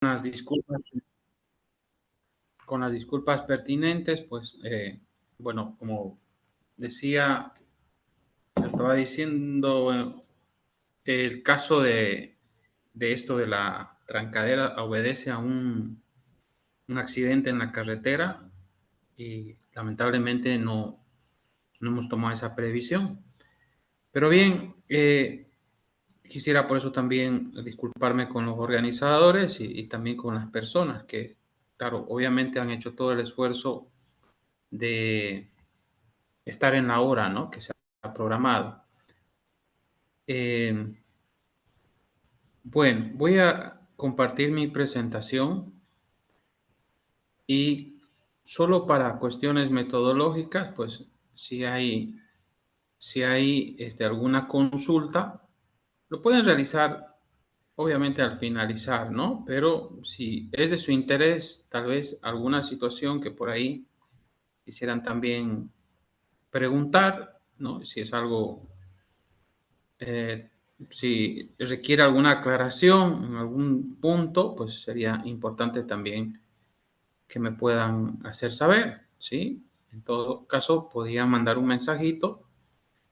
las disculpas, con las disculpas pertinentes, pues, bueno, como decía, estaba diciendo, el caso de esto de la trancadera obedece a un accidente en la carretera y lamentablemente no hemos tomado esa previsión. Pero bien, quisiera por eso también disculparme con los organizadores y también con las personas que, claro, obviamente han hecho todo el esfuerzo de estar en la hora, ¿no? Que se ha programado. Eh, bueno, voy a compartir mi presentación y solo para cuestiones metodológicas, pues si hay alguna consulta, lo pueden realizar obviamente al finalizar, ¿no? Pero si es de su interés, tal vez alguna situación que por ahí quisieran también preguntar, ¿no? Si es algo, eh, si requiere alguna aclaración en algún punto, pues sería importante también que me puedan hacer saber, ¿sí? En todo caso, podría mandar un mensajito,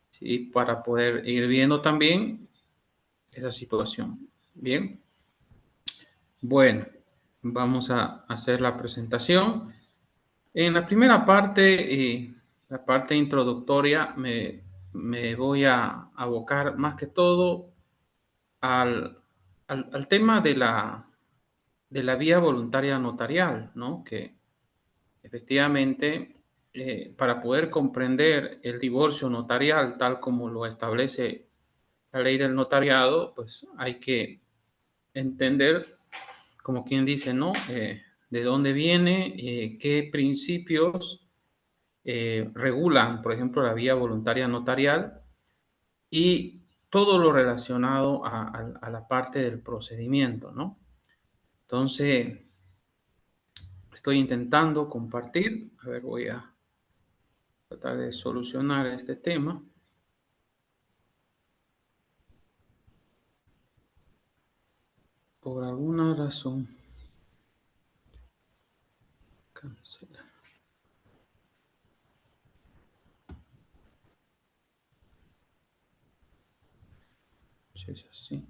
¿sí? Para poder ir viendo también esa situación. Bien, bueno, vamos a hacer la presentación. En la primera parte, la parte introductoria, me voy a abocar más que todo al, al tema de la vía voluntaria notarial, ¿no? Que efectivamente, para poder comprender el divorcio notarial tal como lo establece la ley del notariado, pues hay que entender, como quien dice, ¿no? De dónde viene, qué principios regulan, por ejemplo, la vía voluntaria notarial y todo lo relacionado a la parte del procedimiento, ¿no? Entonces, estoy intentando compartir, a ver, voy a tratar de solucionar este tema. Por alguna razón, cancelar. Si es así.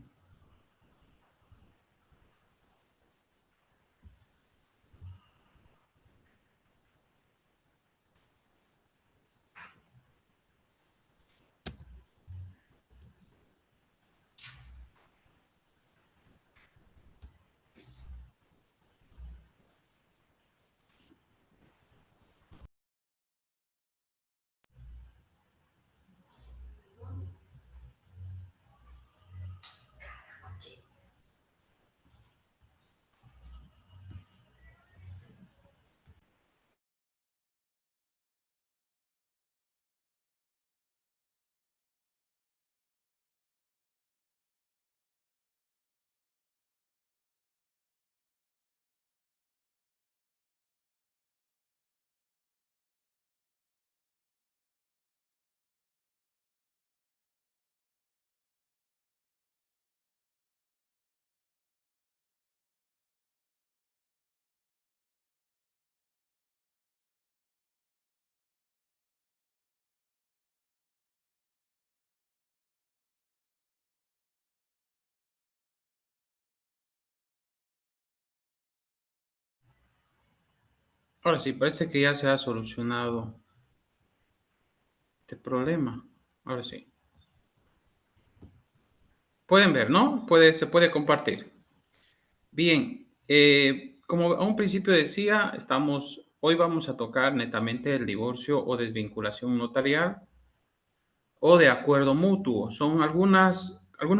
Ahora sí, parece que ya se ha solucionado este problema. Ahora sí. Pueden ver, ¿no? Se puede compartir. Bien, como a un principio decía, hoy vamos a tocar netamente el divorcio o desvinculación notarial o de acuerdo mutuo. Son algunos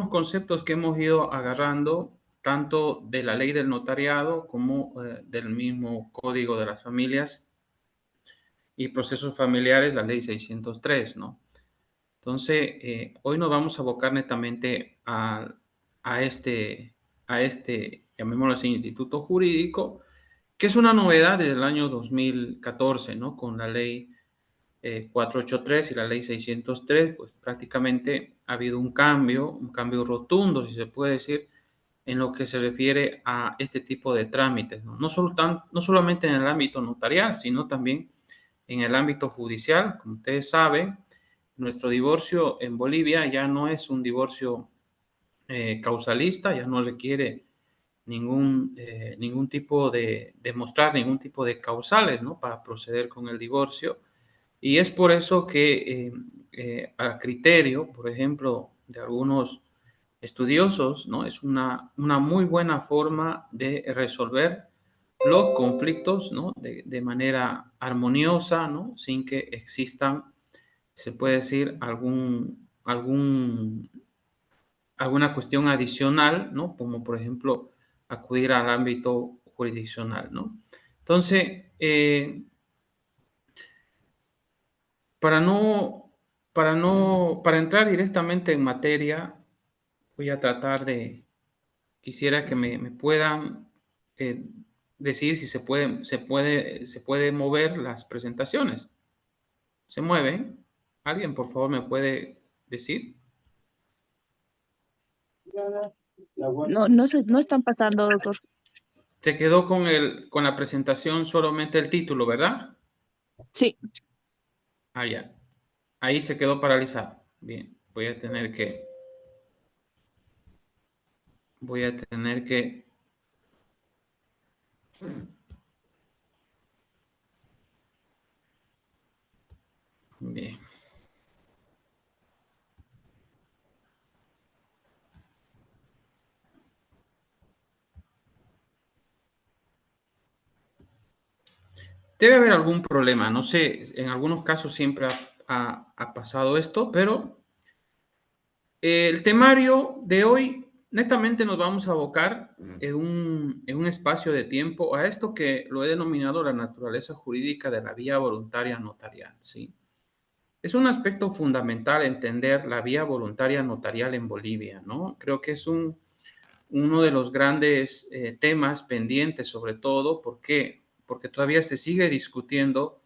conceptos que hemos ido agarrando tanto de la ley del notariado como del mismo Código de las Familias y Procesos Familiares, la ley 603, ¿no? Entonces, hoy nos vamos a abocar netamente a este, llamémoslo así, instituto jurídico, que es una novedad desde el año 2014, ¿no? Con la ley 483 y la ley 603, pues prácticamente ha habido un cambio rotundo, si se puede decir, en lo que se refiere a este tipo de trámites, ¿no? No solamente en el ámbito notarial, sino también en el ámbito judicial. Como ustedes saben, nuestro divorcio en Bolivia ya no es un divorcio causalista, ya no requiere ningún tipo de demostrar ningún tipo de causales, ¿no? Para proceder con el divorcio. Y es por eso que a criterio, por ejemplo, de algunos estudiosos, ¿no? Es una muy buena forma de resolver los conflictos, ¿no? De manera armoniosa, ¿no? Sin que existan, se puede decir, alguna cuestión adicional, ¿no? Como por ejemplo acudir al ámbito jurisdiccional, ¿no? Entonces, para no, para entrar directamente en materia, voy a tratar quisiera que me puedan eh, decir si se puede mover las presentaciones. ¿Se mueven? ¿Alguien, por favor, me puede decir? No están pasando, doctor. Se quedó con la presentación solamente el título, ¿verdad? Sí, Ah, ya. Ahí se quedó paralizado. Bien, voy a tener que, bien. Debe haber algún problema, no sé, en algunos casos siempre ha pasado esto, pero el temario de hoy, netamente nos vamos a abocar en un espacio de tiempo a esto que lo he denominado la naturaleza jurídica de la vía voluntaria notarial, ¿sí? Es un aspecto fundamental entender la vía voluntaria notarial en Bolivia, ¿no? Creo que es uno de los grandes temas pendientes, sobre todo, ¿por qué? Porque todavía se sigue discutiendo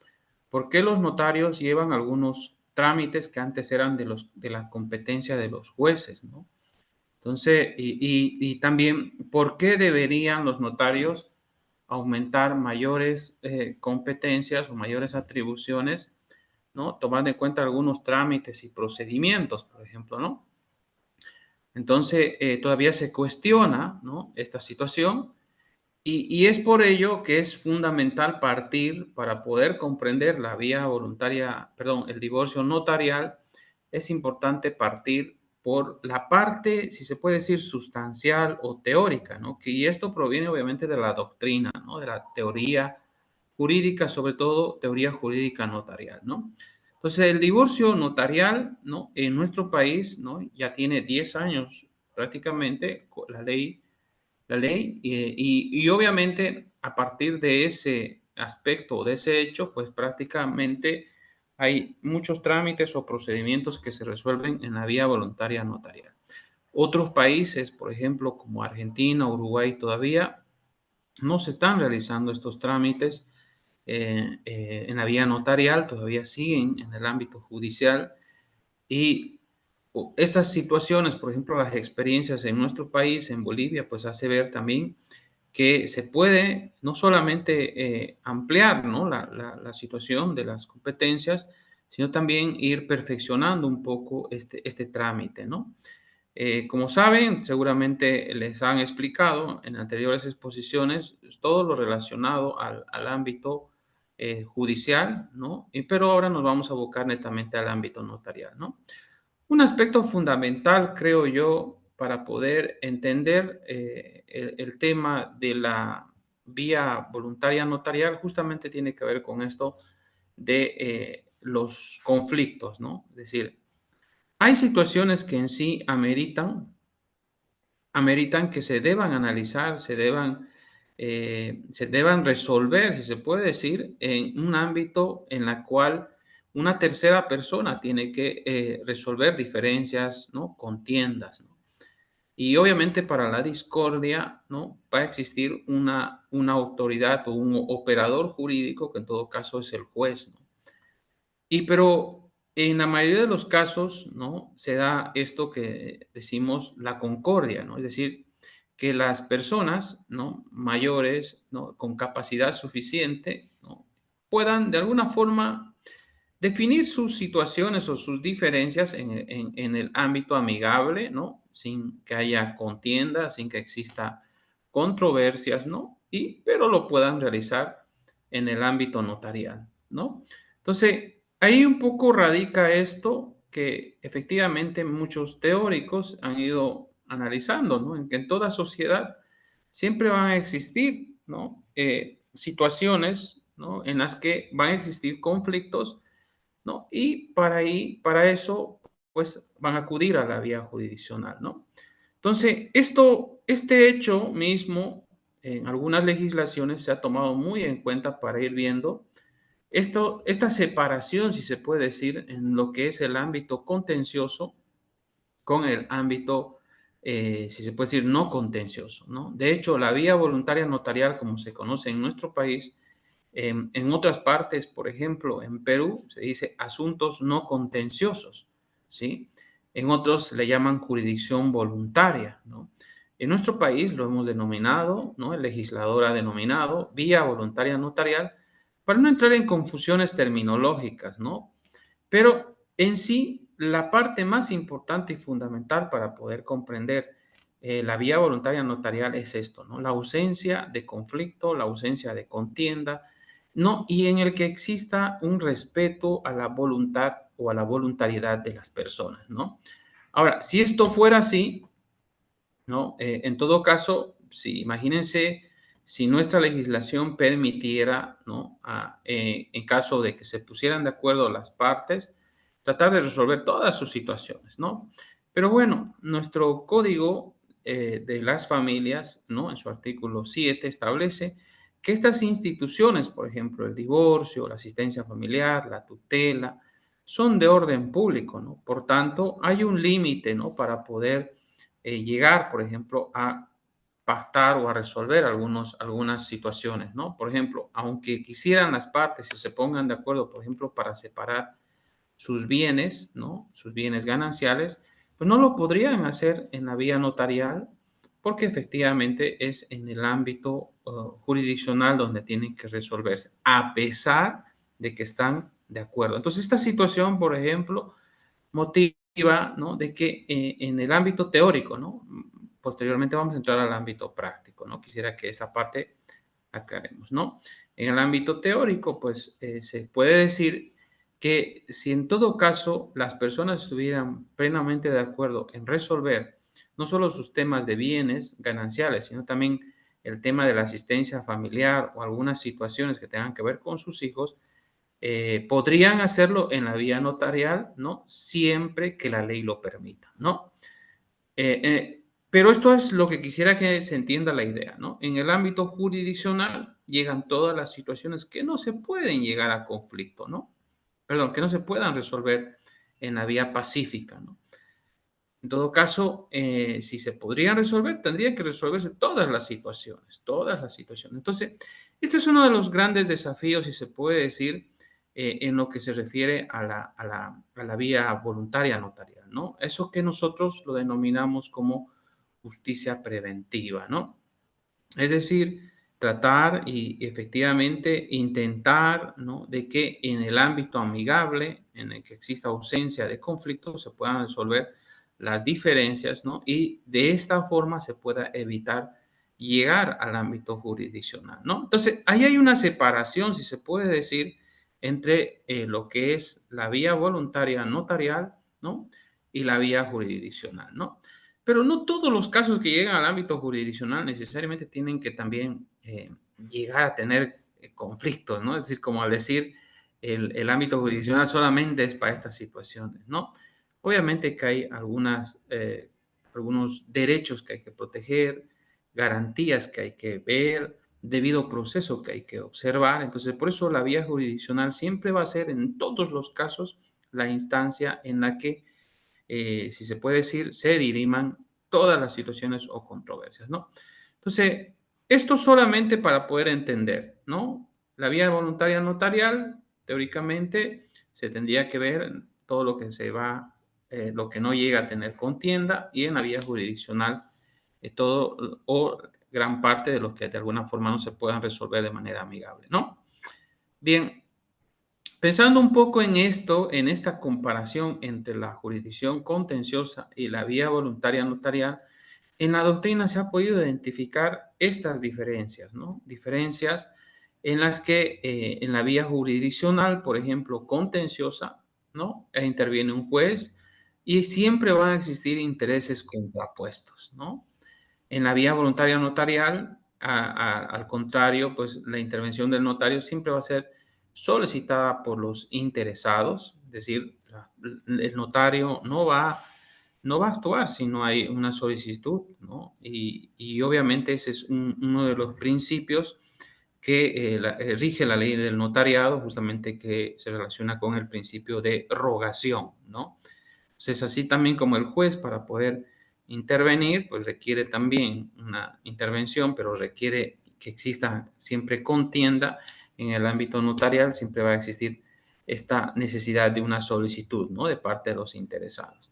por qué los notarios llevan algunos trámites que antes eran de la competencia de los jueces, ¿no? Entonces, y también, ¿por qué deberían los notarios aumentar mayores competencias o mayores atribuciones, ¿no? Tomando en cuenta algunos trámites y procedimientos, por ejemplo, ¿no? Entonces, todavía se cuestiona, ¿no? Esta situación y es por ello que es fundamental partir para poder comprender la vía voluntaria, perdón, el divorcio notarial, es importante partir por la parte, si se puede decir, sustancial o teórica, ¿no? Y esto proviene obviamente de la doctrina, ¿no? De la teoría jurídica, sobre todo teoría jurídica notarial, ¿no? Entonces, el divorcio notarial, ¿no? En nuestro país, ¿no? Ya tiene 10 años prácticamente, la ley y obviamente a partir de ese aspecto, de ese hecho, pues prácticamente hay muchos trámites o procedimientos que se resuelven en la vía voluntaria notarial. Otros países, por ejemplo, como Argentina, Uruguay, todavía no se están realizando estos trámites en la vía notarial, todavía siguen en el ámbito judicial y estas situaciones, por ejemplo, las experiencias en nuestro país, en Bolivia, pues hace ver también que se puede no solamente ampliar, ¿no? La situación de las competencias, sino también ir perfeccionando un poco este trámite, ¿no? Como saben, seguramente les han explicado en anteriores exposiciones todo lo relacionado al ámbito judicial, ¿no? Pero ahora nos vamos a abocar netamente al ámbito notarial, ¿no? Un aspecto fundamental, creo yo, para poder entender el tema de la vía voluntaria notarial, justamente tiene que ver con esto de los conflictos, ¿no? Es decir, hay situaciones que en sí ameritan que se deban analizar, se deban resolver, si se puede decir, en un ámbito en la cual una tercera persona tiene que resolver diferencias, ¿no? Contiendas, ¿no? Y obviamente para la discordia, ¿no? Va a existir una autoridad o un operador jurídico, que en todo caso es el juez, ¿no? Pero en la mayoría de los casos, ¿no? Se da esto que decimos la concordia, ¿no? Es decir, que las personas, ¿no?, mayores, ¿no?, con capacidad suficiente, ¿no?, puedan de alguna forma definir sus situaciones o sus diferencias en el ámbito amigable, ¿no? Sin que haya contienda, sin que exista controversias, ¿no? Pero lo puedan realizar en el ámbito notarial, ¿no? Entonces, ahí un poco radica esto que efectivamente muchos teóricos han ido analizando, ¿no? En que en toda sociedad siempre van a existir, ¿no? Situaciones, ¿no?, en las que van a existir conflictos, ¿no? Y para eso, pues van a acudir a la vía jurisdiccional, ¿no? Entonces, este hecho mismo, en algunas legislaciones se ha tomado muy en cuenta para ir viendo esta separación, si se puede decir, en lo que es el ámbito contencioso con el ámbito, si se puede decir, no contencioso, ¿no? De hecho, la vía voluntaria notarial, como se conoce en nuestro país, en otras partes, por ejemplo, en Perú, se dice asuntos no contenciosos, ¿sí? En otros le llaman jurisdicción voluntaria, ¿no? En nuestro país lo hemos denominado, ¿no?, el legislador ha denominado vía voluntaria notarial, para no entrar en confusiones terminológicas, ¿no? Pero en sí, la parte más importante y fundamental para poder comprender la vía voluntaria notarial es esto, ¿no? La ausencia de conflicto, la ausencia de contienda, ¿no? Y en el que exista un respeto a la voluntad o a la voluntariedad de las personas, ¿no? Ahora, si esto fuera así, ¿no? En todo caso, si, imagínense si nuestra legislación permitiera, ¿no?, en caso de que se pusieran de acuerdo las partes, tratar de resolver todas sus situaciones, ¿no? Pero bueno, nuestro código de las familias, ¿no?, en su artículo 7 establece que estas instituciones, por ejemplo, el divorcio, la asistencia familiar, la tutela, son de orden público, ¿no? Por tanto, hay un límite, ¿no?, para poder llegar, por ejemplo, a pactar o a resolver algunas situaciones, ¿no? Por ejemplo, aunque quisieran las partes y se pongan de acuerdo, por ejemplo, para separar sus bienes, ¿no?, sus bienes gananciales, pues no lo podrían hacer en la vía notarial porque efectivamente es en el ámbito jurisdiccional donde tienen que resolverse, a pesar de que están de acuerdo. Entonces, esta situación, por ejemplo, motiva, ¿no?, de que en el ámbito teórico, ¿no? Posteriormente vamos a entrar al ámbito práctico, ¿no? Quisiera que esa parte aclaremos, ¿no? En el ámbito teórico, pues se puede decir que si en todo caso las personas estuvieran plenamente de acuerdo en resolver no solo sus temas de bienes gananciales, sino también el tema de la asistencia familiar o algunas situaciones que tengan que ver con sus hijos, podrían hacerlo en la vía notarial, ¿no? Siempre que la ley lo permita, ¿no? Pero esto es lo que quisiera que se entienda la idea, ¿no? En el ámbito jurisdiccional llegan todas las situaciones que no se pueden llegar a conflicto, ¿no? Perdón, que no se puedan resolver en la vía pacífica, ¿no? En todo caso, si se podrían resolver, tendrían que resolverse todas las situaciones, todas las situaciones. Entonces, este es uno de los grandes desafíos, si se puede decir, en lo que se refiere a la vía voluntaria notarial, ¿no? Eso que nosotros lo denominamos como justicia preventiva, ¿no? Es decir, tratar y efectivamente intentar, ¿no?, de que en el ámbito amigable, en el que exista ausencia de conflicto, se puedan resolver las diferencias, ¿no? Y de esta forma se pueda evitar llegar al ámbito jurisdiccional, ¿no? Entonces, ahí hay una separación, si se puede decir, entre lo que es la vía voluntaria notarial, ¿no?, y la vía jurisdiccional, ¿no? Pero no todos los casos que llegan al ámbito jurisdiccional necesariamente tienen que también llegar a tener conflictos, ¿no? Es decir, como al decir, el ámbito jurisdiccional solamente es para estas situaciones, ¿no? Obviamente que hay algunos derechos que hay que proteger, garantías que hay que ver, debido proceso que hay que observar. Entonces, por eso la vía jurisdiccional siempre va a ser en todos los casos la instancia en la que si se puede decir, se diriman todas las situaciones o controversias, ¿no? Entonces, esto solamente para poder entender, ¿no? La vía voluntaria notarial, teóricamente, se tendría que ver todo lo que se va, lo que no llega a tener contienda, y en la vía jurisdiccional, todo o gran parte de los que de alguna forma no se puedan resolver de manera amigable, ¿no? Bien, pensando un poco en esto, en esta comparación entre la jurisdicción contenciosa y la vía voluntaria notarial, en la doctrina se ha podido identificar estas diferencias, ¿no? Diferencias en las que en la vía jurisdiccional, por ejemplo, contenciosa, ¿no? Interviene un juez y siempre van a existir intereses contrapuestos, ¿no? En la vía voluntaria notarial, al contrario, pues la intervención del notario siempre va a ser solicitada por los interesados, es decir, el notario no va a actuar si no hay una solicitud, ¿no? Y obviamente ese es uno de los principios que rige la ley del notariado, justamente que se relaciona con el principio de rogación, ¿no? Entonces, así también como el juez para poder intervenir, pues requiere también una intervención, pero requiere que exista siempre contienda en el ámbito notarial, siempre va a existir esta necesidad de una solicitud, ¿no? De parte de los interesados.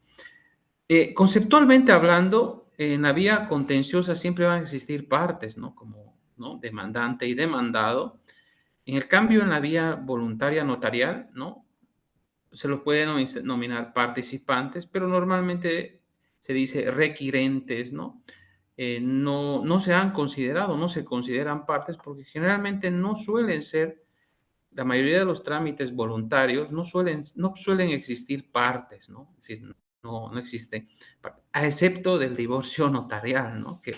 Conceptualmente hablando, en la vía contenciosa siempre van a existir partes, ¿no? Como, ¿no? Demandante y demandado. En el cambio, en la vía voluntaria notarial, ¿no? Se los puede nominar participantes, pero normalmente se dice requirentes, ¿no? No se han considerado, no se consideran partes porque generalmente no suelen ser, la mayoría de los trámites voluntarios no suelen existir partes, ¿no? Es decir, no existe, a excepto del divorcio notarial, ¿no? Que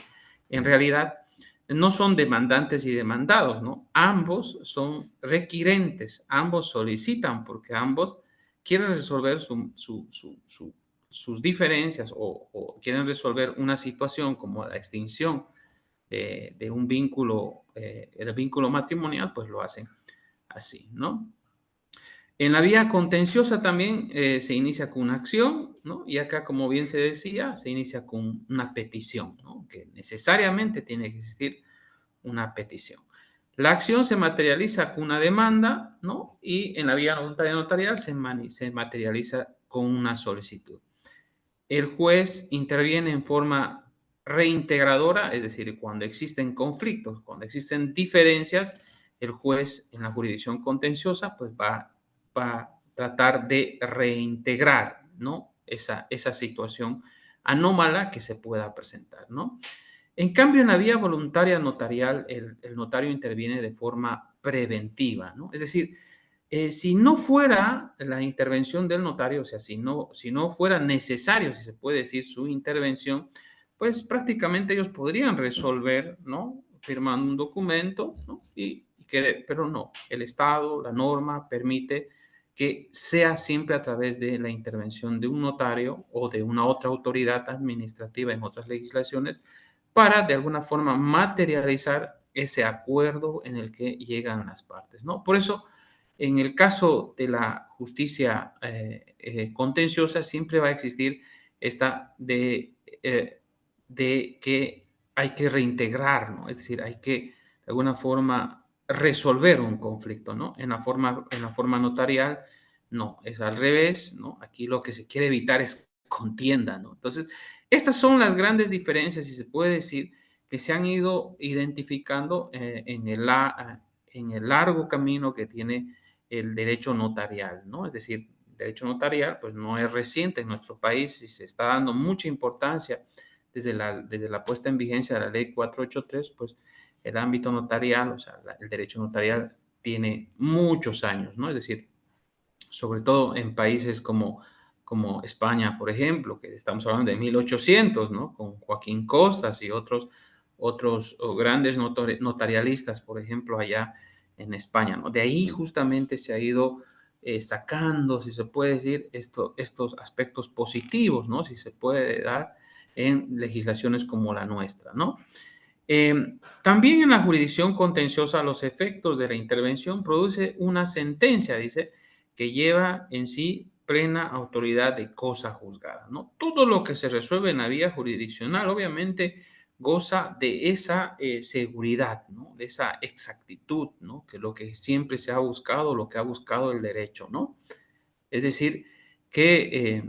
en realidad no son demandantes y demandados, ¿no? Ambos son requirentes, ambos solicitan porque ambos quieren resolver sus diferencias o quieren resolver una situación como la extinción de un vínculo, el vínculo matrimonial, pues lo hacen así, ¿no? En la vía contenciosa también se inicia con una acción, ¿no? Y acá, como bien se decía, se inicia con una petición, ¿no? Que necesariamente tiene que existir una petición. La acción se materializa con una demanda, ¿no? Y en la vía voluntaria notarial se materializa con una solicitud. El juez interviene en forma reintegradora, es decir, cuando existen conflictos, cuando existen diferencias, el juez en la jurisdicción contenciosa pues va a tratar de reintegrar, ¿no? Esa situación anómala que se pueda presentar, ¿no? En cambio, en la vía voluntaria notarial, el notario interviene de forma preventiva, ¿no? Es decir, si no fuera la intervención del notario, o sea, si no fuera necesario, si se puede decir, su intervención, pues prácticamente ellos podrían resolver, ¿no? Firmando un documento, ¿no? Pero no, el Estado, la norma permite que sea siempre a través de la intervención de un notario o de una otra autoridad administrativa en otras legislaciones para de alguna forma materializar ese acuerdo en el que llegan las partes, ¿no? Por eso, en el caso de la justicia contenciosa, siempre va a existir esta de que hay que reintegrar, ¿no? Es decir, hay que de alguna forma resolver un conflicto, ¿no? En la forma notarial, no, es al revés, ¿no? Aquí lo que se quiere evitar es contienda, ¿no? Entonces, estas son las grandes diferencias, y se puede decir que se han ido identificando en el largo camino que tiene el derecho notarial, ¿no? Es decir, el derecho notarial, pues no es reciente en nuestro país y se está dando mucha importancia desde la puesta en vigencia de la ley 483, pues el ámbito notarial, o sea, el derecho notarial tiene muchos años, ¿no? Es decir, sobre todo en países como España, por ejemplo, que estamos hablando de 1800, ¿no? Con Joaquín Costas y otros grandes notarialistas, por ejemplo, allá en España, ¿no? De ahí justamente se ha ido sacando, si se puede decir, estos aspectos positivos, ¿no? Si se puede dar en legislaciones como la nuestra, ¿no? También en la jurisdicción contenciosa, los efectos de la intervención produce una sentencia, dice, que lleva en sí plena autoridad de cosa juzgada, ¿no? Todo lo que se resuelve en la vía jurisdiccional, obviamente, goza de esa seguridad, ¿no? De esa exactitud, ¿no? Que lo que siempre se ha buscado, lo que ha buscado el derecho, ¿no? Es decir, que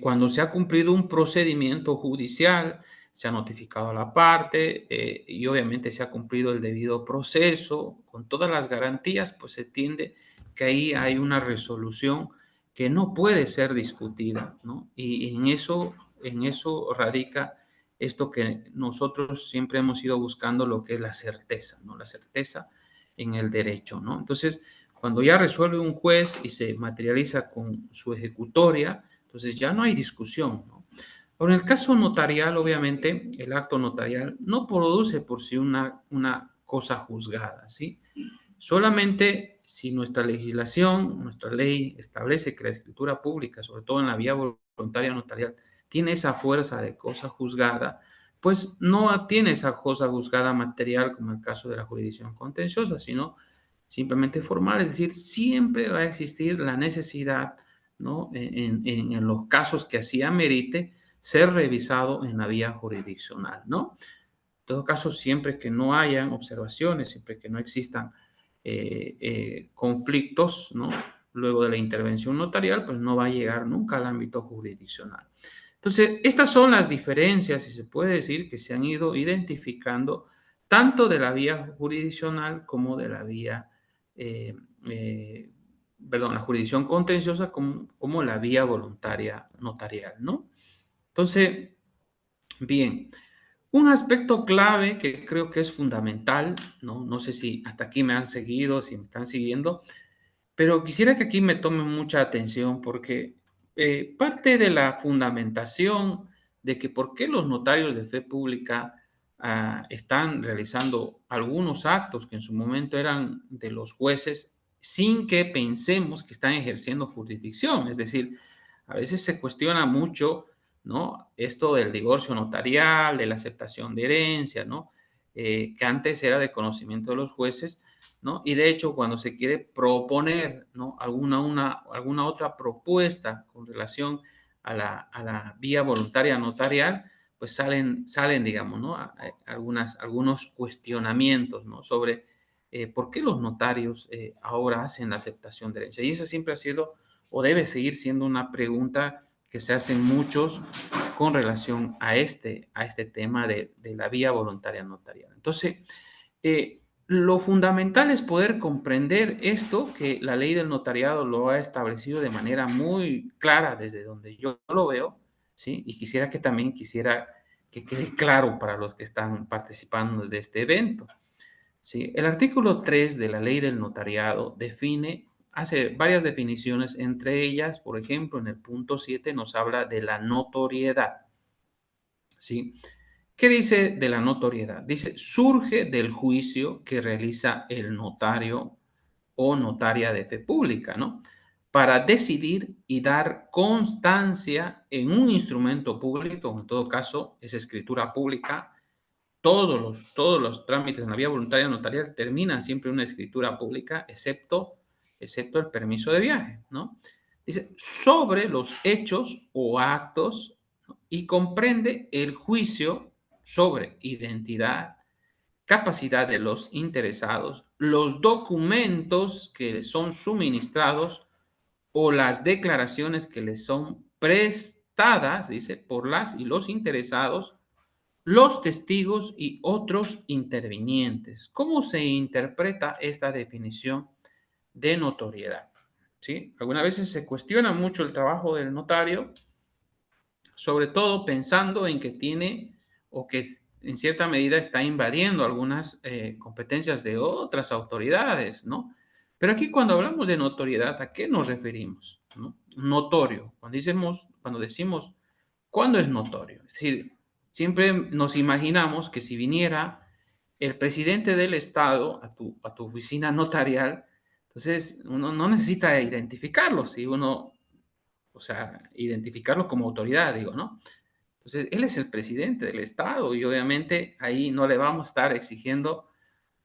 cuando se ha cumplido un procedimiento judicial, se ha notificado a la parte y obviamente se ha cumplido el debido proceso con todas las garantías, pues se entiende que ahí hay una resolución que no puede ser discutida, ¿no? Y en eso radica esto que nosotros siempre hemos ido buscando, lo que es la certeza, ¿no? La certeza en el derecho, ¿no? Entonces, cuando ya resuelve un juez y se materializa con su ejecutoria, entonces ya no hay discusión, ¿no? Ahora, en el caso notarial, obviamente, el acto notarial no produce por sí una cosa juzgada, ¿sí? Solamente si nuestra legislación, nuestra ley establece que la escritura pública, sobre todo en la vía voluntaria notarial, tiene esa fuerza de cosa juzgada, pues no tiene esa cosa juzgada material como el caso de la jurisdicción contenciosa, sino simplemente formal, es decir, siempre va a existir la necesidad, ¿no? En los casos que así amerite, ser revisado en la vía jurisdiccional, ¿no? En todo caso, siempre que no hayan observaciones, siempre que no existan conflictos, ¿no? Luego de la intervención notarial, pues no va a llegar nunca al ámbito jurisdiccional. Entonces, estas son las diferencias, y se puede decir que se han ido identificando tanto de la vía jurisdiccional como de la vía, eh, eh, perdón, la jurisdicción contenciosa como la vía voluntaria notarial, ¿no? Entonces, bien, un aspecto clave que creo que es fundamental, ¿no? No sé si hasta aquí me han seguido, si me están siguiendo, pero quisiera que aquí me tomen mucha atención porque parte de la fundamentación de que por qué los notarios de fe pública están realizando algunos actos que en su momento eran de los jueces sin que pensemos que están ejerciendo jurisdicción. Es decir, a veces se cuestiona mucho, ¿no? Esto del divorcio notarial, de la aceptación de herencia, ¿no? Que antes era de conocimiento de los jueces, ¿no? Y de hecho, cuando se quiere proponer, ¿no? alguna otra propuesta con relación a la vía voluntaria notarial, pues salen digamos, ¿no? Algunos cuestionamientos, ¿no? Sobre por qué los notarios ahora hacen la aceptación de herencia. Y esa siempre ha sido o debe seguir siendo una pregunta que se hacen muchos con relación a este tema de la vía voluntaria notarial. Entonces, lo fundamental es poder comprender esto, que la ley del notariado lo ha establecido de manera muy clara desde donde yo lo veo, ¿sí? Y quisiera que quede claro para los que están participando de este evento, ¿sí? El artículo 3 de la ley del notariado hace varias definiciones, entre ellas, por ejemplo, en el punto 7 nos habla de la notoriedad, ¿sí? ¿Qué dice de la notoriedad? Dice, surge del juicio que realiza el notario o notaria de fe pública, ¿no? Para decidir y dar constancia en un instrumento público, en todo caso es escritura pública, todos los trámites en la vía voluntaria notarial terminan siempre en una escritura pública, excepto el permiso de viaje, ¿no? Dice, sobre los hechos o actos, ¿no? Y comprende el juicio sobre identidad, capacidad de los interesados, los documentos que les son suministrados o las declaraciones que les son prestadas, dice, por las y los interesados, los testigos y otros intervinientes. ¿Cómo se interpreta esta definición de notoriedad? ¿Sí? Algunas veces se cuestiona mucho el trabajo del notario, sobre todo pensando en que tiene o que en cierta medida está invadiendo algunas competencias de otras autoridades, ¿no? Pero aquí cuando hablamos de notoriedad, ¿a qué nos referimos? ¿No? Notorio. Cuando decimos, ¿cuándo es notorio? Es decir, siempre nos imaginamos que si viniera el presidente del Estado a tu oficina notarial, entonces uno no necesita identificarlo, si uno, o sea, identificarlo como autoridad, digo, ¿no? Entonces, él es el presidente del Estado y obviamente ahí no le vamos a estar exigiendo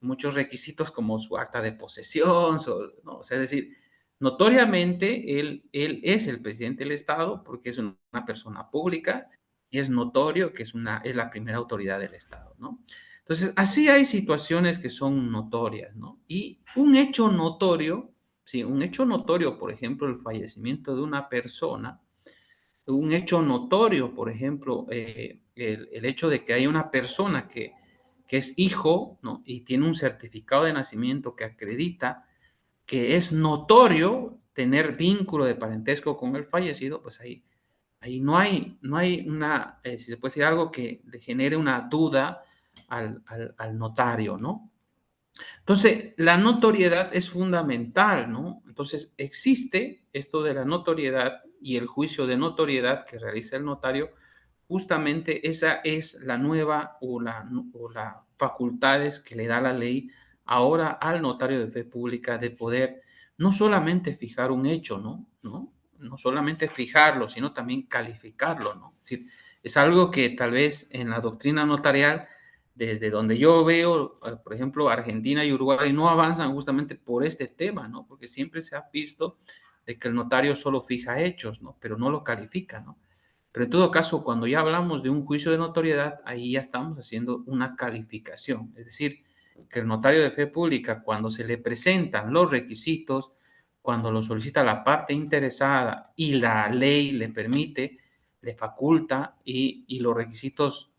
muchos requisitos como su acta de posesión, ¿no? O sea, es decir, notoriamente él es el presidente del Estado porque es una persona pública y es notorio que es la primera autoridad del Estado, ¿no? Entonces, así hay situaciones que son notorias, ¿no? Y un hecho notorio, sí, un hecho notorio, por ejemplo, el fallecimiento de una persona, un hecho notorio, por ejemplo, el hecho de que hay una persona que es hijo, ¿no? Y tiene un certificado de nacimiento que acredita que es notorio tener vínculo de parentesco con el fallecido, pues ahí no hay una, si se puede decir, algo que le genere una duda al notario, ¿no? Entonces, la notoriedad es fundamental, ¿no? Entonces, existe esto de la notoriedad y el juicio de notoriedad que realiza el notario. Justamente esa es la nueva o la facultades que le da la ley ahora al notario de fe pública de poder no solamente fijar un hecho, No solamente fijarlo, sino también calificarlo, ¿no? Es decir, es algo que tal vez en la doctrina notarial, desde donde yo veo, por ejemplo, Argentina y Uruguay no avanzan justamente por este tema, ¿no? Porque siempre se ha visto de que el notario solo fija hechos, ¿no? Pero no lo califica, ¿no? Pero en todo caso, cuando ya hablamos de un juicio de notoriedad, ahí ya estamos haciendo una calificación. Es decir, que el notario de fe pública, cuando se le presentan los requisitos, cuando lo solicita la parte interesada y la ley le permite, le faculta y los requisitos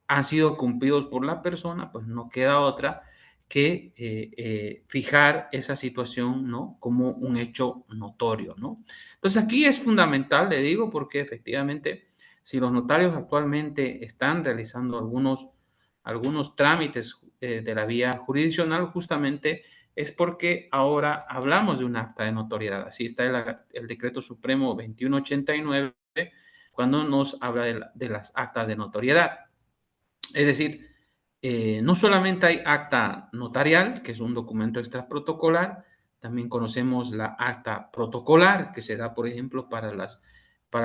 han sido cumplidos por la persona, pues no queda otra que fijar esa situación, ¿no? Como un hecho notorio, ¿no? Entonces aquí es fundamental, le digo, porque efectivamente si los notarios actualmente están realizando algunos trámites de la vía jurisdiccional, justamente es porque ahora hablamos de un acta de notoriedad. Así está el Decreto Supremo 2189 cuando nos habla de las actas de notoriedad. Es decir, no solamente hay acta notarial, que es un documento extraprotocolar, también conocemos la acta protocolar, que se da, por ejemplo, para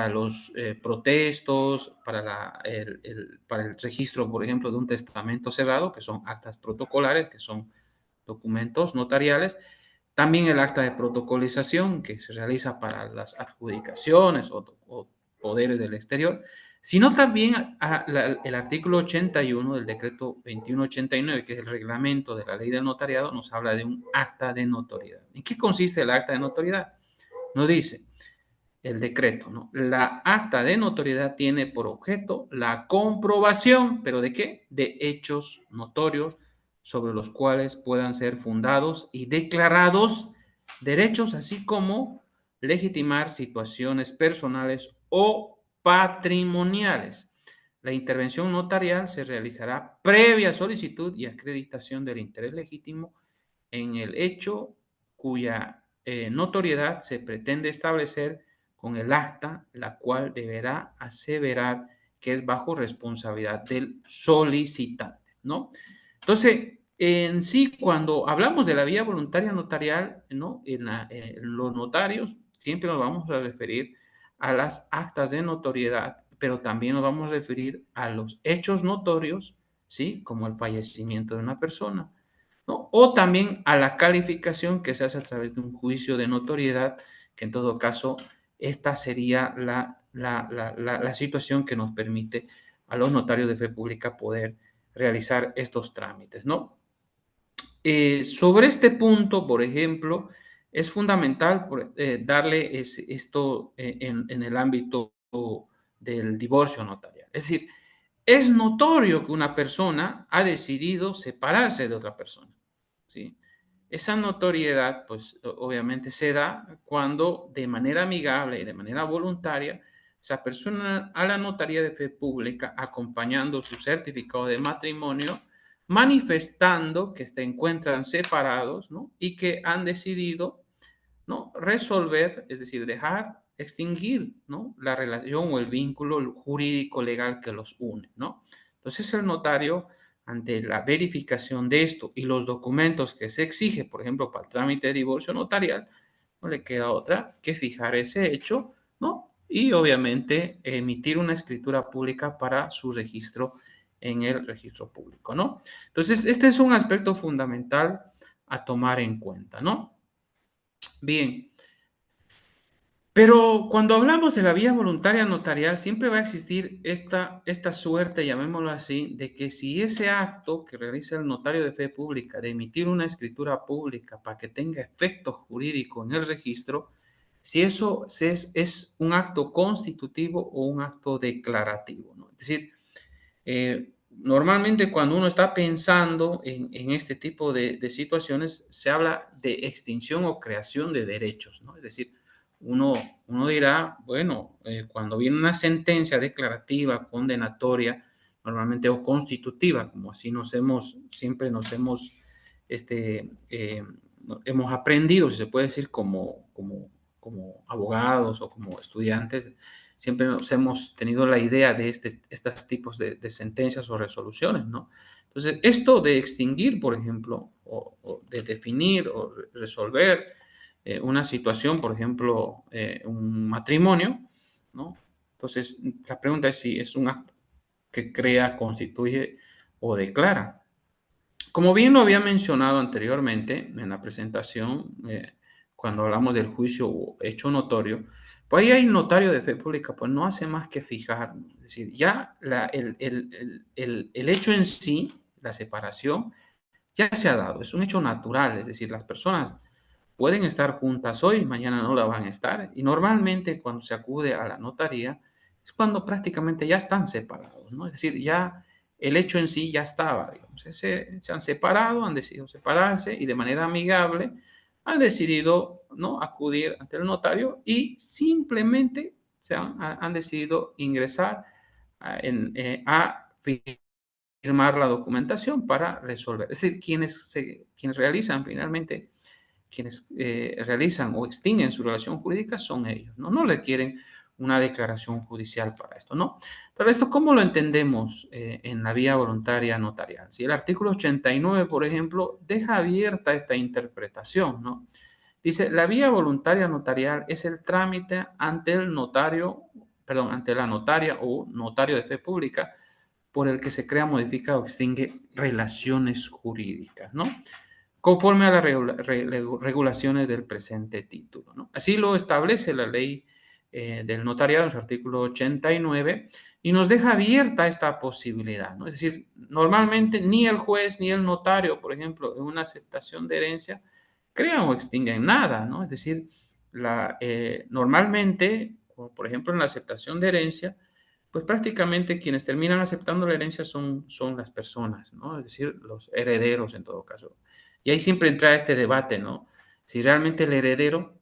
los protestos, para el registro, por ejemplo, de un testamento cerrado, que son actas protocolares, que son documentos notariales. También el acta de protocolización, que se realiza para las adjudicaciones o poderes del exterior, sino también el artículo 81 del decreto 2189, que es el reglamento de la ley del notariado, nos habla de un acta de notoriedad. ¿En qué consiste el acta de notoriedad? Nos dice el decreto, ¿no? La acta de notoriedad tiene por objeto la comprobación, ¿pero de qué? De hechos notorios sobre los cuales puedan ser fundados y declarados derechos, así como legitimar situaciones personales o patrimoniales. La intervención notarial se realizará previa solicitud y acreditación del interés legítimo en el hecho cuya notoriedad se pretende establecer con el acta, la cual deberá aseverar que es bajo responsabilidad del solicitante, ¿no? Entonces, en sí, cuando hablamos de la vía voluntaria notarial, ¿no? En los notarios siempre nos vamos a referir a las actas de notoriedad, pero también nos vamos a referir a los hechos notorios, ¿sí? Como el fallecimiento de una persona, ¿no? O también a la calificación que se hace a través de un juicio de notoriedad, que en todo caso, esta sería la situación que nos permite a los notarios de fe pública poder realizar estos trámites, ¿no? Sobre este punto, por ejemplo, es fundamental darle esto en el ámbito del divorcio notarial. Es decir, es notorio que una persona ha decidido separarse de otra persona, ¿sí? Esa notoriedad, pues obviamente se da cuando de manera amigable y de manera voluntaria, esa persona a la notaría de fe pública, acompañando su certificado de matrimonio, manifestando que se encuentran separados, ¿no? Y que han decidido, ¿no? Resolver, es decir, dejar, extinguir, ¿no? La relación o el vínculo jurídico legal que los une, ¿no? Entonces el notario, ante la verificación de esto y los documentos que se exige, por ejemplo, para el trámite de divorcio notarial, no le queda otra que fijar ese hecho, ¿no? Y obviamente emitir una escritura pública para su registro en el registro público, ¿no? Entonces, este es un aspecto fundamental a tomar en cuenta, ¿no? Bien, pero cuando hablamos de la vía voluntaria notarial, siempre va a existir esta suerte, llamémoslo así, de que si ese acto que realiza el notario de fe pública, de emitir una escritura pública para que tenga efecto jurídico en el registro, si eso es un acto constitutivo o un acto declarativo, ¿no? Es decir, normalmente cuando uno está pensando en este tipo de situaciones, se habla de extinción o creación de derechos, ¿no? Es decir, uno, uno dirá, bueno, cuando viene una sentencia declarativa, condenatoria, normalmente o constitutiva, como así siempre nos hemos, hemos aprendido, si se puede decir, como abogados o como estudiantes, siempre nos hemos tenido la idea de estos tipos de sentencias o resoluciones, ¿no? Entonces, esto de extinguir, por ejemplo, o de definir o resolver una situación, por ejemplo, un matrimonio, ¿no? Entonces, la pregunta es si es un acto que crea, constituye o declara. Como bien lo había mencionado anteriormente en la presentación, cuando hablamos del juicio o hecho notorio, pues ahí hay notario de fe pública, pues no hace más que fijar, es decir, ya el hecho en sí, la separación, ya se ha dado, es un hecho natural, es decir, las personas pueden estar juntas hoy, mañana no la van a estar, y normalmente cuando se acude a la notaría es cuando prácticamente ya están separados, ¿no? Es decir, ya el hecho en sí ya estaba, digamos, se han separado, han decidido separarse y de manera amigable han decidido, ¿no?, acudir ante el notario y simplemente han decidido ingresar a firmar la documentación para resolver. Es decir, quienes realizan finalmente quienes realizan o extinguen su relación jurídica son ellos, ¿no? No requieren una declaración judicial para esto, ¿no? Pero esto, ¿cómo lo entendemos en la vía voluntaria notarial? Si el artículo 89, por ejemplo, deja abierta esta interpretación, ¿no? Dice, la vía voluntaria notarial es el trámite ante el notario, perdón, ante la notaria o notario de fe pública por el que se crea, modifica o extingue relaciones jurídicas, ¿no? Conforme a las regulaciones del presente título, ¿no? Así lo establece la ley del notariado en su artículo 89 y nos deja abierta esta posibilidad, ¿no? Es decir, normalmente ni el juez ni el notario, por ejemplo, en una aceptación de herencia, crean o extinguen nada, ¿no? Es decir, normalmente, como por ejemplo en la aceptación de herencia, pues prácticamente quienes terminan aceptando la herencia son las personas, ¿no? Es decir, los herederos en todo caso. Y ahí siempre entra este debate, ¿no? Si realmente el heredero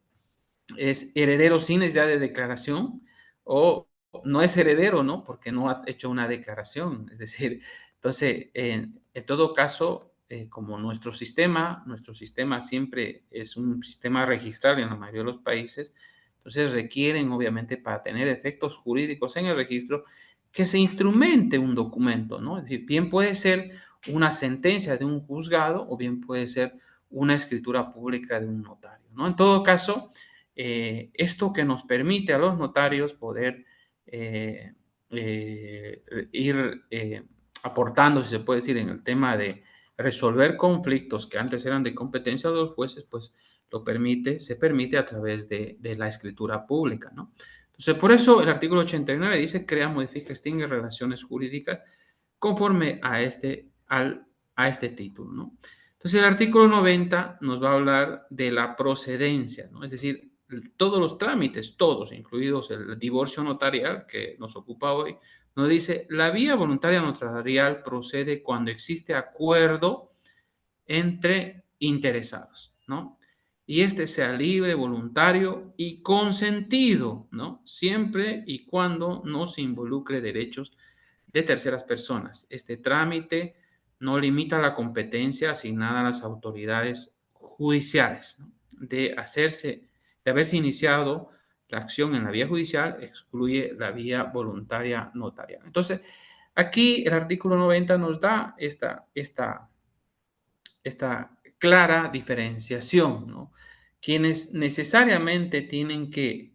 es heredero sin necesidad de declaración o no es heredero, ¿no? Porque no ha hecho una declaración. Es decir, entonces, en todo caso, como nuestro sistema siempre es un sistema registral en la mayoría de los países, entonces requieren, obviamente, para tener efectos jurídicos en el registro, que se instrumente un documento, ¿no? Es decir, bien puede ser una sentencia de un juzgado o bien puede ser una escritura pública de un notario, ¿no? En todo caso, esto que nos permite a los notarios poder eh, ir aportando, si se puede decir, en el tema de resolver conflictos que antes eran de competencia de los jueces, pues se permite a través de la escritura pública, ¿no? Entonces, por eso el artículo 89 dice, crea, modifica, extingue relaciones jurídicas conforme a este título, ¿no? Entonces, el artículo 90 nos va a hablar de la procedencia, ¿no? Es decir, todos los trámites, todos, incluidos el divorcio notarial que nos ocupa hoy, nos dice, la vía voluntaria notarial procede cuando existe acuerdo entre interesados, ¿no? Y este sea libre, voluntario y consentido, ¿no? Siempre y cuando no se involucre derechos de terceras personas. Este trámite no limita la competencia asignada a las autoridades judiciales, ¿no? De haberse iniciado la acción en la vía judicial, excluye la vía voluntaria notarial. Entonces, aquí el artículo 90 nos da esta clara diferenciación, ¿no? Quienes necesariamente tienen que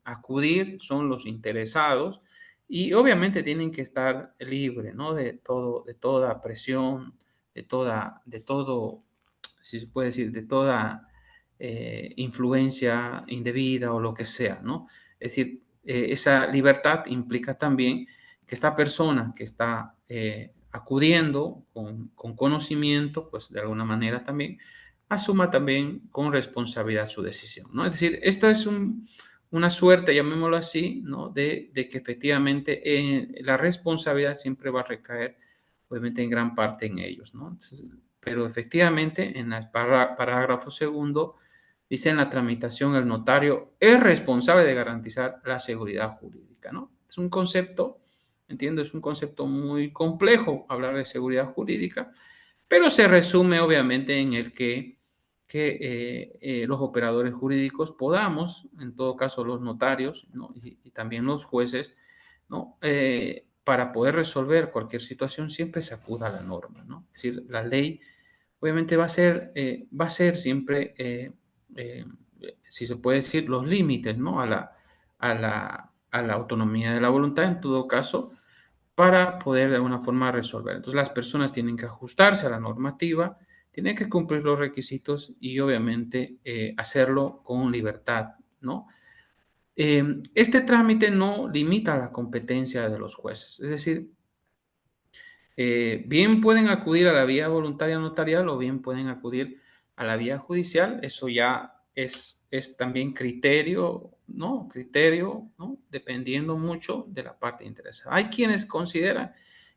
acudir son los interesados y obviamente tienen que estar libres, ¿no? De toda presión, de todo, si se puede decir, de toda influencia indebida o lo que sea, ¿no? Es decir, esa libertad implica también que esta persona que está acudiendo con conocimiento, pues de alguna manera también, asuma también con responsabilidad su decisión, ¿no? Es decir, esto es una suerte, llamémoslo así, ¿no? De que efectivamente la responsabilidad siempre va a recaer, obviamente, en gran parte en ellos, ¿no? Entonces, pero efectivamente, en el parágrafo segundo, dice en la tramitación, el notario es responsable de garantizar la seguridad jurídica, ¿no? Es un concepto, entiendo, es un concepto muy complejo hablar de seguridad jurídica, pero se resume obviamente en el que los operadores jurídicos podamos, en todo caso los notarios, ¿no? Y también los jueces, ¿no? Para poder resolver cualquier situación siempre se acuda a la norma, ¿no? Es decir, la ley obviamente va a ser siempre, eh, si se puede decir, los límites, ¿no? A la autonomía de la voluntad en todo caso, para poder de alguna forma resolver. Entonces las personas tienen que ajustarse a la normativa, tienen que cumplir los requisitos y obviamente hacerlo con libertad, ¿no? Este trámite no limita la competencia de los jueces, es decir, bien pueden acudir a la vía voluntaria notarial o bien pueden acudir a la vía judicial. Eso ya es también criterio, ¿no? Criterio, ¿no? Dependiendo mucho de la parte interesada. Hay quienes consideran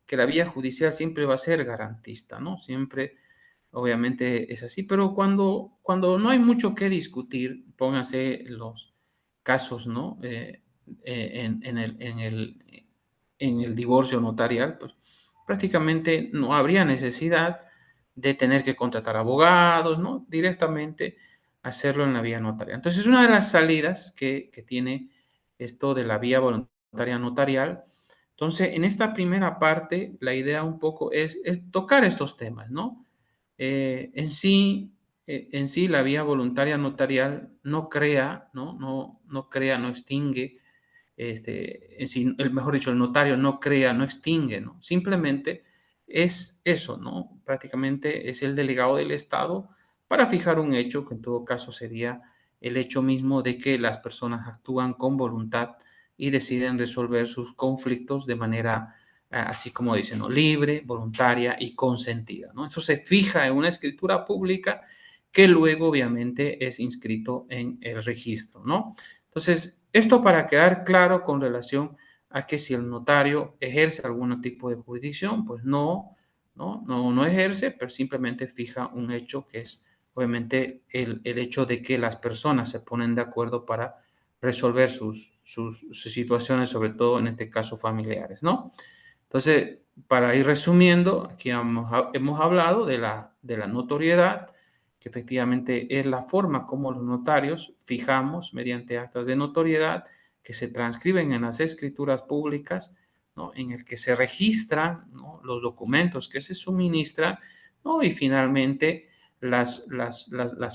que la vía judicial siempre va a ser garantista, ¿no? Siempre, obviamente, es así, pero cuando no hay mucho que discutir, pónganse los casos, ¿no? En el divorcio notarial, pues prácticamente no habría necesidad de tener que contratar abogados, ¿no? Directamente hacerlo en la vía notarial. Entonces, una de las salidas que tiene esto de la vía voluntaria notarial, entonces, en esta primera parte, la idea un poco es tocar estos temas, ¿no? En sí, la vía voluntaria notarial no crea, no crea, no extingue mejor dicho, el notario no crea, no extingue, ¿no? Simplemente es eso, ¿no? Prácticamente es el delegado del Estado para fijar un hecho, que en todo caso sería el hecho mismo de que las personas actúan con voluntad y deciden resolver sus conflictos de manera, así como dicen, ¿no? Libre, voluntaria y consentida, ¿no? Eso se fija en una escritura pública que luego obviamente es inscrito en el registro, ¿no? Entonces, esto para quedar claro con relación a que si el notario ejerce algún tipo de jurisdicción, pues no ejerce, pero simplemente fija un hecho que es obviamente el hecho de que las personas se ponen de acuerdo para resolver sus situaciones, sobre todo en este caso familiares, ¿no? Entonces, para ir resumiendo, aquí hemos hablado de la notoriedad, que efectivamente es la forma como los notarios fijamos mediante actas de notoriedad que se transcriben en las escrituras públicas, ¿no? En el que se registran, ¿no? Los documentos que se suministran, ¿no? Y finalmente la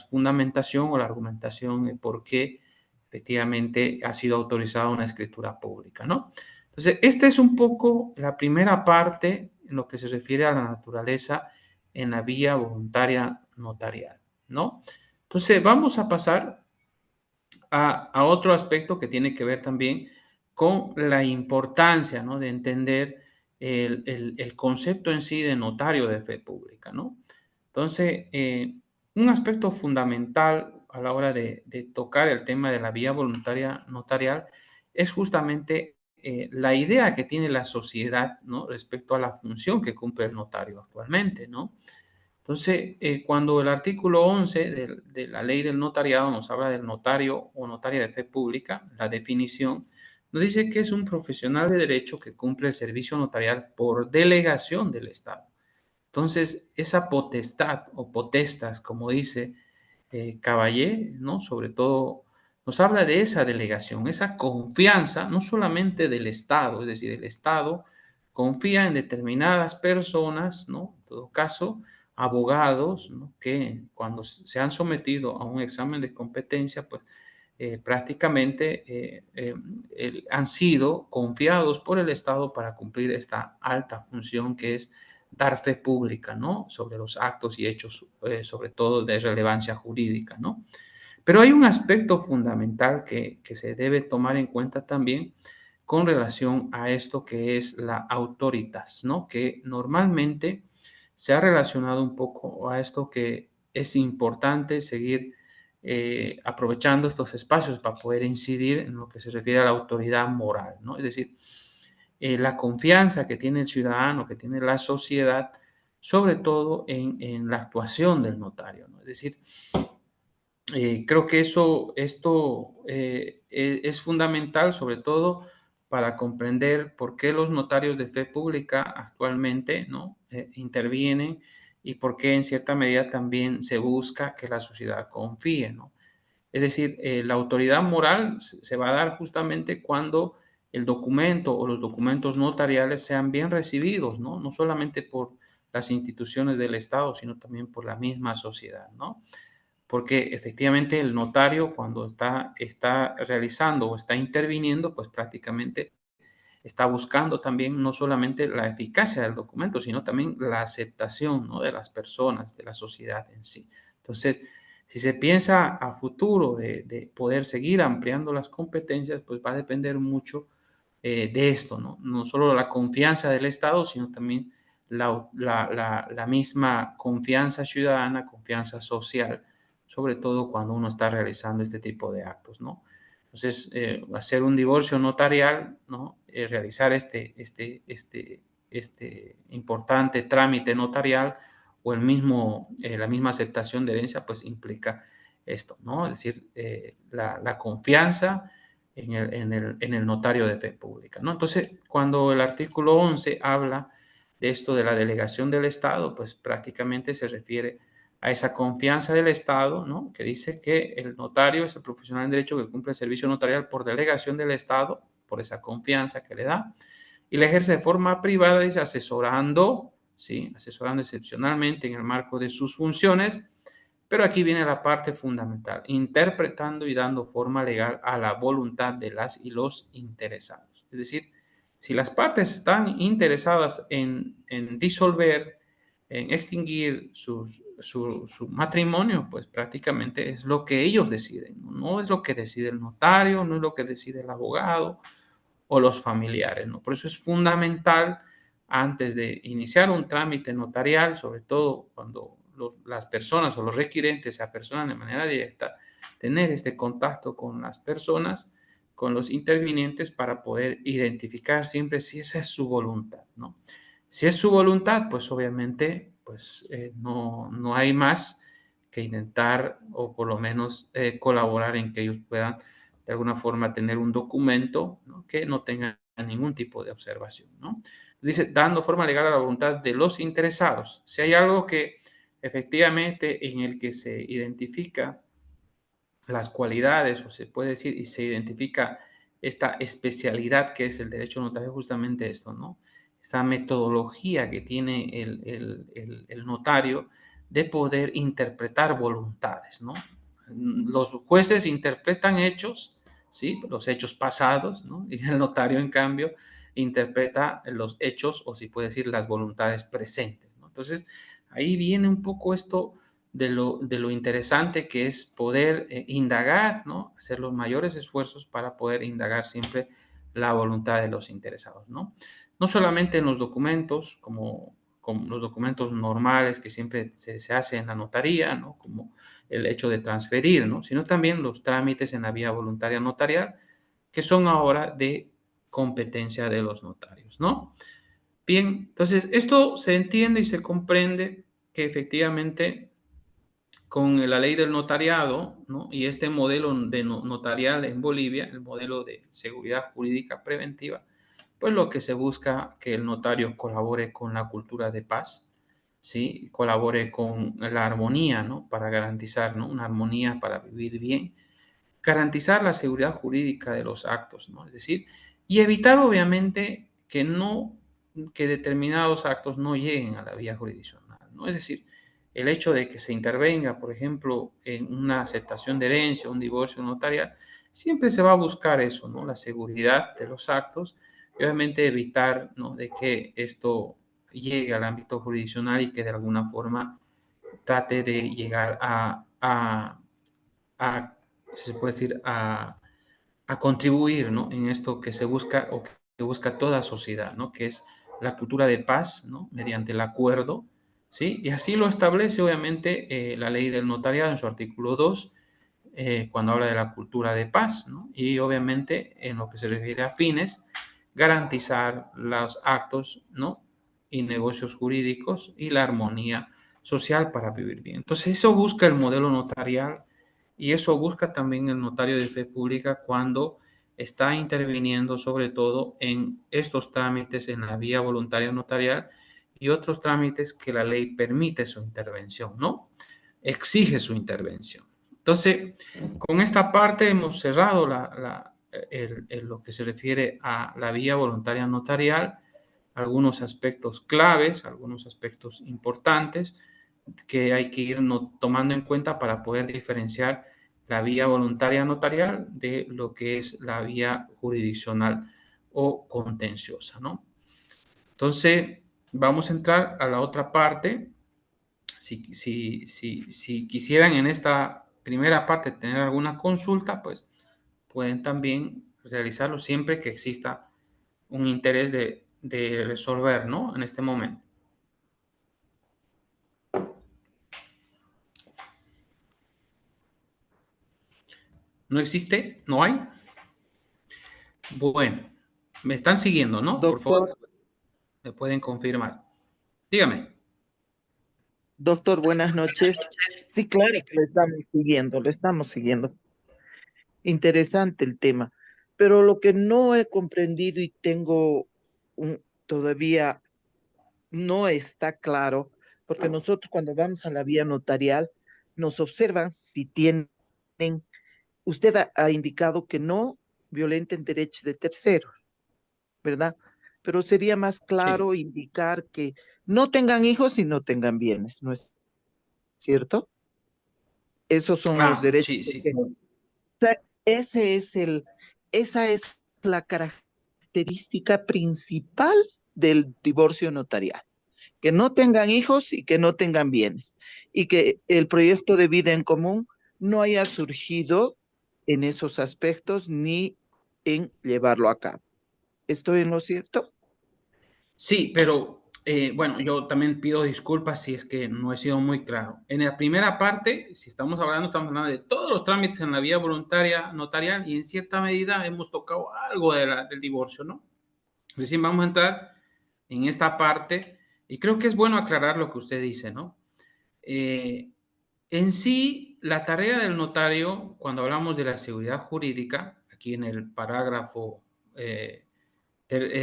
fundamentación o la argumentación de por qué efectivamente ha sido autorizada una escritura pública, ¿no? Entonces, esta es un poco la primera parte en lo que se refiere a la naturaleza en la vía voluntaria notarial, ¿no? Entonces, vamos a pasar a otro aspecto que tiene que ver también con la importancia, ¿no? De entender el concepto en sí de notario de fe pública, ¿no? Entonces, un aspecto fundamental a la hora de tocar el tema de la vía voluntaria notarial es justamente la idea que tiene la sociedad, ¿no? Respecto a la función que cumple el notario actualmente, ¿no? Entonces, cuando el artículo 11 de la ley del notariado nos habla del notario o notaria de fe pública, la definición nos dice que es un profesional de derecho que cumple el servicio notarial por delegación del Estado. Entonces, esa potestad o potestas, como dice Caballé, ¿no? Sobre todo, nos habla de esa delegación, esa confianza, no solamente del Estado, es decir, el Estado confía en determinadas personas, ¿no? En todo caso, abogados, ¿no? Que cuando se han sometido a un examen de competencia, pues prácticamente han sido confiados por el Estado para cumplir esta alta función que es dar fe pública, ¿no? Sobre los actos y hechos, sobre todo de relevancia jurídica, ¿no? Pero hay un aspecto fundamental que se debe tomar en cuenta también con relación a esto que es la autoritas, ¿no? Que normalmente se ha relacionado un poco a esto que es importante seguir aprovechando estos espacios para poder incidir en lo que se refiere a la autoridad moral, ¿no? Es decir, la confianza que tiene el ciudadano, que tiene la sociedad, sobre todo en la actuación del notario, ¿no? Es decir, creo que esto es fundamental, sobre todo para comprender por qué los notarios de fe pública actualmente, ¿no? Intervienen y por qué en cierta medida también se busca que la sociedad confíe, ¿no? Es decir, la autoridad moral se va a dar justamente cuando el documento o los documentos notariales sean bien recibidos, ¿no? No solamente por las instituciones del Estado, sino también por la misma sociedad, ¿no? Porque efectivamente el notario cuando está realizando o está interviniendo, pues prácticamente está buscando también no solamente la eficacia del documento, sino también la aceptación, ¿no? De las personas, de la sociedad en sí. Entonces, si se piensa a futuro de poder seguir ampliando las competencias, pues va a depender mucho de esto, ¿no? No solo la confianza del Estado, sino también la misma confianza ciudadana, confianza social, sobre todo cuando uno está realizando este tipo de actos, ¿no? Entonces, hacer un divorcio notarial, ¿no? Realizar este importante trámite notarial o la misma aceptación de herencia, pues implica esto, ¿no? Es decir, la confianza en el notario de fe pública, ¿no? Entonces, cuando el artículo 11 habla de esto de la delegación del Estado, pues prácticamente se refiere a esa confianza del Estado, ¿no? Que dice que el notario es el profesional en derecho que cumple el servicio notarial por delegación del Estado, por esa confianza que le da, y la ejerce de forma privada, dice, asesorando, ¿sí? Asesorando excepcionalmente en el marco de sus funciones, pero aquí viene la parte fundamental, interpretando y dando forma legal a la voluntad de las y los interesados. Es decir, si las partes están interesadas en disolver, en extinguir su matrimonio, pues prácticamente es lo que ellos deciden, no es lo que decide el notario, no es lo que decide el abogado o los familiares, ¿no? Por eso es fundamental antes de iniciar un trámite notarial, sobre todo cuando las personas o los requirentes se apersonan de manera directa, tener este contacto con las personas, con los intervinientes para poder identificar siempre si esa es su voluntad, ¿no? Si es su voluntad, pues obviamente pues, no hay más que intentar o por lo menos colaborar en que ellos puedan de alguna forma tener un documento, ¿no? Que no tenga ningún tipo de observación, ¿no? Dice, dando forma legal a la voluntad de los interesados. Si hay algo que efectivamente en el que se identifica las cualidades, o se puede decir, y se identifica esta especialidad que es el derecho notario, justamente esto, ¿no? Esta metodología que tiene el notario de poder interpretar voluntades, ¿no? Los jueces interpretan hechos, ¿sí? Los hechos pasados, ¿no? Y el notario, en cambio, interpreta los hechos, o si puede decir, las voluntades presentes, ¿no? Entonces, ahí viene un poco esto de lo interesante que es poder indagar, ¿no? Hacer los mayores esfuerzos para poder indagar siempre la voluntad de los interesados, ¿no? No solamente en los documentos, como los documentos normales que siempre se hace en la notaría, ¿no? Como el hecho de transferir, ¿no? Sino también los trámites en la vía voluntaria notarial, que son ahora de competencia de los notarios, ¿no? Bien, entonces esto se entiende y se comprende que efectivamente con la ley del notariado, ¿no? Y este modelo de notarial en Bolivia, el modelo de seguridad jurídica preventiva, pues lo que se busca que el notario colabore con la cultura de paz, ¿sí? Colabore con la armonía, ¿no? Para garantizar, ¿no? Una armonía para vivir bien, garantizar la seguridad jurídica de los actos, ¿no? Es decir, y evitar obviamente que determinados actos no lleguen a la vía jurisdiccional, ¿no? Es decir, el hecho de que se intervenga, por ejemplo, en una aceptación de herencia, un divorcio notarial, siempre se va a buscar eso, ¿no? La seguridad de los actos y obviamente evitar, ¿no? De que esto llegue al ámbito jurisdiccional y que de alguna forma trate de llegar a se puede decir, a contribuir, ¿no? En esto que se busca o que busca toda sociedad, ¿no? Que es la cultura de paz, ¿no? Mediante el acuerdo, ¿sí? Y así lo establece, obviamente, la ley del notariado en su artículo 2, cuando habla de la cultura de paz, ¿no? Y obviamente, en lo que se refiere a fines, garantizar los actos, ¿no? Y negocios jurídicos y la armonía social para vivir bien. Entonces, eso busca el modelo notarial y eso busca también el notario de fe pública cuando está interviniendo sobre todo en estos trámites en la vía voluntaria notarial y otros trámites que la ley permite su intervención, ¿no? Exige su intervención. Entonces, con esta parte hemos cerrado lo que se refiere a la vía voluntaria notarial, algunos aspectos claves, algunos aspectos importantes que hay que ir tomando en cuenta para poder diferenciar la vía voluntaria notarial de lo que es la vía jurisdiccional o contenciosa, ¿no? Entonces, vamos a entrar a la otra parte. Si quisieran en esta primera parte tener alguna consulta, pues pueden también realizarlo siempre que exista un interés de resolver, ¿no? En este momento. ¿No existe? ¿No hay? Bueno, me están siguiendo, ¿no? Por favor, Doctor, me pueden confirmar. Dígame. doctor, buenas noches. Sí, claro que lo estamos siguiendo. Interesante el tema, pero lo que no he comprendido y tengo todavía no está claro, porque nosotros cuando vamos a la vía notarial nos observan si tienen, usted ha indicado que no violenten derechos de terceros, ¿verdad? Pero sería más Sí. claro indicar que no tengan hijos y no tengan bienes, ¿no es cierto? Esos son los Ah, derechos. sí, sí. O sea, esa es la característica principal del divorcio notarial, que no tengan hijos y que no tengan bienes, y que el proyecto de vida en común no haya surgido en esos aspectos ni en llevarlo a cabo. ¿Estoy en lo cierto? Sí, pero bueno, yo también pido disculpas si es que no he sido muy claro. En la primera parte, si estamos hablando de todos los trámites en la vía voluntaria notarial y en cierta medida hemos tocado algo del divorcio, ¿no? Recién vamos a entrar en esta parte y creo que es bueno aclarar lo que usted dice, ¿no? Eh, en sí, la tarea del notario, cuando hablamos de la seguridad jurídica, aquí en el parágrafo eh,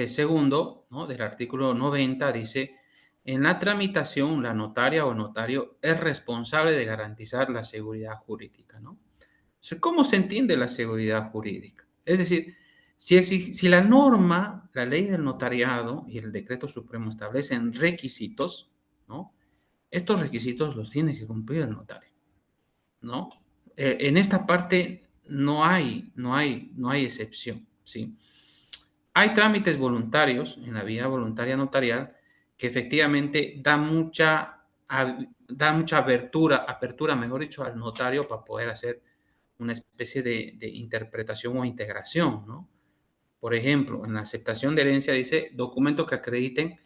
segundo, ¿no? Del artículo 90 dice, en la tramitación, la notaria o notario es responsable de garantizar la seguridad jurídica, ¿no? O sea, ¿cómo se entiende la seguridad jurídica? Es decir, si la norma, la ley del notariado y el decreto supremo establecen requisitos, ¿no? Estos requisitos los tiene que cumplir el notario, ¿no? En esta parte no hay excepción, ¿sí? Hay trámites voluntarios en la vía voluntaria notarial que efectivamente da mucha apertura, mejor dicho, al notario para poder hacer una especie de interpretación o integración, ¿no? Por ejemplo, en la aceptación de herencia dice documentos que acrediten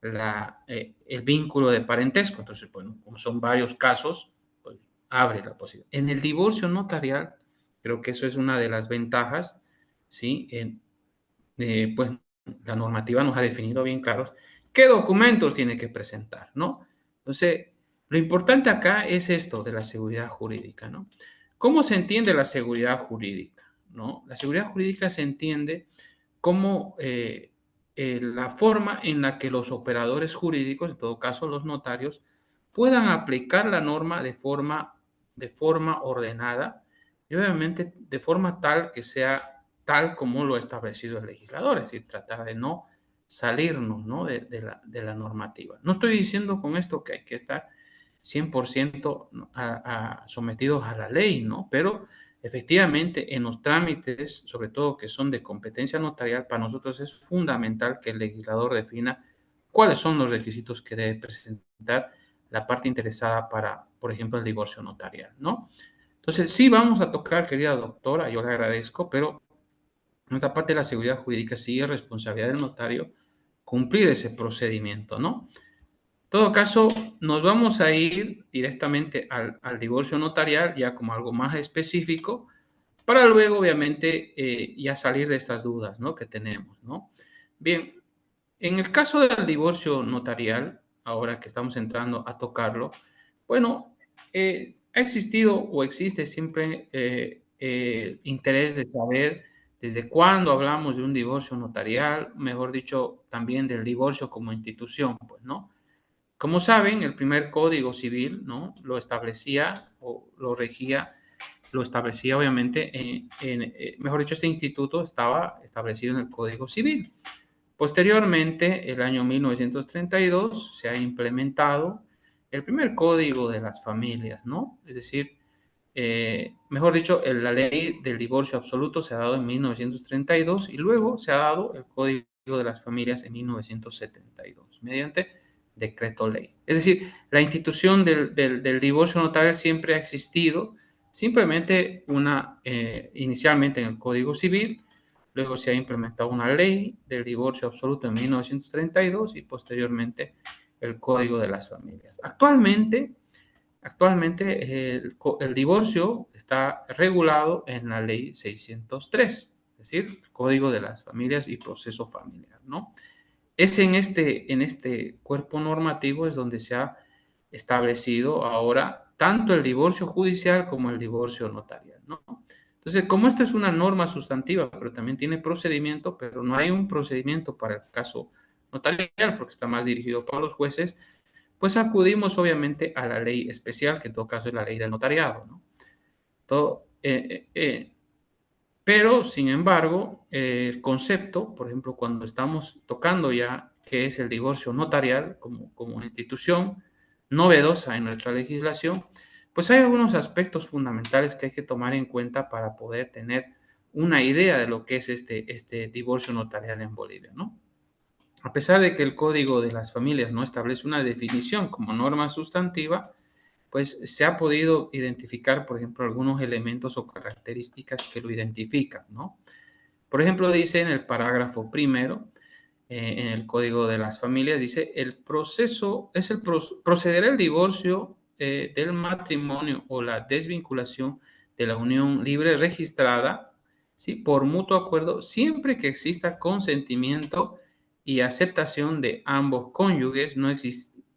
el vínculo de parentesco. Entonces, bueno, como son varios casos, pues abre la posibilidad. En el divorcio notarial, creo que eso es una de las ventajas, ¿sí? Pues la normativa nos ha definido bien claros qué documentos tiene que presentar, ¿no? Entonces, lo importante acá es esto de la seguridad jurídica, ¿no? ¿Cómo se entiende la seguridad jurídica? ¿No? La seguridad jurídica se entiende como la forma en la que los operadores jurídicos, en todo caso los notarios, puedan aplicar la norma de forma ordenada y obviamente de forma tal que sea tal como lo ha establecido el legislador, es decir, tratar de no salirnos, ¿no? de la normativa. No estoy diciendo con esto que hay que estar 100% sometidos a la ley, ¿no? Pero efectivamente en los trámites, sobre todo que son de competencia notarial, para nosotros es fundamental que el legislador defina cuáles son los requisitos que debe presentar la parte interesada para, por ejemplo, el divorcio notarial, ¿no? Entonces, sí vamos a tocar, querida doctora, yo le agradezco, pero nuestra parte de la seguridad jurídica sí es responsabilidad del notario cumplir ese procedimiento, ¿no? todo caso, nos vamos a ir directamente al divorcio notarial, ya como algo más específico, para luego, obviamente, ya salir de estas dudas, ¿no?, que tenemos, ¿no? Bien, en el caso del divorcio notarial, ahora que estamos entrando a tocarlo, bueno, ha existido o existe siempre interés de saber desde cuándo hablamos de un divorcio notarial, mejor dicho, también del divorcio como institución, pues, ¿no? Como saben, el primer Código Civil, ¿no?, lo establecía o lo establecía obviamente, mejor dicho, este instituto estaba establecido en el Código Civil. Posteriormente, el año 1932, se ha implementado el primer Código de las Familias, ¿no? Es decir, mejor dicho, la ley del divorcio absoluto se ha dado en 1932 y luego se ha dado el Código de las Familias en 1972, mediante decreto ley. Es decir, la institución del divorcio notarial siempre ha existido, simplemente inicialmente en el Código Civil, luego se ha implementado una ley del divorcio absoluto en 1932 y posteriormente el Código de las Familias. Actualmente el divorcio está regulado en la ley 603, es decir, el Código de las Familias y Proceso Familiar, ¿no? Es en este cuerpo normativo es donde se ha establecido ahora tanto el divorcio judicial como el divorcio notarial, ¿no? Entonces, como esto es una norma sustantiva, pero también tiene procedimiento, pero no hay un procedimiento para el caso notarial, porque está más dirigido para los jueces, pues acudimos obviamente a la ley especial, que en todo caso es la ley del notariado, ¿no? Todo, pero, sin embargo, el concepto, por ejemplo, cuando estamos tocando ya qué es el divorcio notarial como una institución novedosa en nuestra legislación, pues hay algunos aspectos fundamentales que hay que tomar en cuenta para poder tener una idea de lo que es este divorcio notarial en Bolivia, ¿no? A pesar de que el Código de las Familias no establece una definición como norma sustantiva, pues se ha podido identificar, por ejemplo, algunos elementos o características que lo identifican, ¿no? Por ejemplo, dice en el parágrafo primero, en el Código de las Familias, dice, el proceso es procederá el divorcio del matrimonio o la desvinculación de la unión libre registrada, ¿sí?, por mutuo acuerdo, siempre que exista consentimiento y aceptación de ambos cónyuges,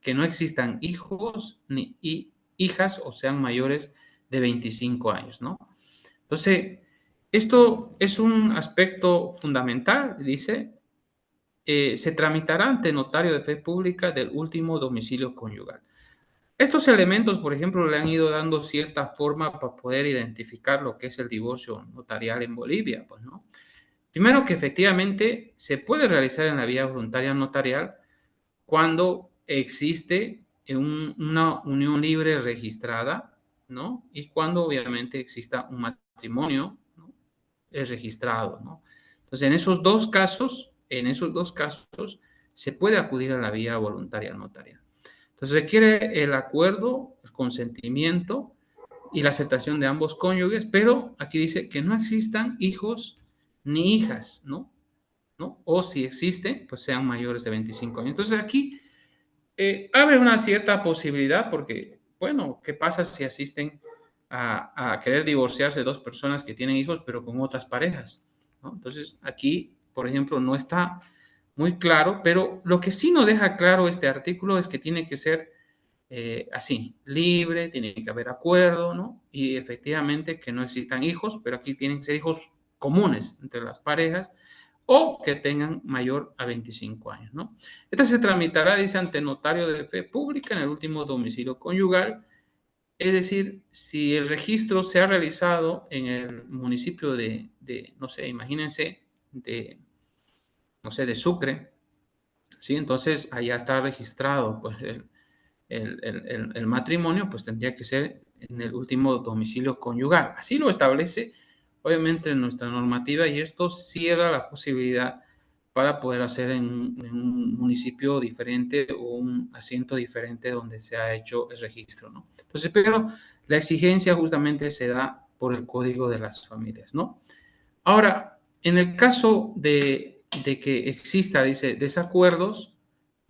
que no existan hijos ni hijas o sean mayores de 25 años, ¿no? Entonces, esto es un aspecto fundamental, dice, se tramitará ante notario de fe pública del último domicilio conyugal. Estos elementos, por ejemplo, le han ido dando cierta forma para poder identificar lo que es el divorcio notarial en Bolivia, pues, ¿no? Primero, que efectivamente se puede realizar en la vía voluntaria notarial cuando existe una unión libre registrada, ¿no? Y cuando obviamente exista un matrimonio, ¿no?, es registrado, ¿no? Entonces, en esos dos casos, se puede acudir a la vía voluntaria notarial. Entonces, requiere el acuerdo, el consentimiento y la aceptación de ambos cónyuges, pero aquí dice que no existan hijos ni hijas, ¿no? ¿No? O si existen, pues sean mayores de 25 años. Entonces, aquí abre una cierta posibilidad porque, bueno, ¿qué pasa si asisten a querer divorciarse dos personas que tienen hijos pero con otras parejas, ¿no? Entonces, aquí, por ejemplo, no está muy claro, pero lo que sí nos deja claro este artículo es que tiene que ser así, libre, tiene que haber acuerdo, ¿no? Y efectivamente que no existan hijos, pero aquí tienen que ser hijos comunes entre las parejas o que tengan mayor a 25 años, ¿no? Esta se tramitará, dice, ante notario de fe pública en el último domicilio conyugal, es decir, si el registro se ha realizado en el municipio no sé, imagínense, no sé, de Sucre, ¿sí? Entonces, allá está registrado, pues, el matrimonio, pues tendría que ser en el último domicilio conyugal. Así lo establece, obviamente, nuestra normativa y esto cierra la posibilidad para poder hacer en un municipio diferente o un asiento diferente donde se ha hecho el registro, ¿no? Entonces, pero la exigencia justamente se da por el Código de las Familias, ¿no? Ahora, en el caso de que exista, dice, desacuerdos,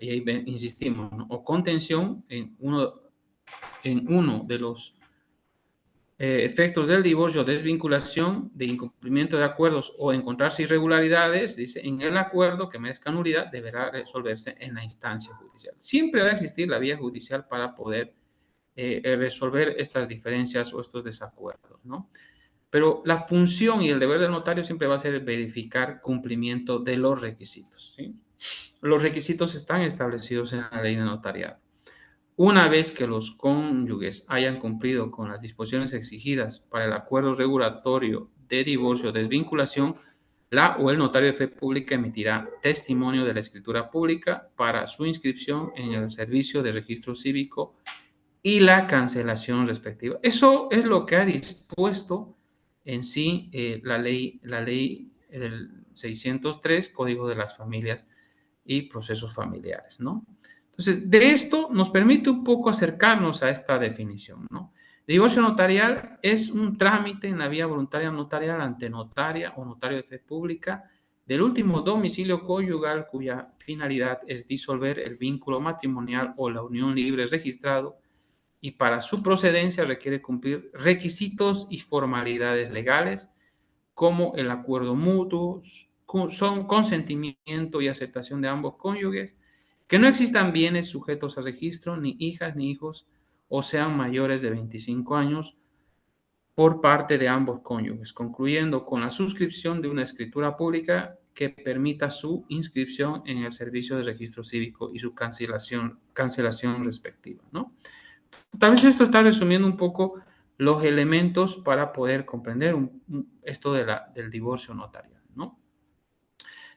y ahí insistimos, ¿no? O contención en uno de los efectos del divorcio, desvinculación, de incumplimiento de acuerdos o encontrarse irregularidades, dice, en el acuerdo que merezca nulidad deberá resolverse en la instancia judicial. Siempre va a existir la vía judicial para poder resolver estas diferencias o estos desacuerdos, ¿no? Pero la función y el deber del notario siempre va a ser verificar cumplimiento de los requisitos, ¿sí? Los requisitos están establecidos en la ley de notariado. Una vez que los cónyuges hayan cumplido con las disposiciones exigidas para el acuerdo regulatorio de divorcio o desvinculación, la o el notario de fe pública emitirá testimonio de la escritura pública para su inscripción en el servicio de registro cívico y la cancelación respectiva. Eso es lo que ha dispuesto en sí la ley del 603, Código de las Familias y Procesos Familiares, ¿no? Entonces, de esto nos permite un poco acercarnos a esta definición, ¿no? El divorcio notarial es un trámite en la vía voluntaria notarial ante notaria o notario de fe pública del último domicilio conyugal cuya finalidad es disolver el vínculo matrimonial o la unión libre registrado y para su procedencia requiere cumplir requisitos y formalidades legales como el acuerdo mutuo, son consentimiento y aceptación de ambos cónyuges, que no existan bienes sujetos a registro, ni hijas ni hijos, o sean mayores de 25 años por parte de ambos cónyuges, concluyendo con la suscripción de una escritura pública que permita su inscripción en el servicio de registro cívico y su cancelación respectiva, ¿no? Tal vez esto está resumiendo un poco los elementos para poder comprender esto del divorcio notarial, ¿no?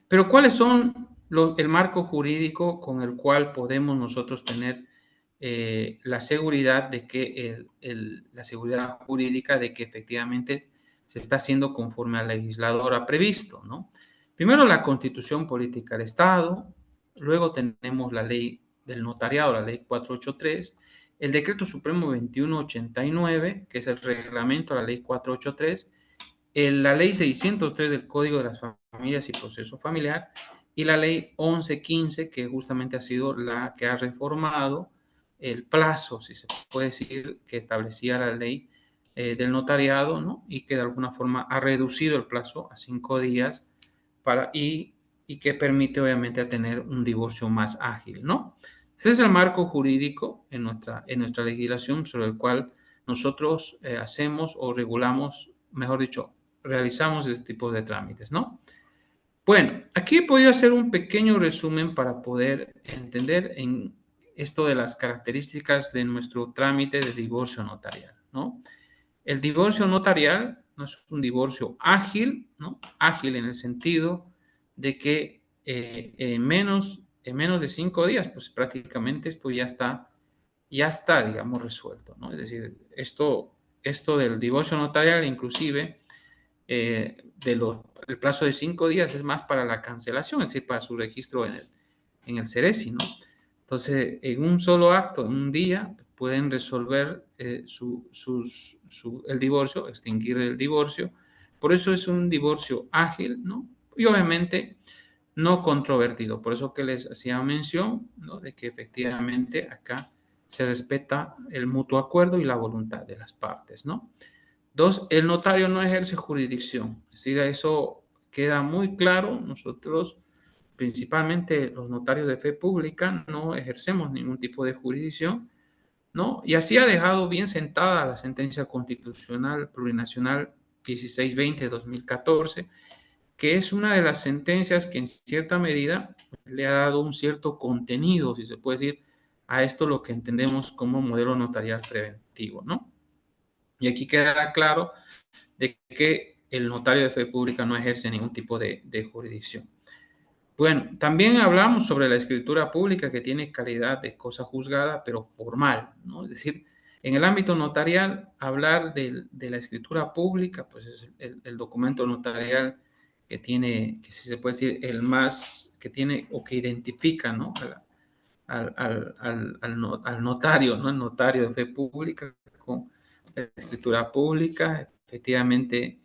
Pero ¿cuáles son el marco jurídico con el cual podemos nosotros tener la seguridad de que la seguridad jurídica de que efectivamente se está haciendo conforme al legislador ha previsto, ¿no? Primero la Constitución Política del Estado, luego tenemos la ley del notariado, la ley 483, el Decreto Supremo 2189, que es el reglamento a la ley 483, la ley 603 del Código de las Familias y Proceso Familiar, y la ley 1115, que justamente ha sido la que ha reformado el plazo, si se puede decir, que establecía la ley del notariado, ¿no? Y que de alguna forma ha reducido el plazo a 5 días y que permite obviamente tener un divorcio más ágil, ¿no? Ese es el marco jurídico en nuestra legislación sobre el cual nosotros hacemos o regulamos, mejor dicho, realizamos este tipo de trámites, ¿no? Bueno, aquí he podido hacer un pequeño resumen para poder entender en esto de las características de nuestro trámite de divorcio notarial, ¿no? El divorcio notarial no es un divorcio ágil, ¿no? Ágil en el sentido de que en menos de 5 días, pues prácticamente esto ya está, digamos, resuelto, ¿no? Es decir, esto del divorcio notarial, inclusive, el plazo de 5 días es más para la cancelación, es decir, para su registro en el CERESI, ¿no? Entonces, en un solo acto, en un día, pueden resolver el divorcio, extinguir el divorcio. Por eso es un divorcio ágil, ¿no? Y obviamente no controvertido. Por eso que les hacía mención, ¿no? De que efectivamente acá se respeta el mutuo acuerdo y la voluntad de las partes, ¿no? 2, el notario no ejerce jurisdicción. Es decir, eso queda muy claro. Nosotros, principalmente los notarios de fe pública, no ejercemos ningún tipo de jurisdicción, ¿no? Y así ha dejado bien sentada la sentencia constitucional plurinacional 1620-2014, que es una de las sentencias que en cierta medida le ha dado un cierto contenido, si se puede decir, a esto lo que entendemos como modelo notarial preventivo, ¿no? Y aquí queda claro de que el notario de fe pública no ejerce ningún tipo de jurisdicción. Bueno, también hablamos sobre la escritura pública que tiene calidad de cosa juzgada, pero formal, ¿no? Es decir, en el ámbito notarial, hablar de la escritura pública, pues es el documento notarial que tiene, que si se puede decir, el más, que tiene o que identifica, ¿no? Al notario, ¿no? El notario de fe pública con la escritura pública, efectivamente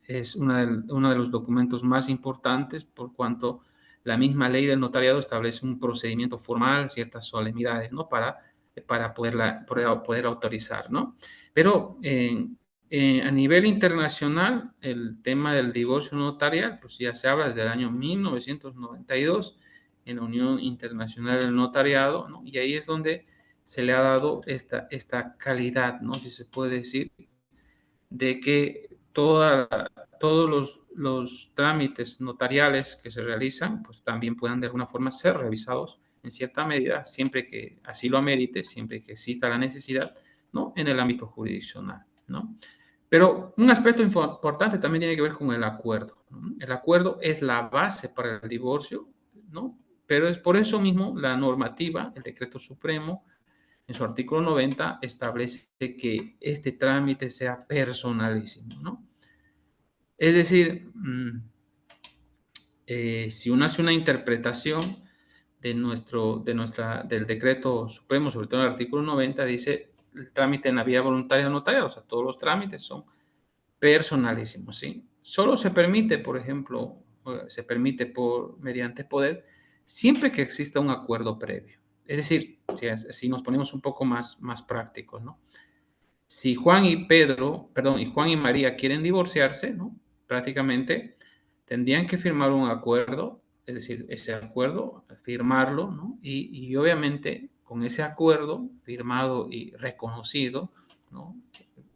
es uno de los documentos más importantes por cuanto la misma ley del notariado establece un procedimiento formal, ciertas solemnidades, ¿no? Para poder autorizar, ¿no? Pero a nivel internacional, el tema del divorcio notarial, pues ya se habla desde el año 1992 en la Unión Internacional del Notariado, ¿no? Y ahí es donde se le ha dado esta calidad, ¿no? Si se puede decir, de que todos los trámites notariales que se realizan, pues también puedan de alguna forma ser revisados en cierta medida, siempre que así lo amerite, siempre que exista la necesidad, ¿no? En el ámbito jurisdiccional, ¿no? Pero un aspecto importante también tiene que ver con el acuerdo, ¿no? El acuerdo es la base para el divorcio, ¿no? Pero es por eso mismo la normativa, el decreto supremo, en su artículo 90 establece que este trámite sea personalísimo, ¿no? Es decir, si uno hace una interpretación del decreto supremo, sobre todo en el artículo 90, dice el trámite en la vía voluntaria o notarial, o sea, todos los trámites son personalísimos, ¿sí? Solo se permite, por ejemplo, mediante poder, siempre que exista un acuerdo previo. Es decir, si nos ponemos un poco más prácticos, ¿no? Si Juan y Juan y María quieren divorciarse, ¿no? Prácticamente tendrían que firmar un acuerdo, es decir, ese acuerdo, firmarlo, ¿no? Y obviamente con ese acuerdo firmado y reconocido, ¿no?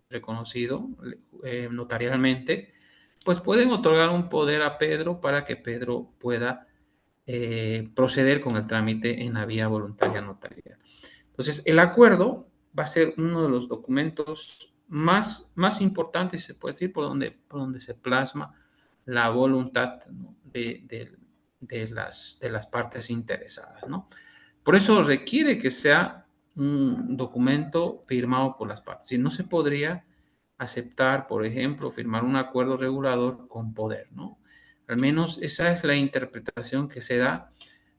Reconocido notarialmente, pues pueden otorgar un poder a Pedro para que Pedro pueda proceder con el trámite en la vía voluntaria notarial. Entonces, el acuerdo va a ser uno de los documentos más importantes, se puede decir, por donde se plasma la voluntad, ¿no? de las partes interesadas, ¿no? Por eso requiere que sea un documento firmado por las partes. Si no se podría aceptar, por ejemplo, firmar un acuerdo regulador con poder, ¿no? Al menos esa es la interpretación que se da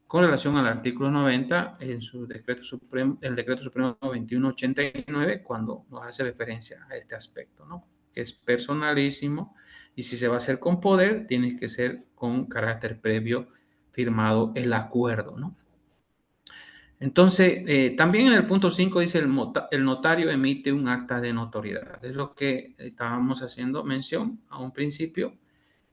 con relación al artículo 90 en su decreto supremo, el decreto supremo 2189, cuando nos hace referencia a este aspecto, ¿no? Que es personalísimo, y si se va a hacer con poder, tiene que ser con carácter previo firmado el acuerdo, ¿no? Entonces, también en el punto 5 dice el notario emite un acta de notoriedad. Es lo que estábamos haciendo mención a un principio.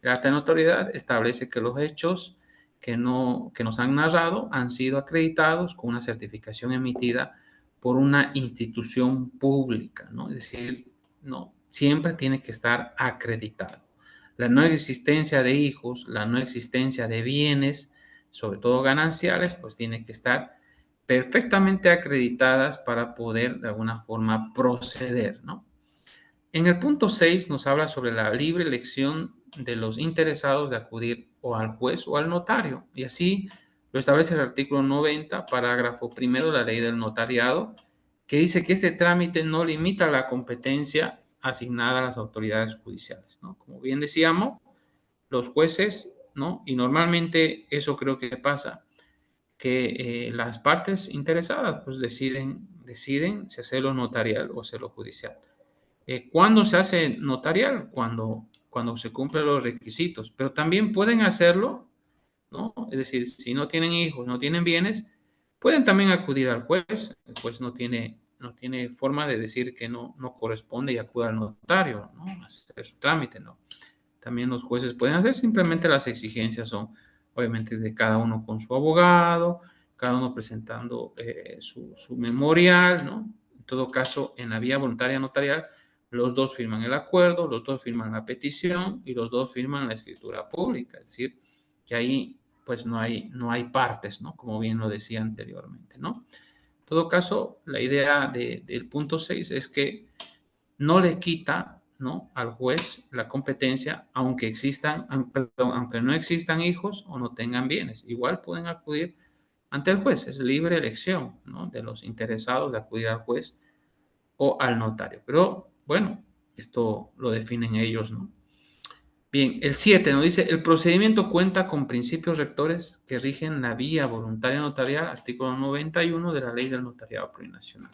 El acta de notoriedad establece que los hechos que nos han narrado han sido acreditados con una certificación emitida por una institución pública, ¿no? Es decir, no, siempre tiene que estar acreditado. La no existencia de hijos, la no existencia de bienes, sobre todo gananciales, pues tiene que estar perfectamente acreditadas para poder de alguna forma proceder, ¿no? En el punto 6 nos habla sobre la libre elección de los interesados de acudir o al juez o al notario, y así lo establece el artículo 90, parágrafo primero de la ley del notariado, que dice que este trámite no limita la competencia asignada a las autoridades judiciales, ¿no? Como bien decíamos, los jueces, ¿no? Y normalmente eso creo que pasa, que las partes interesadas pues deciden si hacerlo notarial o hacerlo judicial. ¿Cuándo se hace notarial? Cuando se cumplen los requisitos, pero también pueden hacerlo, ¿no? Es decir, si no tienen hijos, no tienen bienes, pueden también acudir al juez. El juez no tiene forma de decir que no corresponde y acuda al notario, ¿no? A hacer su trámite, ¿no? También los jueces pueden hacer, simplemente las exigencias son obviamente de cada uno con su abogado, cada uno presentando su memorial, ¿no? En todo caso, en la vía voluntaria notarial, los dos firman el acuerdo, los dos firman la petición y los dos firman la escritura pública, es decir, que ahí pues no hay partes, ¿no? Como bien lo decía anteriormente, ¿no? En todo caso, la idea del punto 6 es que no le quita, ¿no?, al juez la competencia, aunque no existan hijos o no tengan bienes. Igual pueden acudir ante el juez. Es libre elección, ¿no?, de los interesados de acudir al juez o al notario. Pero bueno, esto lo definen ellos, ¿no? Bien, el 7 nos dice, el procedimiento cuenta con principios rectores que rigen la vía voluntaria notarial, artículo 91 de la Ley del Notariado Plurinacional.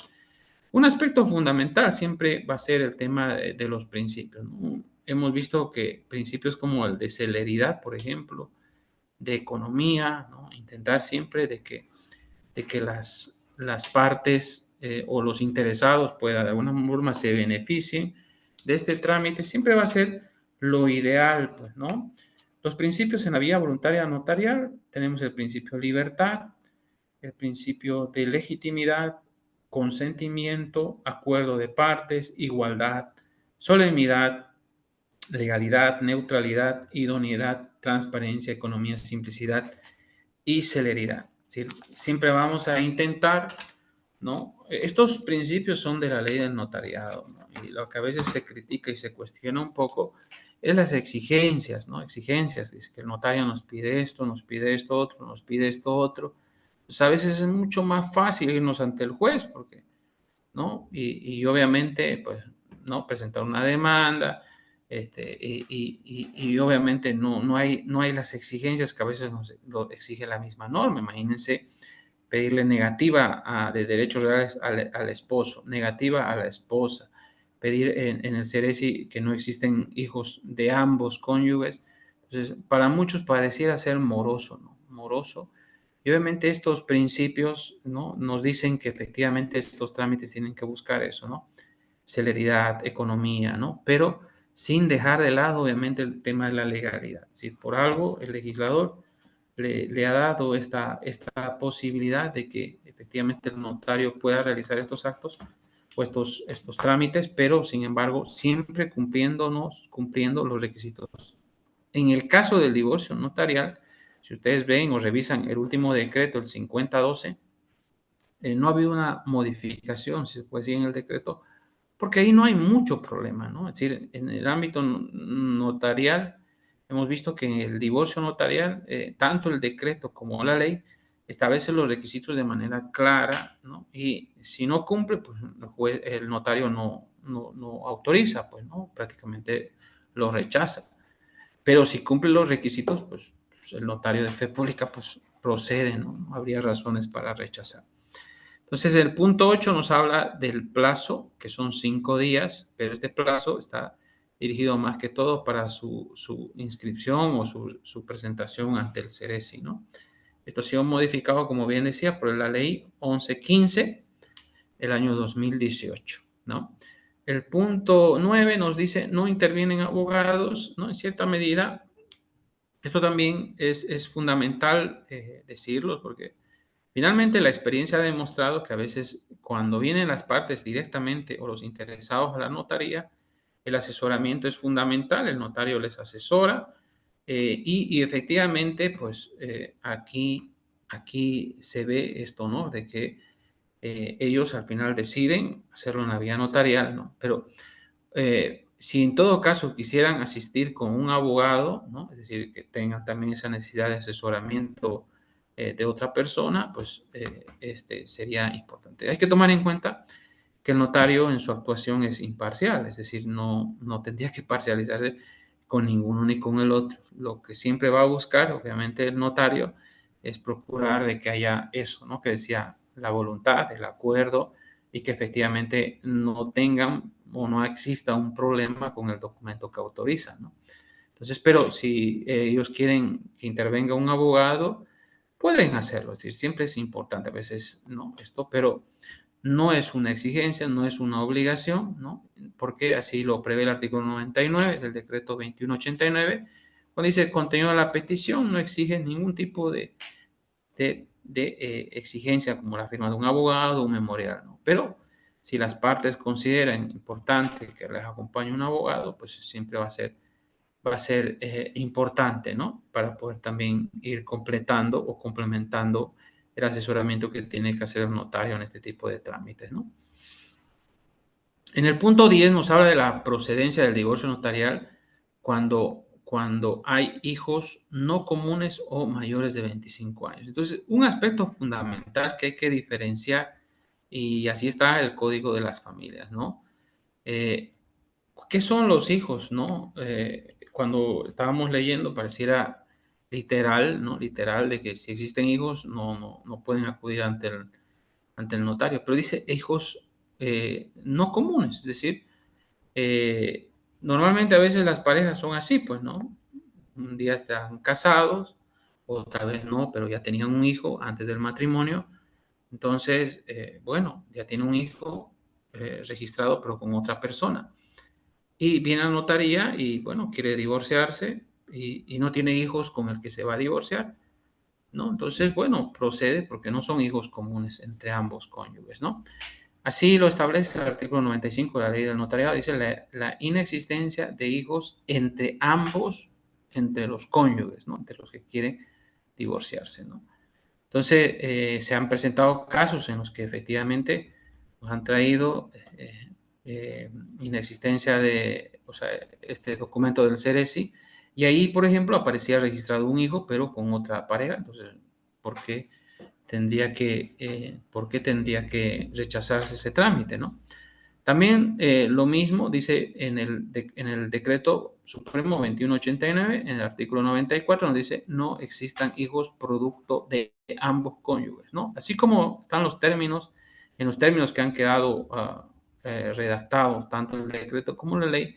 Un aspecto fundamental siempre va a ser el tema de los principios, ¿no? Hemos visto que principios como el de celeridad, por ejemplo, de economía, ¿no? Intentar siempre de que las partes o los interesados puedan de alguna forma se beneficien de este trámite, siempre va a ser lo ideal, pues, ¿no? Los principios en la vía voluntaria notarial, tenemos el principio de libertad, el principio de legitimidad, consentimiento, acuerdo de partes, igualdad, solemnidad, legalidad, neutralidad, idoneidad, transparencia, economía, simplicidad y celeridad. ¿Sí? Siempre vamos a intentar, ¿no? Estos principios son de la ley del notariado, ¿no? Y lo que a veces se critica y se cuestiona un poco es las exigencias, ¿no? Exigencias, dice que el notario nos pide esto otro, nos pide esto otro. Pues a veces es mucho más fácil irnos ante el juez, porque, ¿no? Y obviamente, pues, ¿no? Presentar una demanda, y obviamente no hay las exigencias que a veces nos lo exige la misma norma. Imagínense pedirle negativa de derechos reales al esposo, negativa a la esposa, pedir en el Ceresi que no existen hijos de ambos cónyuges. Entonces, para muchos pareciera ser moroso, ¿no? Moroso. Y obviamente estos principios, ¿no? Nos dicen que efectivamente estos trámites tienen que buscar eso, ¿no? Celeridad, economía, ¿no? Pero sin dejar de lado, obviamente, el tema de la legalidad. Si por algo el legislador le ha dado esta posibilidad de que efectivamente el notario pueda realizar estos actos o estos trámites, pero sin embargo siempre cumpliendo los requisitos. En el caso del divorcio notarial, si ustedes ven o revisan el último decreto, el 5012, no ha habido una modificación, si se puede decir, en el decreto, porque ahí no hay mucho problema, ¿no? Es decir, en el ámbito notarial, hemos visto que en el divorcio notarial, tanto el decreto como la ley establecen los requisitos de manera clara, ¿no? Y si no cumple, pues el notario no autoriza, pues, ¿no? Prácticamente lo rechaza. Pero si cumple los requisitos, pues el notario de fe pública, pues procede, ¿no? No habría razones para rechazar. Entonces, el punto 8 nos habla del plazo, que son 5 días, pero este plazo está dirigido más que todo para su inscripción o su presentación ante el Ceresi, ¿no? Esto ha sido modificado, como bien decía, por la ley 1115 el año 2018, ¿no? El punto 9 nos dice, no intervienen abogados, ¿no? En cierta medida, esto también es fundamental decirlo, porque finalmente, la experiencia ha demostrado que a veces cuando vienen las partes directamente o los interesados a la notaría, el asesoramiento es fundamental, el notario les asesora y efectivamente, pues aquí se ve esto, ¿no? De que ellos al final deciden hacerlo en la vía notarial, ¿no? Pero si en todo caso quisieran asistir con un abogado, ¿no? Es decir, que tengan también esa necesidad de asesoramiento de otra persona, pues sería importante. Hay que tomar en cuenta que el notario en su actuación es imparcial, es decir, no tendría que parcializarse con ninguno ni con el otro. Lo que siempre va a buscar, obviamente, el notario es procurar de que haya eso, ¿no? Que decía la voluntad, el acuerdo y que efectivamente no tengan o no exista un problema con el documento que autorizan, ¿no? Entonces, pero si ellos quieren que intervenga un abogado, pueden hacerlo. Es decir, siempre es importante, a veces no esto, pero no es una exigencia, no es una obligación, ¿no? Porque así lo prevé el artículo 99 del decreto 2189, cuando dice el contenido de la petición no exige ningún tipo de exigencia como la firma de un abogado o un memorial, ¿no? Pero si las partes consideran importante que les acompañe un abogado, pues siempre va a ser importante, ¿no? Para poder también ir completando o complementando el asesoramiento que tiene que hacer el notario en este tipo de trámites, ¿no? En el punto 10 nos habla de la procedencia del divorcio notarial cuando hay hijos no comunes o mayores de 25 años. Entonces, un aspecto fundamental que hay que diferenciar, y así está el Código de las Familias, ¿no? Eh, ¿Qué son los hijos, no? Cuando estábamos leyendo pareciera literal, ¿no? Literal de que si existen hijos no pueden acudir ante el notario, pero dice hijos no comunes, es decir, normalmente a veces las parejas son así, pues, ¿no? Un día están casados, o tal vez no, pero ya tenían un hijo antes del matrimonio. Entonces, bueno, ya tiene un hijo registrado, pero con otra persona. Y viene a la notaría y, bueno, quiere divorciarse y no tiene hijos con el que se va a divorciar, ¿no? Entonces, bueno, procede porque no son hijos comunes entre ambos cónyuges, ¿no? Así lo establece el artículo 95 de la ley del notariado, dice la inexistencia de hijos entre ambos, entre los cónyuges, ¿no? Entre los que quieren divorciarse, ¿no? Entonces, se han presentado casos en los que efectivamente nos han traído inexistencia de, o sea, este documento del CERESI, y ahí, por ejemplo, aparecía registrado un hijo, pero con otra pareja. Entonces, ¿por qué por qué tendría que rechazarse ese trámite, ¿no? También lo mismo dice en el decreto supremo 2189, en el artículo 94, nos dice no existan hijos producto de ambos cónyuges, ¿no? Así como están los términos, en los términos que han quedado redactados, tanto en el decreto como en la ley,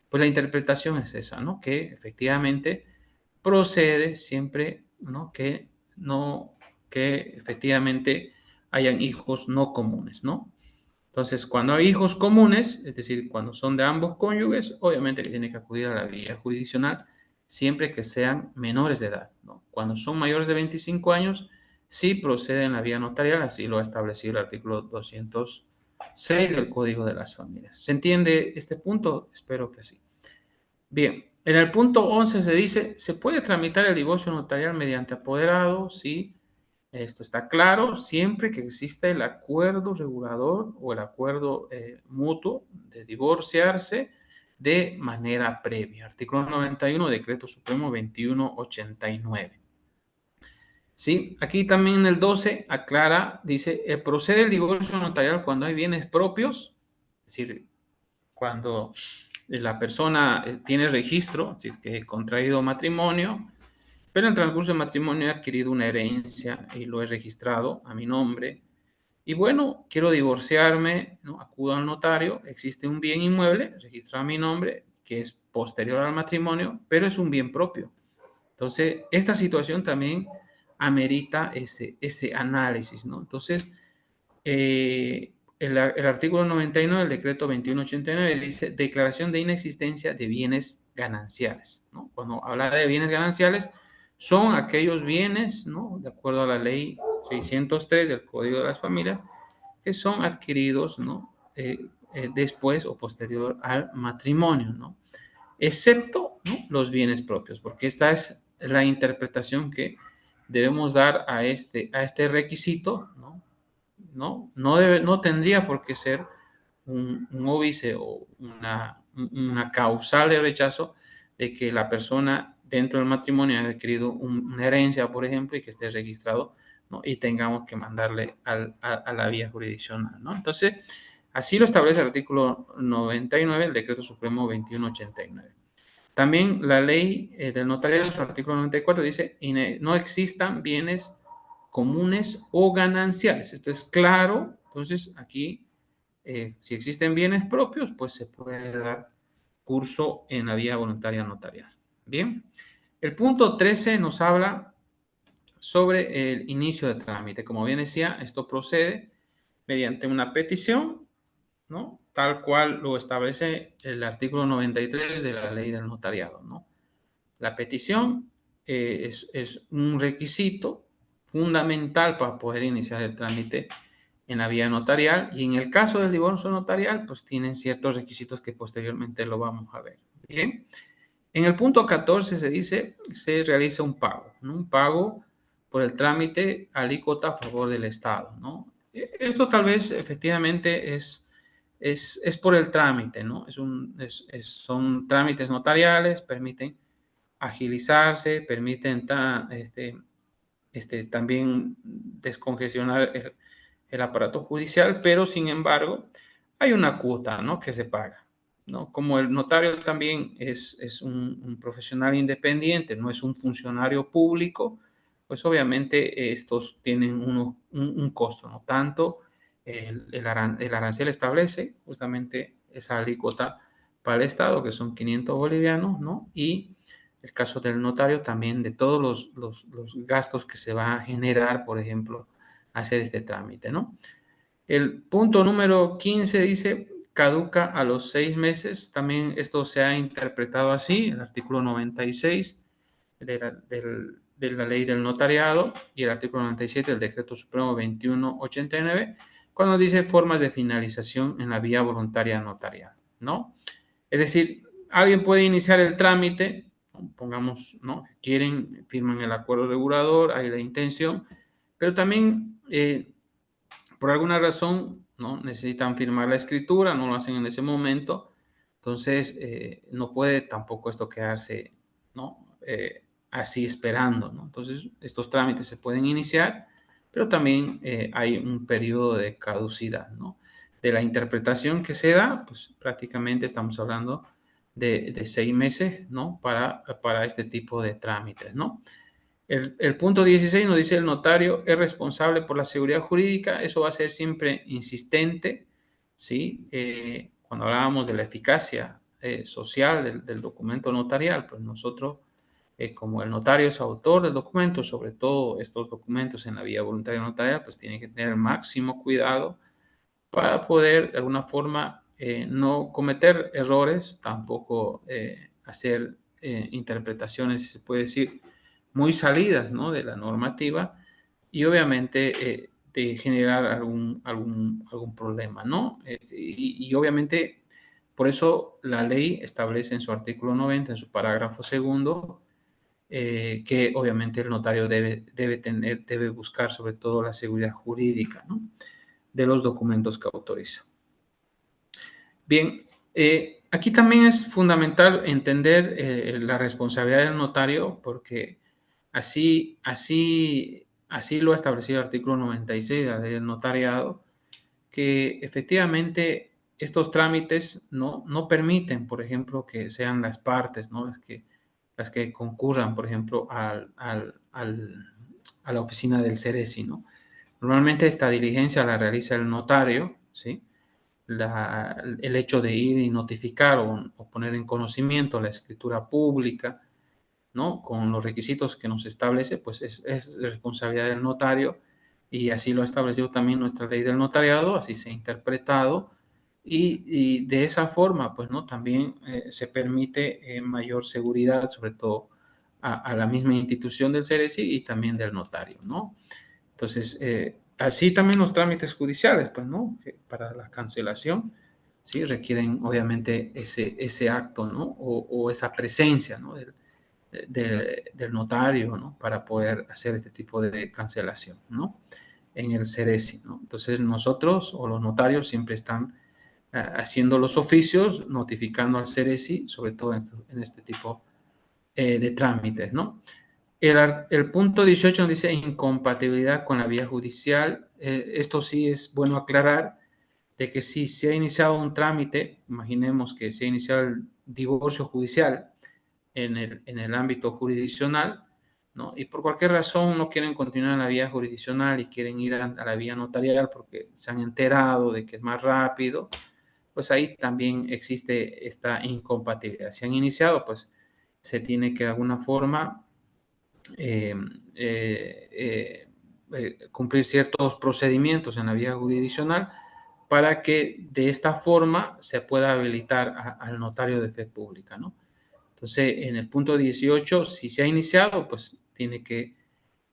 pues la interpretación es esa, ¿no? Que efectivamente procede siempre, ¿no? Que efectivamente hayan hijos no comunes, ¿no? Entonces, cuando hay hijos comunes, es decir, cuando son de ambos cónyuges, obviamente que tiene que acudir a la vía jurisdiccional siempre que sean menores de edad, ¿no? Cuando son mayores de 25 años, sí procede en la vía notarial, así lo ha establecido el artículo 206 del Código de las Familias. ¿Se entiende este punto? Espero que sí. Bien, en el punto 11 se dice, ¿se puede tramitar el divorcio notarial mediante apoderado? Sí, esto está claro, siempre que exista el acuerdo regulador o el acuerdo mutuo de divorciarse de manera previa. Artículo 91, Decreto Supremo 2189. Sí, aquí también en el 12 aclara, dice, procede el divorcio notarial cuando hay bienes propios, es decir, cuando la persona tiene registro, es decir, que he contraído matrimonio, pero en el transcurso del matrimonio he adquirido una herencia y lo he registrado a mi nombre. Y bueno, quiero divorciarme, ¿no? Acudo al notario, existe un bien inmueble registrado a mi nombre que es posterior al matrimonio, pero es un bien propio. Entonces, esta situación también amerita ese análisis, ¿no? Entonces, el artículo 99 del decreto 2189 dice declaración de inexistencia de bienes gananciales, ¿no? Cuando habla de bienes gananciales, son aquellos bienes, ¿no? De acuerdo a la ley 603 del Código de las Familias, que son adquiridos, ¿no? Después o posterior al matrimonio, ¿no? Excepto, ¿no? Los bienes propios, porque esta es la interpretación que debemos dar a este requisito, ¿no? No tendría por qué ser un óbice o una causal de rechazo de que la persona dentro del matrimonio haya adquirido una herencia, por ejemplo, y que esté registrado, ¿no? Y tengamos que mandarle a la vía jurisdiccional, ¿no? Entonces, así lo establece el artículo 99 del Decreto Supremo 2189. También la ley del notariado, en su artículo 94, dice, no existan bienes comunes o gananciales. Esto es claro. Entonces, aquí, si existen bienes propios, pues se puede dar curso en la vía voluntaria notarial. Bien. El punto 13 nos habla sobre el inicio de trámite. Como bien decía, esto procede mediante una petición, ¿no? Tal cual lo establece el artículo 93 de la ley del notariado, ¿no? La petición es un requisito fundamental para poder iniciar el trámite en la vía notarial, y en el caso del divorcio notarial, pues tienen ciertos requisitos que posteriormente lo vamos a ver. Bien. En el punto 14 se dice, se realiza un pago, ¿no? Un pago por el trámite alícuota a favor del Estado, ¿no? Esto tal vez efectivamente es por el trámite, ¿no? Son trámites notariales, permiten agilizarse, permiten también descongestionar el aparato judicial, pero sin embargo hay una cuota, ¿no? Que se paga, ¿no? Como el notario también es un profesional independiente, no es un funcionario público, pues obviamente estos tienen un costo, ¿no? Tanto el arancel establece justamente esa alícuota para el Estado, que son 500 bolivianos, ¿no? Y el caso del notario también de todos los gastos que se va a generar, por ejemplo, hacer este trámite, ¿no? El punto número 15 dice, caduca a los 6 meses. También esto se ha interpretado así, el artículo 96 de la ley del notariado y el artículo 97 del decreto supremo 2189, cuando dice formas de finalización en la vía voluntaria notarial, ¿no? Es decir, alguien puede iniciar el trámite, pongamos, ¿no? Que quieren, firman el acuerdo regulador, hay la intención, pero también por alguna razón, ¿no? Necesitan firmar la escritura, no lo hacen en ese momento, entonces no puede tampoco esto quedarse, ¿no? Así esperando, ¿no? Entonces, estos trámites se pueden iniciar, pero también hay un periodo de caducidad, ¿no? De la interpretación que se da, pues prácticamente estamos hablando de 6 meses, ¿no? Para este tipo de trámites, ¿no? El punto 16 nos dice el notario es responsable por la seguridad jurídica. Eso va a ser siempre insistente, ¿sí? Cuando hablábamos de la eficacia social del documento notarial, pues nosotros, como el notario es autor del documento, sobre todo estos documentos en la vía voluntaria notarial, pues tiene que tener el máximo cuidado para poder de alguna forma no cometer errores, tampoco hacer interpretaciones, si se puede decir, muy salidas, ¿no? De la normativa y obviamente de generar algún problema, ¿no? Y obviamente por eso la ley establece en su artículo 90, en su parágrafo segundo, que obviamente el notario debe buscar sobre todo la seguridad jurídica, ¿no? De los documentos que autoriza. Bien, aquí también es fundamental entender la responsabilidad del notario porque así lo ha establecido el artículo 96 de la ley del notariado, que efectivamente estos trámites no permiten, por ejemplo, que sean las partes, ¿no? Las que concurran, por ejemplo, a la oficina del CERESI, ¿no? Normalmente esta diligencia la realiza el notario, ¿sí? El hecho de ir y notificar o poner en conocimiento la escritura pública, ¿no? Con los requisitos que nos establece, pues es responsabilidad del notario y así lo ha establecido también nuestra ley del notariado, así se ha interpretado y de esa forma, pues, ¿no? También se permite mayor seguridad, sobre todo a la misma institución del CERESI y también del notario, ¿no? Entonces, así también los trámites judiciales, pues, ¿no? Que para la cancelación, sí, requieren obviamente ese acto, ¿no? O esa presencia, ¿no? Del notario, ¿no? Para poder hacer este tipo de cancelación, ¿no? En el CERESI, ¿no? Entonces, nosotros o los notarios siempre están haciendo los oficios, notificando al CERESI, sobre todo en este tipo de trámites, ¿no? El punto 18 nos dice incompatibilidad con la vía judicial. Esto sí es bueno aclarar de que si se ha iniciado un trámite, imaginemos que se ha iniciado el divorcio judicial en el ámbito jurisdiccional, ¿no? Y por cualquier razón no quieren continuar en la vía jurisdiccional y quieren ir a la vía notarial porque se han enterado de que es más rápido, pues ahí también existe esta incompatibilidad. Si han iniciado, pues se tiene que de alguna forma eh, cumplir ciertos procedimientos en la vía jurisdiccional para que de esta forma se pueda habilitar al notario de fe pública, ¿no? Entonces, en el punto 18, si se ha iniciado, pues tiene que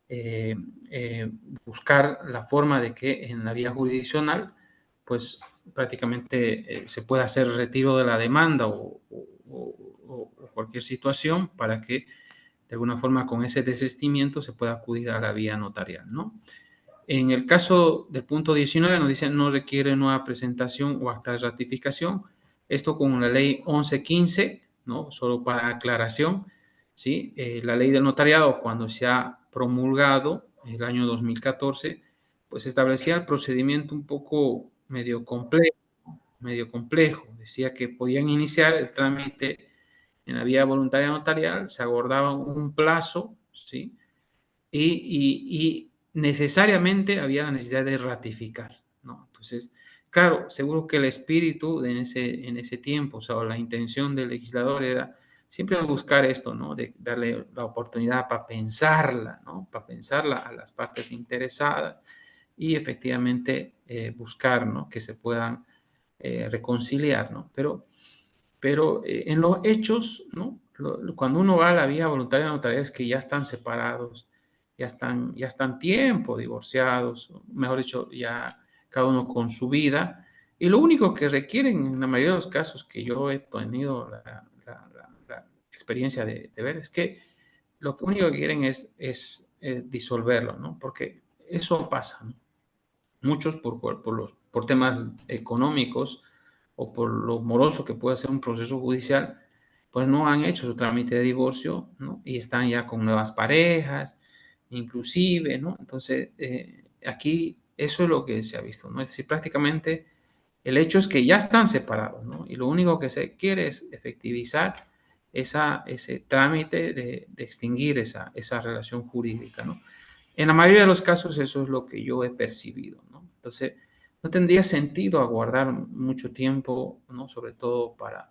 eh, eh, buscar la forma de que en la vía jurisdiccional, pues prácticamente se pueda hacer retiro de la demanda o cualquier situación para que de alguna forma con ese desistimiento se pueda acudir a la vía notarial, ¿no? En el caso del punto 19 nos dice no requiere nueva presentación o acta de ratificación. Esto con la ley 1115, ¿no? Solo para aclaración, ¿sí? La ley del notariado cuando se ha promulgado en el año 2014, pues establecía el procedimiento un poco medio complejo. Decía que podían iniciar el trámite en la vía voluntaria notarial, se aguardaba un plazo, ¿sí? Y necesariamente había la necesidad de ratificar, ¿no? Entonces, claro, seguro que el espíritu en ese tiempo, o sea, la intención del legislador era siempre buscar esto, ¿no? De darle la oportunidad para pensarla, ¿no? Para pensarla a las partes interesadas y efectivamente buscar, ¿no? Que se puedan reconciliar, ¿no? Pero en los hechos, ¿no? Cuando uno va a la vía voluntaria notarial es que ya están separados, ya están tiempo divorciados, mejor dicho, ya cada uno con su vida. Y lo único que requieren en la mayoría de los casos que yo he tenido la experiencia de ver es que lo único que quieren es disolverlo, ¿no? Porque eso pasa, ¿no? Muchos por temas económicos o por lo moroso que puede ser un proceso judicial, pues no han hecho su trámite de divorcio, ¿no? Y están ya con nuevas parejas, inclusive, ¿no? Entonces, aquí eso es lo que se ha visto, ¿no? Es decir, prácticamente el hecho es que ya están separados, ¿no? Y lo único que se quiere es efectivizar ese trámite de extinguir esa relación jurídica, ¿no? En la mayoría de los casos eso es lo que yo he percibido, ¿no? Entonces, no tendría sentido aguardar mucho tiempo, ¿no? Sobre todo para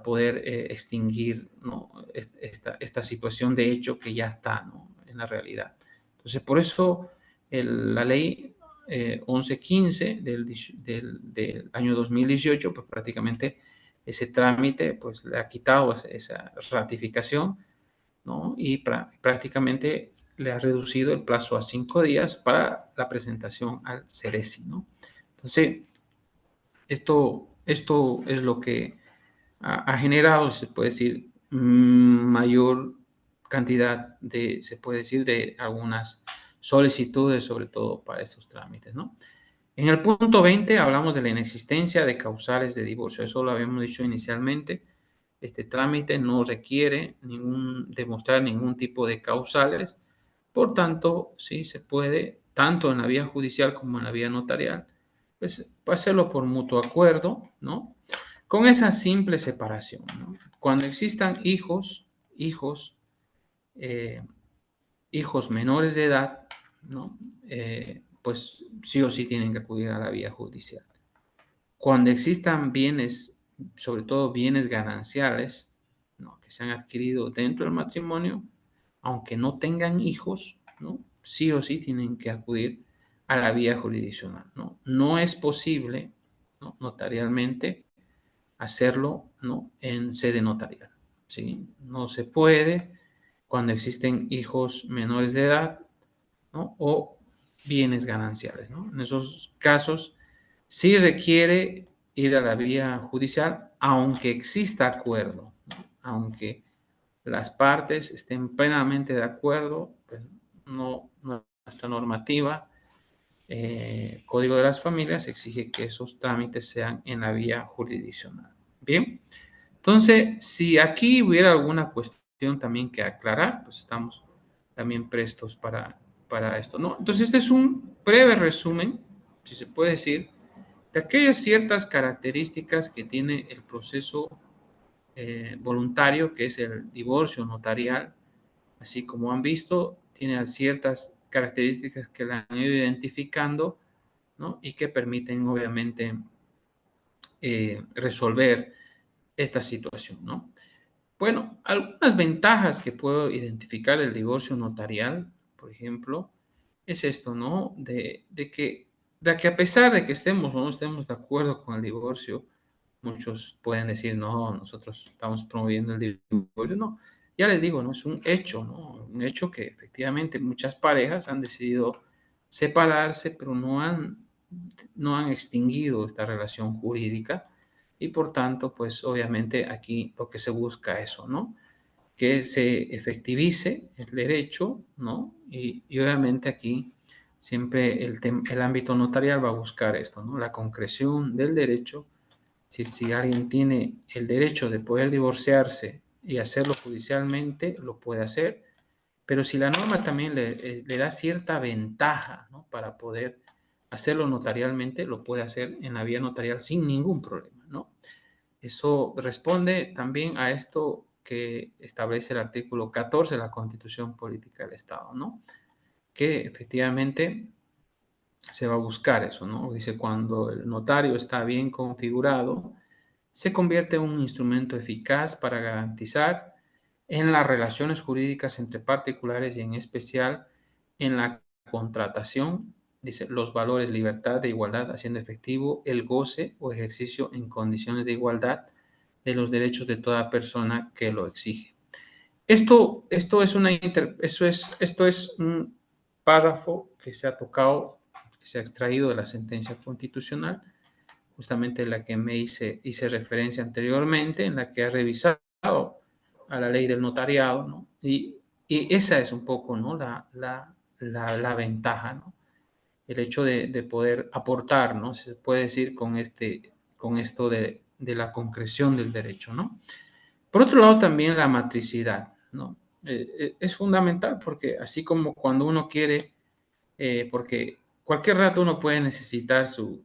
poder extinguir, ¿no? Esta situación de hecho que ya está, ¿no? En la realidad. Entonces, por eso la ley 1115 del año 2018, pues prácticamente ese trámite, pues le ha quitado esa ratificación, ¿no? Y prácticamente le ha reducido el plazo a 5 días para la presentación al CERESI, ¿no? Entonces, esto es lo que ha generado, se puede decir, mayor cantidad se puede decir, de algunas solicitudes, sobre todo para estos trámites, ¿no? En el punto 20 hablamos de la inexistencia de causales de divorcio. Eso lo habíamos dicho inicialmente. Este trámite no requiere demostrar ningún tipo de causales. Por tanto, sí se puede, tanto en la vía judicial como en la vía notarial, pues hacerlo por mutuo acuerdo, ¿no? Con esa simple separación, ¿no? Cuando existan hijos, eh, hijos menores de edad, ¿no? Pues sí o sí tienen que acudir a la vía judicial. Cuando existan bienes, sobre todo bienes gananciales, ¿no? Que se han adquirido dentro del matrimonio, aunque no tengan hijos, ¿no? Sí o sí tienen que acudir a la vía jurisdiccional, ¿no? No es posible, ¿no? Notarialmente hacerlo, ¿no? En sede notarial, ¿sí? No se puede cuando existen hijos menores de edad, ¿no? O bienes gananciales, ¿no? En esos casos sí requiere ir a la vía judicial, aunque exista acuerdo, ¿no? Aunque las partes estén plenamente de acuerdo, pues no nuestra normativa, Código de las Familias, exige que esos trámites sean en la vía jurisdiccional. Bien, entonces, si aquí hubiera alguna cuestión también que aclarar, pues estamos también prestos para esto, ¿no? Entonces, este es un breve resumen, si se puede decir, de aquellas ciertas características que tiene el proceso voluntario, que es el divorcio notarial. Así como han visto, tiene ciertas características que la han ido identificando, ¿no? Y que permiten, obviamente, resolver esta situación, ¿no? Bueno, algunas ventajas que puedo identificar del divorcio notarial, por ejemplo, es esto, ¿no? De que a pesar de que estemos o no estemos de acuerdo con el divorcio, muchos pueden decir, no, nosotros estamos promoviendo el divorcio. No, ya les digo, no es un hecho, ¿no? Un hecho que efectivamente muchas parejas han decidido separarse, pero no han extinguido esta relación jurídica y por tanto, pues obviamente aquí lo que se busca es eso, ¿no? Que se efectivice el derecho, ¿no? Y obviamente aquí siempre el ámbito notarial va a buscar esto, ¿no? La concreción del derecho. Si alguien tiene el derecho de poder divorciarse y hacerlo judicialmente, lo puede hacer, pero si la norma también le da cierta ventaja, ¿no? Para poder hacerlo notarialmente, lo puede hacer en la vía notarial sin ningún problema, ¿no? Eso responde también a esto que establece el artículo 14 de la Constitución Política del Estado, ¿no? Que efectivamente se va a buscar eso, ¿no? Dice, cuando el notario está bien configurado, se convierte en un instrumento eficaz para garantizar en las relaciones jurídicas entre particulares y en especial en la contratación, dice, los valores libertad e igualdad, haciendo efectivo el goce o ejercicio en condiciones de igualdad de los derechos de toda persona que lo exige. Esto es un párrafo que se ha tocado, que se ha extraído de la sentencia constitucional, justamente la que hice referencia anteriormente, en la que ha revisado a la ley del notariado, ¿no? Y esa es un poco, ¿no? la ventaja, ¿no? El hecho de poder aportar, ¿no? Se puede decir con esto de la concreción del derecho, ¿no? Por otro lado, también la matricidad, ¿no? Es fundamental porque así como cuando uno quiere, porque cualquier rato uno puede necesitar su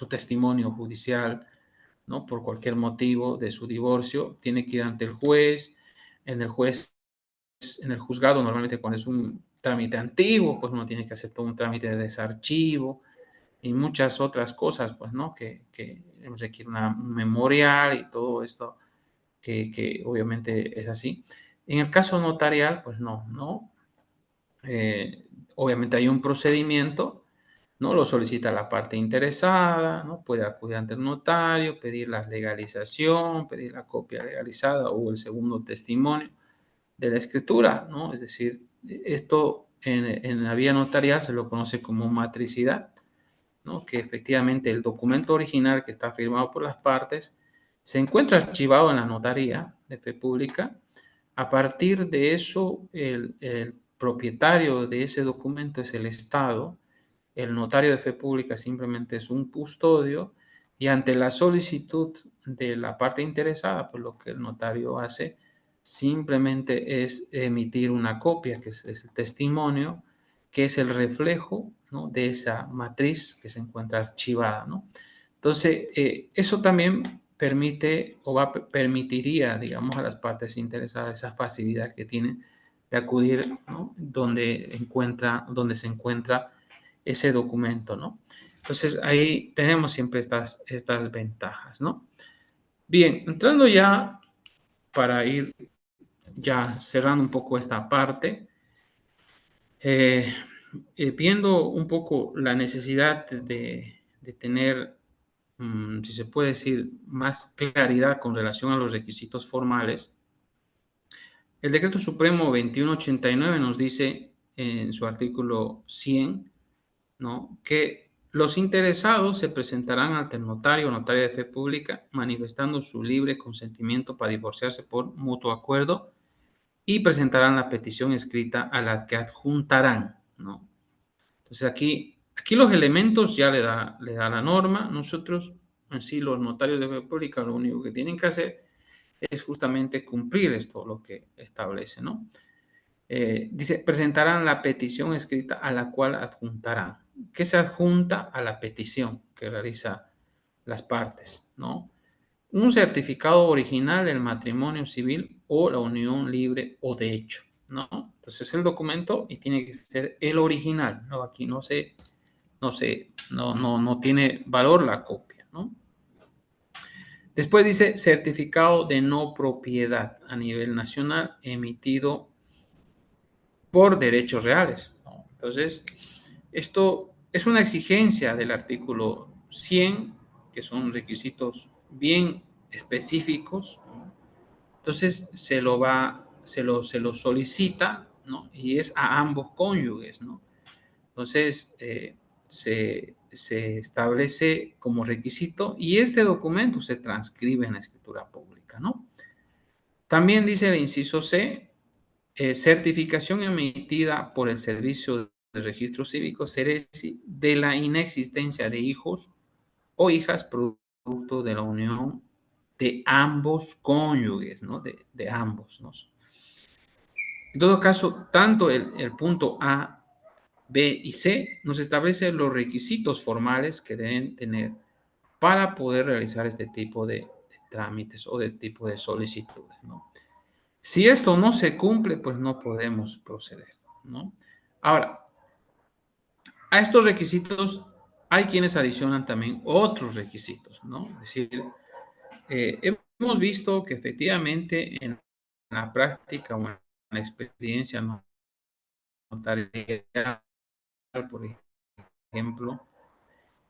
testimonio judicial, ¿no? Por cualquier motivo de su divorcio, tiene que ir ante el juez, en el juez, en el juzgado, normalmente cuando es un trámite antiguo, pues uno tiene que hacer todo un trámite de desarchivo y muchas otras cosas, pues, ¿no? Que requiere un memorial y todo esto que obviamente es así. En el caso notarial, pues no. Obviamente hay un procedimiento, ¿no? Lo solicita la parte interesada, ¿no? Puede acudir ante el notario, pedir la legalización, pedir la copia legalizada o el segundo testimonio de la escritura, ¿no? Es decir, esto en la vía notarial se lo conoce como matricidad, ¿no? Que efectivamente el documento original que está firmado por las partes se encuentra archivado en la notaría de fe pública. A partir de eso, el propietario de ese documento es el Estado, el notario de fe pública simplemente es un custodio y ante la solicitud de la parte interesada, pues lo que el notario hace simplemente es emitir una copia, que es el testimonio, que es el reflejo, ¿no? De esa matriz que se encuentra archivada, ¿no? Entonces, eso también permite o permitiría, digamos, a las partes interesadas esa facilidad que tienen de acudir, ¿no? Donde se encuentra ese documento, ¿no? Entonces, ahí tenemos siempre estas ventajas, ¿no? Bien, entrando ya para ir ya cerrando un poco esta parte, eh, viendo un poco la necesidad de tener, si se puede decir, más claridad con relación a los requisitos formales, el Decreto Supremo 2189 nos dice en su artículo 100, ¿no? Que los interesados se presentarán ante el notario o notaria de fe pública manifestando su libre consentimiento para divorciarse por mutuo acuerdo y presentarán la petición escrita a la que adjuntarán, ¿no? Entonces aquí los elementos ya le da la norma. Nosotros, en sí, los notarios de fe pública, lo único que tienen que hacer es justamente cumplir esto, lo que establece, ¿no? Dice, presentarán la petición escrita a la cual adjuntarán. ¿Qué se adjunta a la petición que realiza las partes, ¿no? Un certificado original del matrimonio civil o la unión libre o de hecho, ¿no? Entonces el documento y tiene que ser el original, ¿no? Aquí no tiene valor la copia, ¿no? Después dice certificado de no propiedad a nivel nacional emitido por derechos reales, ¿no? Entonces, esto es una exigencia del artículo 100, que son requisitos bien específicos, ¿no? Entonces, se lo solicita, ¿no? Y es a ambos cónyuges, ¿no? Entonces, se establece como requisito y este documento se transcribe en la escritura pública, ¿no? También dice el inciso C, certificación emitida por el Servicio de Registro Cívico, CERECI, de la inexistencia de hijos o hijas producto de la unión de ambos cónyuges, ¿no? De ambos, ¿no? En todo caso, tanto el punto A, B y C nos establece los requisitos formales que deben tener para poder realizar este tipo de trámites o de tipo de solicitudes, ¿no? Si esto no se cumple, pues no podemos proceder, ¿no? Ahora, a estos requisitos hay quienes adicionan también otros requisitos, ¿no? Es decir, hemos visto que efectivamente en la práctica o en la experiencia notarial, por ejemplo,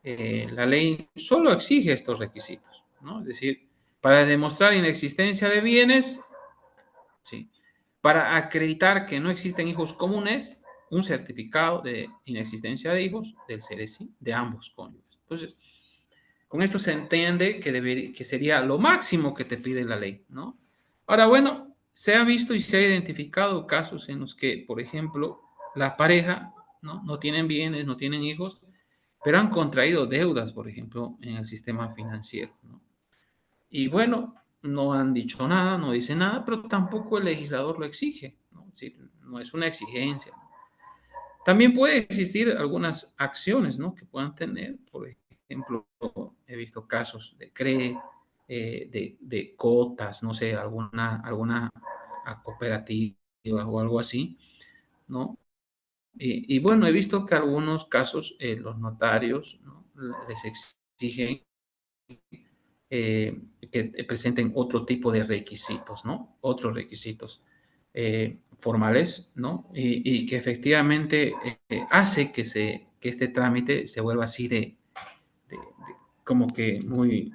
la ley solo exige estos requisitos, ¿no? Es decir, para demostrar inexistencia de bienes, sí. Para acreditar que no existen hijos comunes, un certificado de inexistencia de hijos del CERECI de ambos cónyuges. Entonces, con esto se entiende que sería lo máximo que te pide la ley, ¿no? Ahora, bueno, se ha visto y se ha identificado casos en los que, por ejemplo, la pareja, ¿no? No tienen bienes, no tienen hijos, pero han contraído deudas, por ejemplo, en el sistema financiero, ¿no? Y bueno, no han dicho nada, no dicen nada, pero tampoco el legislador lo exige, ¿no? Es decir, no es una exigencia. También puede existir algunas acciones, ¿no? Que puedan tener, por ejemplo, he visto casos de CRE, de cotas, no sé, alguna cooperativa o algo así, ¿no? Y bueno, he visto que algunos casos los notarios, ¿no? Les exigen que presenten otro tipo de requisitos, ¿no? Otros requisitos formales, ¿no? Y que efectivamente hace que este trámite se vuelva así como que muy,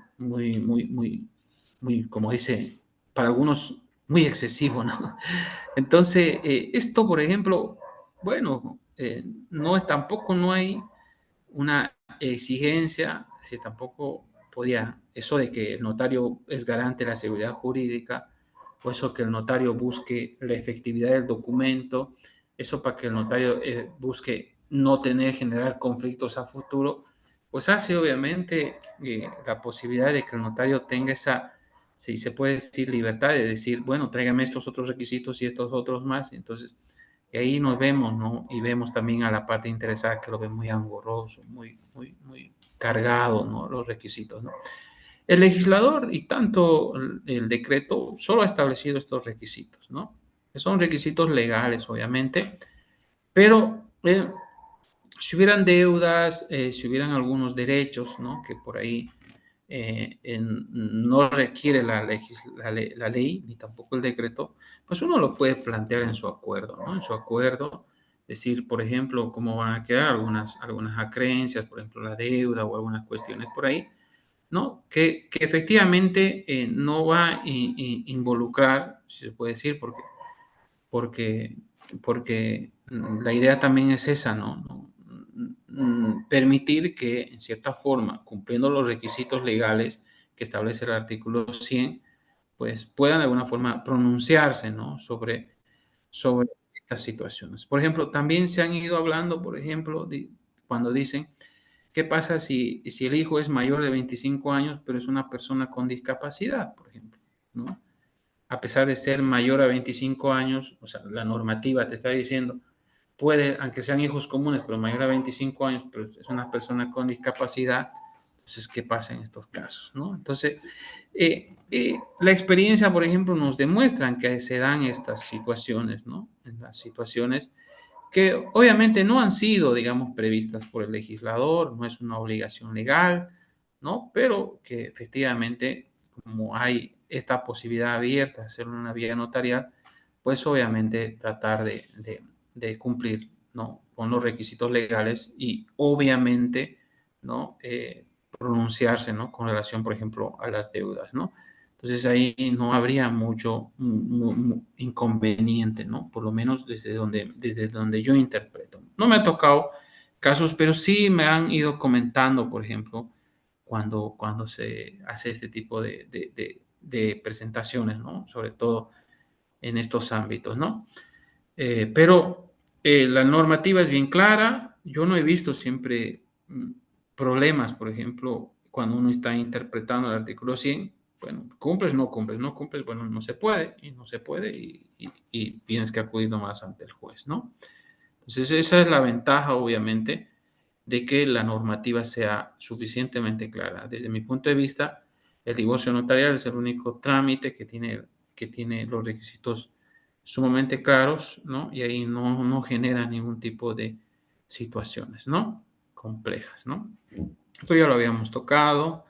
como dice, para algunos muy excesivo, ¿no? Entonces, esto, por ejemplo, bueno, no es tampoco, no hay una exigencia, si tampoco podía, eso de que el notario es garante de la seguridad jurídica, o eso que el notario busque la efectividad del documento, eso para que el notario busque no generar conflictos a futuro, pues hace obviamente la posibilidad de que el notario tenga esa, si se puede decir, libertad de decir, bueno, tráigame estos otros requisitos y estos otros más, entonces y ahí nos vemos, ¿no? Y vemos también a la parte interesada que lo ve muy engorroso, muy cargado, ¿no? Los requisitos, ¿no? El legislador y tanto el decreto solo ha establecido estos requisitos, ¿no? Que son requisitos legales, obviamente, pero si hubieran deudas, si hubieran algunos derechos, ¿no? Que por ahí no requiere la ley, ni tampoco el decreto, pues uno lo puede plantear en su acuerdo, ¿no? En su acuerdo, decir, por ejemplo, cómo van a quedar algunas acreencias, por ejemplo, la deuda o algunas cuestiones por ahí, ¿no? Que efectivamente no va a involucrar, si se puede decir, porque, porque la idea también es esa, ¿no? Permitir que, en cierta forma, cumpliendo los requisitos legales que establece el artículo 100, pues puedan de alguna forma pronunciarse, ¿no? Sobre estas situaciones. Por ejemplo, también se han ido hablando, por ejemplo, cuando dicen, ¿qué pasa si el hijo es mayor de 25 años, pero es una persona con discapacidad, por ejemplo, ¿no? A pesar de ser mayor a 25 años, o sea, la normativa te está diciendo, puede, aunque sean hijos comunes, pero mayor a 25 años, pero es una persona con discapacidad, entonces, ¿qué pasa en estos casos, no? Entonces, la experiencia, por ejemplo, nos demuestra que se dan estas situaciones, ¿no? En las situaciones que obviamente no han sido, digamos, previstas por el legislador, no es una obligación legal, ¿no? Pero que efectivamente, como hay esta posibilidad abierta de hacerlo en una vía notarial, pues obviamente tratar de cumplir, ¿no? Con los requisitos legales y obviamente, ¿no? Pronunciarse, ¿no? Con relación, por ejemplo, a las deudas, ¿no? Entonces ahí no habría mucho inconveniente, ¿no? Por lo menos desde donde yo interpreto. No me ha tocado casos, pero sí me han ido comentando, por ejemplo, cuando se hace este tipo de presentaciones, ¿no? Sobre todo en estos ámbitos, ¿no? Pero la normativa es bien clara. Yo no he visto siempre problemas, por ejemplo, cuando uno está interpretando el artículo 100. Bueno, cumples, no cumples, no cumples, bueno, no se puede y no se puede y tienes que acudir nomás ante el juez, ¿no? Entonces, esa es la ventaja, obviamente, de que la normativa sea suficientemente clara. Desde mi punto de vista, el divorcio notarial es el único trámite que tiene los requisitos sumamente claros, ¿no? Y ahí no genera ningún tipo de situaciones, ¿no? Complejas, ¿no? Esto ya lo habíamos tocado.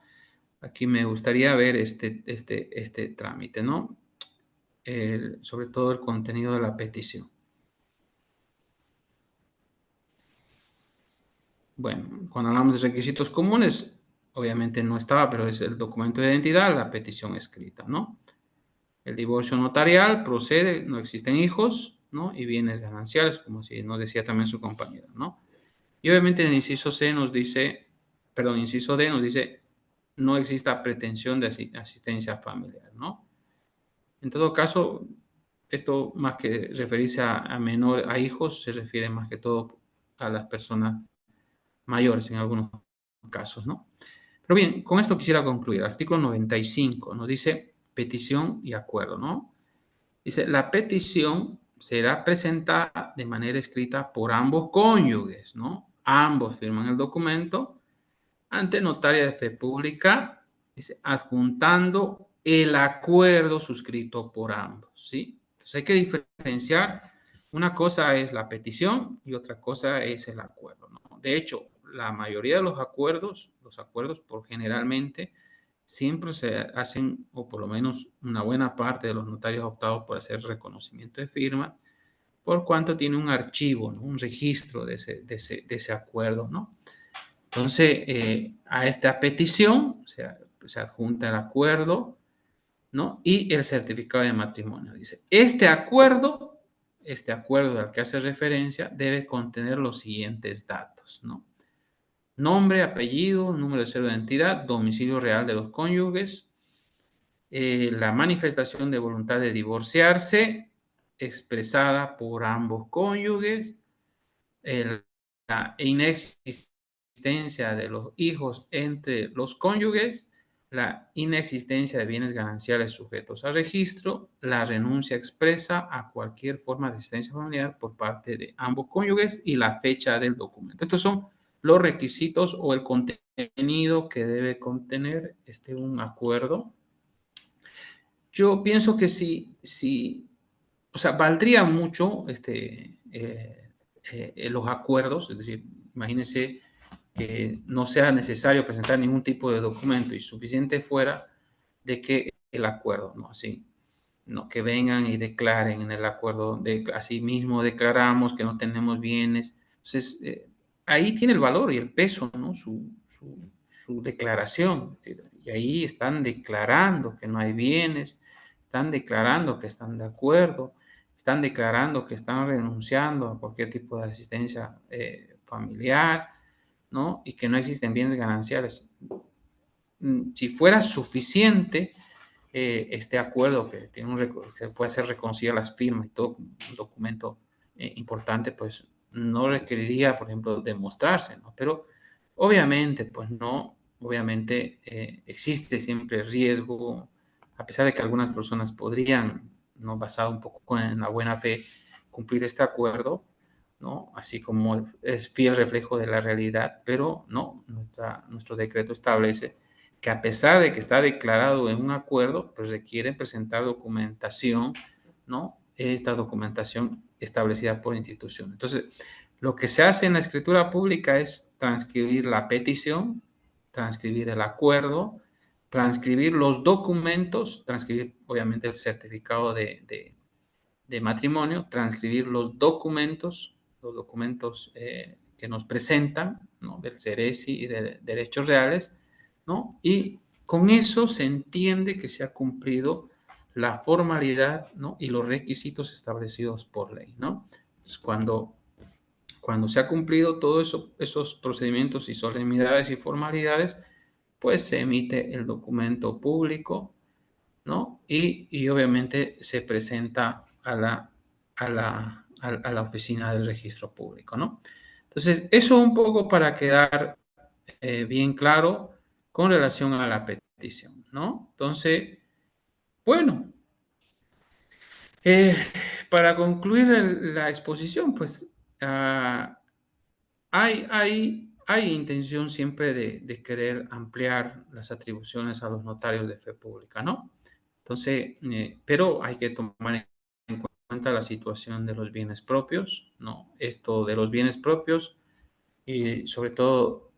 aquí me gustaría ver este trámite, ¿no? Sobre todo el contenido de la petición. Bueno, cuando hablamos de requisitos comunes, obviamente no estaba, pero es el documento de identidad, la petición escrita, ¿no? El divorcio notarial procede, no existen hijos, ¿no? Y bienes gananciales, como si nos decía también su compañero, ¿no? Y obviamente en el inciso C nos dice, perdón, inciso D nos dice, no exista pretensión de asistencia familiar, ¿no? En todo caso, esto más que referirse a hijos, se refiere más que todo a las personas mayores en algunos casos, ¿no? Pero bien, con esto quisiera concluir. Artículo 95 nos dice petición y acuerdo, ¿no? Dice, la petición será presentada de manera escrita por ambos cónyuges, ¿no? Ambos firman el documento ante notaria de fe pública, dice, adjuntando el acuerdo suscrito por ambos, ¿sí? Entonces hay que diferenciar, una cosa es la petición y otra cosa es el acuerdo, ¿no? De hecho, la mayoría de los acuerdos por generalmente siempre se hacen, o por lo menos una buena parte de los notarios optados por hacer reconocimiento de firma, por cuanto tiene un archivo, ¿no? Un registro de ese acuerdo, ¿no? Entonces, a esta petición se adjunta el acuerdo, ¿no? Y el certificado de matrimonio. Dice, este acuerdo al que hace referencia, debe contener los siguientes datos, ¿no? Nombre, apellido, número de cédula de identidad, domicilio real de los cónyuges, la manifestación de voluntad de divorciarse expresada por ambos cónyuges, la inexistencia de los hijos entre los cónyuges, la inexistencia de bienes gananciales sujetos a registro, la renuncia expresa a cualquier forma de asistencia familiar por parte de ambos cónyuges y la fecha del documento. Estos son los requisitos o el contenido que debe contener un acuerdo. Yo pienso que o sea, valdría mucho los acuerdos, es decir, imagínense que no sea necesario presentar ningún tipo de documento y suficiente fuera de que el acuerdo, ¿no? Así, no, que vengan y declaren en el acuerdo, así mismo declaramos que no tenemos bienes. Entonces, ahí tiene el valor y el peso, ¿no? Su declaración. Es decir, y ahí están declarando que no hay bienes, están declarando que están de acuerdo, están declarando que están renunciando a cualquier tipo de asistencia familiar, ¿no? Y que no existen bienes gananciales. Si fuera suficiente este acuerdo que que puede ser reconocido a las firmas y todo, un documento importante, pues no requeriría, por ejemplo, demostrarse, ¿no? Pero obviamente, pues no, obviamente existe siempre riesgo, a pesar de que algunas personas podrían, ¿no? Basado un poco en la buena fe, cumplir este acuerdo, ¿no? Así como es fiel reflejo de la realidad, pero no, nuestro decreto establece que a pesar de que está declarado en un acuerdo, pues requiere presentar documentación, ¿no? Esta documentación establecida por institución. Entonces, lo que se hace en la escritura pública es transcribir la petición, transcribir el acuerdo, transcribir los documentos, transcribir obviamente el certificado de matrimonio, transcribir los documentos que nos presentan, ¿no? Del CERESI y de derechos reales, ¿no? Y con eso se entiende que se ha cumplido la formalidad, ¿no? Y los requisitos establecidos por ley, ¿no? Entonces, cuando se ha cumplido todos esos procedimientos y solemnidades y formalidades, pues se emite el documento público, ¿no? Y obviamente se presenta a la oficina del registro público, ¿no? Entonces, eso un poco para quedar bien claro con relación a la petición, ¿no? Entonces, bueno, eh, para concluir la exposición, pues hay intención siempre de querer ampliar las atribuciones a los notarios de fe pública, ¿no? Entonces, pero hay que tomar en cuenta la situación de los bienes propios, ¿no? Esto de los bienes propios y sobre todo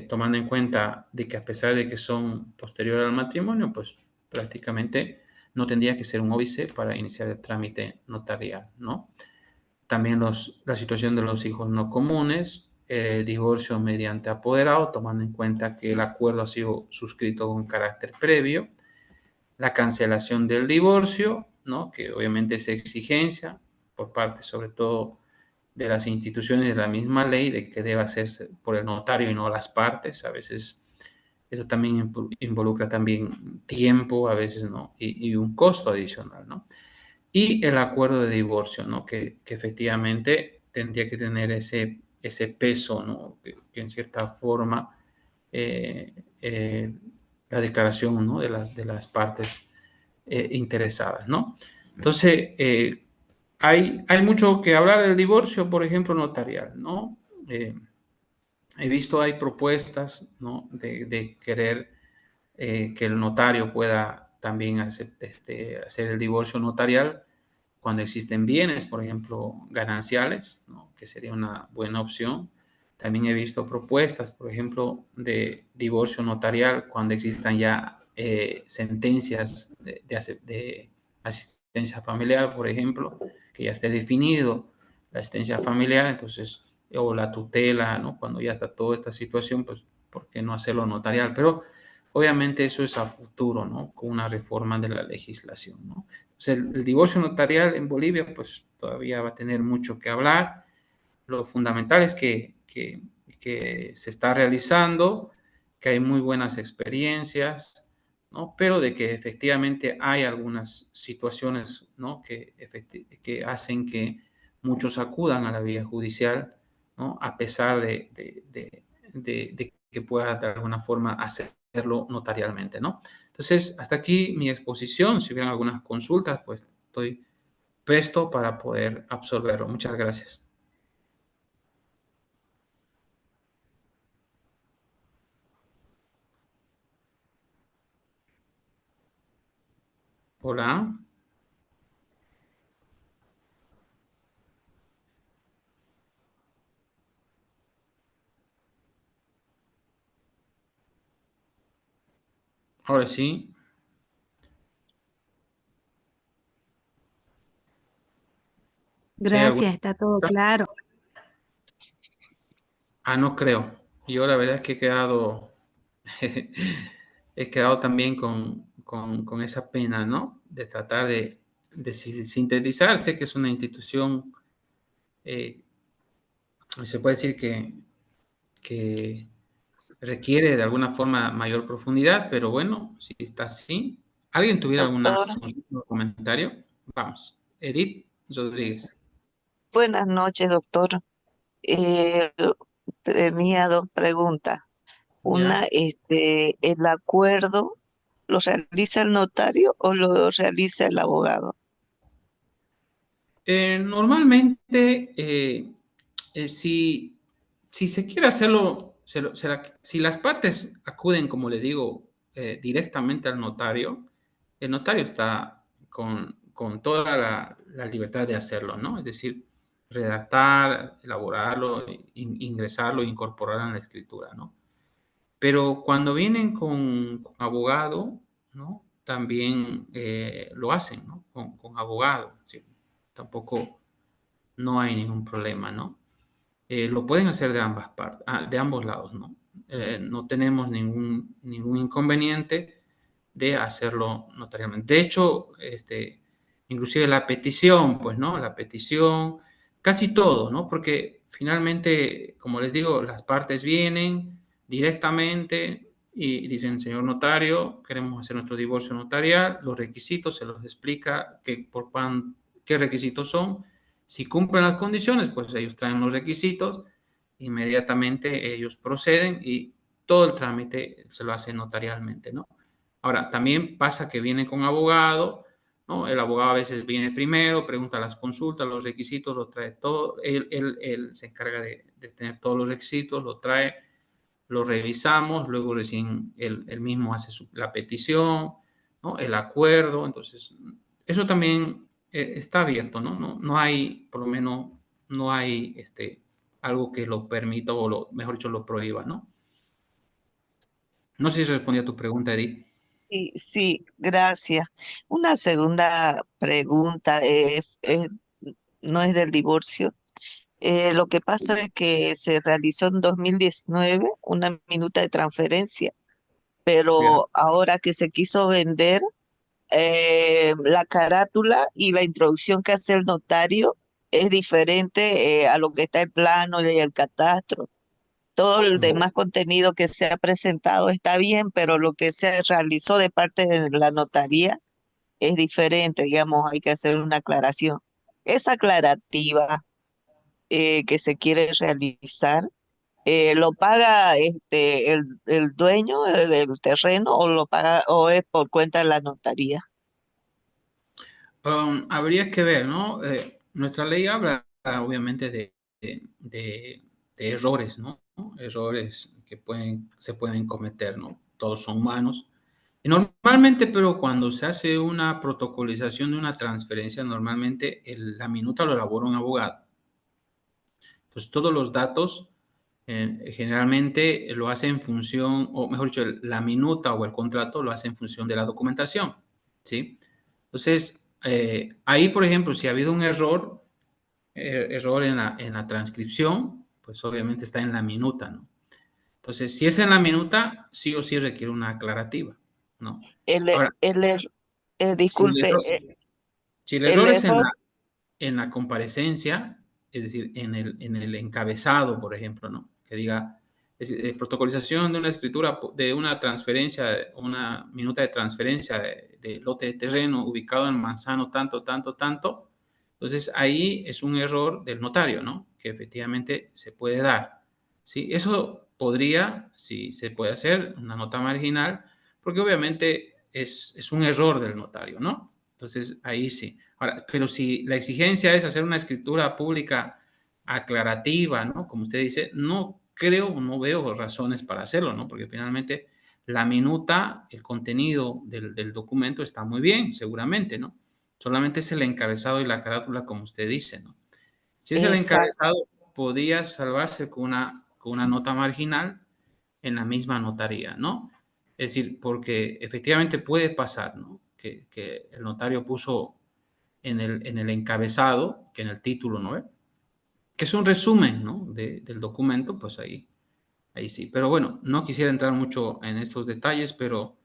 tomando en cuenta de que a pesar de que son posteriores al matrimonio, pues prácticamente no tendría que ser un óbice para iniciar el trámite notarial, ¿no? También la situación de los hijos no comunes, divorcio mediante apoderado, tomando en cuenta que el acuerdo ha sido suscrito con carácter previo, la cancelación del divorcio, ¿no? Que obviamente es exigencia por parte sobre todo de las instituciones de la misma ley de que debe hacerse por el notario y no las partes. A veces eso también involucra también tiempo, a veces no, y un costo adicional, ¿no? Y el acuerdo de divorcio, ¿no? Que efectivamente tendría que tener ese peso, ¿no? Que en cierta forma eh, eh, la declaración, ¿no? de las partes interesadas, ¿no? Entonces, hay mucho que hablar del divorcio, por ejemplo, notarial, ¿no? He visto, hay propuestas, ¿no? de querer que el notario pueda también hacer el divorcio notarial cuando existen bienes, por ejemplo, gananciales, ¿no? Que sería una buena opción. También he visto propuestas, por ejemplo, de divorcio notarial cuando existan ya sentencias de asistencia familiar, por ejemplo, que ya esté definido la asistencia familiar, entonces, o la tutela, ¿no? Cuando ya está toda esta situación, pues, ¿por qué no hacerlo notarial? Pero obviamente eso es a futuro, ¿no? Con una reforma de la legislación, ¿no? Entonces, el divorcio notarial en Bolivia, pues todavía va a tener mucho que hablar. Lo fundamental es que se está realizando, que hay muy buenas experiencias, ¿no? Pero de que efectivamente hay algunas situaciones, ¿no? que hacen que muchos acudan a la vía judicial, ¿no? A pesar de que pueda de alguna forma hacerlo notarialmente, ¿no? Entonces, hasta aquí mi exposición. Si hubieran algunas consultas, pues estoy presto para poder absorberlo. Muchas gracias. Hola. Ahora sí. Si hay alguna Gracias, está todo pregunta. claro. No creo. Yo la verdad es que he quedado también con esa pena, ¿no? De tratar de sintetizar. Sé que es una institución, eh, se puede decir que requiere de alguna forma mayor profundidad, pero bueno, si está así. ¿Alguien tuviera alguna Doctor, consulta o comentario? Vamos. Edith Rodríguez. Buenas noches, doctor. Eh, Tenía dos preguntas. ¿Ya? Una, ¿el acuerdo lo realiza el notario o lo realiza el abogado? Normalmente, si se quiere hacerlo, si las partes acuden, como le digo, directamente al notario, el notario está con toda la libertad de hacerlo, ¿no? Es decir, redactar, elaborarlo, ingresarlo, incorporarlo en la escritura, ¿no? Pero cuando vienen con abogado, ¿no? También lo hacen, ¿no? Con abogado, ¿sí? Tampoco no hay ningún problema, ¿no? Lo pueden hacer de ambas partes, de ambos lados, ¿no? No tenemos ningún inconveniente de hacerlo notarialmente. De hecho, inclusive la petición, pues, ¿no? La petición, casi todo, ¿no? Porque finalmente, como les digo, las partes vienen directamente y dicen, señor notario, queremos hacer nuestro divorcio notarial, los requisitos, se los explica qué requisitos son. Si cumplen las condiciones, pues ellos traen los requisitos, inmediatamente ellos proceden y todo el trámite se lo hace notarialmente, ¿no? Ahora, también pasa que viene con abogado, ¿no? El abogado a veces viene primero, pregunta las consultas, los requisitos, lo trae todo. Él se encarga de tener todos los requisitos, lo trae, lo revisamos, luego recién él mismo hace la petición, ¿no? El acuerdo. Entonces, eso también está abierto, ¿no? No hay, por lo menos, no hay algo que lo permita o, mejor dicho, lo prohíba, ¿no? No sé si respondí a tu pregunta, Edith. Sí, sí, gracias. Una segunda pregunta, no es del divorcio. Lo que pasa es que se realizó en 2019 una minuta de transferencia, Ya. pero ahora que se quiso vender, la carátula y la introducción que hace el notario es diferente a lo que está el plano y el catastro. Todo el demás contenido que se ha presentado está bien, pero lo que se realizó de parte de la notaría es diferente, digamos, hay que hacer una aclaración. Esa aclarativa que se quiere realizar, ¿lo paga el dueño del terreno o lo paga o es por cuenta de la notaría? Habría que ver, ¿no? Nuestra ley habla obviamente de errores, ¿no? Errores que se pueden cometer, ¿no? Todos son humanos. Y normalmente, pero cuando se hace una protocolización de una transferencia, normalmente la minuta lo elabora un abogado. Entonces, todos los datos generalmente lo hace en función, o mejor dicho, la minuta o el contrato lo hace en función de la documentación, ¿sí? Entonces, ahí, por ejemplo, si ha habido un error en la transcripción, pues obviamente está en la minuta, ¿no? Entonces, si es en la minuta, sí o sí requiere una aclarativa, ¿no? El, Ahora, el, si el disculpe, error, si el el error es error, en la comparecencia, es decir, en el encabezado, por ejemplo, ¿no? Que diga, protocolización de una escritura, de una transferencia, una minuta de transferencia de lote de terreno ubicado en Manzano, tanto, tanto, tanto. Entonces, ahí es un error del notario, ¿no? Que efectivamente se puede dar. ¿Sí? Eso podría, sí, se puede hacer, una nota marginal, porque obviamente es un error del notario, ¿no? Entonces, ahí sí. Ahora, pero si la exigencia es hacer una escritura pública aclarativa, ¿no? Como usted dice, no creo, no veo razones para hacerlo, ¿no? Porque finalmente la minuta, el contenido del documento está muy bien, seguramente, ¿no? Solamente es el encabezado y la carátula, como usted dice, ¿no? Si es el exacto, encabezado, podría salvarse con una nota marginal en la misma notaría, ¿no? Es decir, porque efectivamente puede pasar, ¿no? Que el notario puso en el encabezado, que en el título, ¿no? Que es un resumen, ¿no? Del documento, pues ahí sí. Pero bueno, no quisiera entrar mucho en estos detalles, pero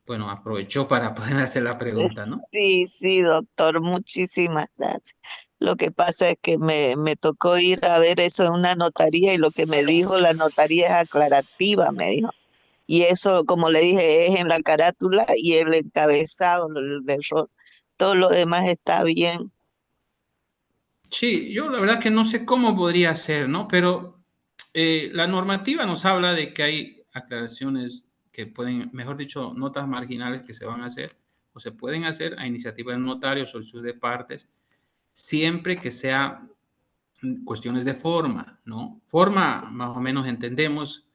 bueno, aprovechó para poder hacer la pregunta, ¿no? sí, sí, doctor, muchísimas gracias. Lo que pasa es que me tocó ir a ver eso en una notaría y lo que me dijo la notaría es aclarativa, me dijo. Y eso, como le dije, es en la carátula y el encabezado, el error. Todo lo demás está bien. Sí, yo la verdad que no sé cómo podría ser, ¿no? Pero la normativa nos habla de que hay aclaraciones que pueden, mejor dicho, notas marginales que se van a hacer o se pueden hacer a iniciativa del notario, solicitud de partes, siempre que sea cuestiones de forma, ¿no? Forma, más o menos entendemos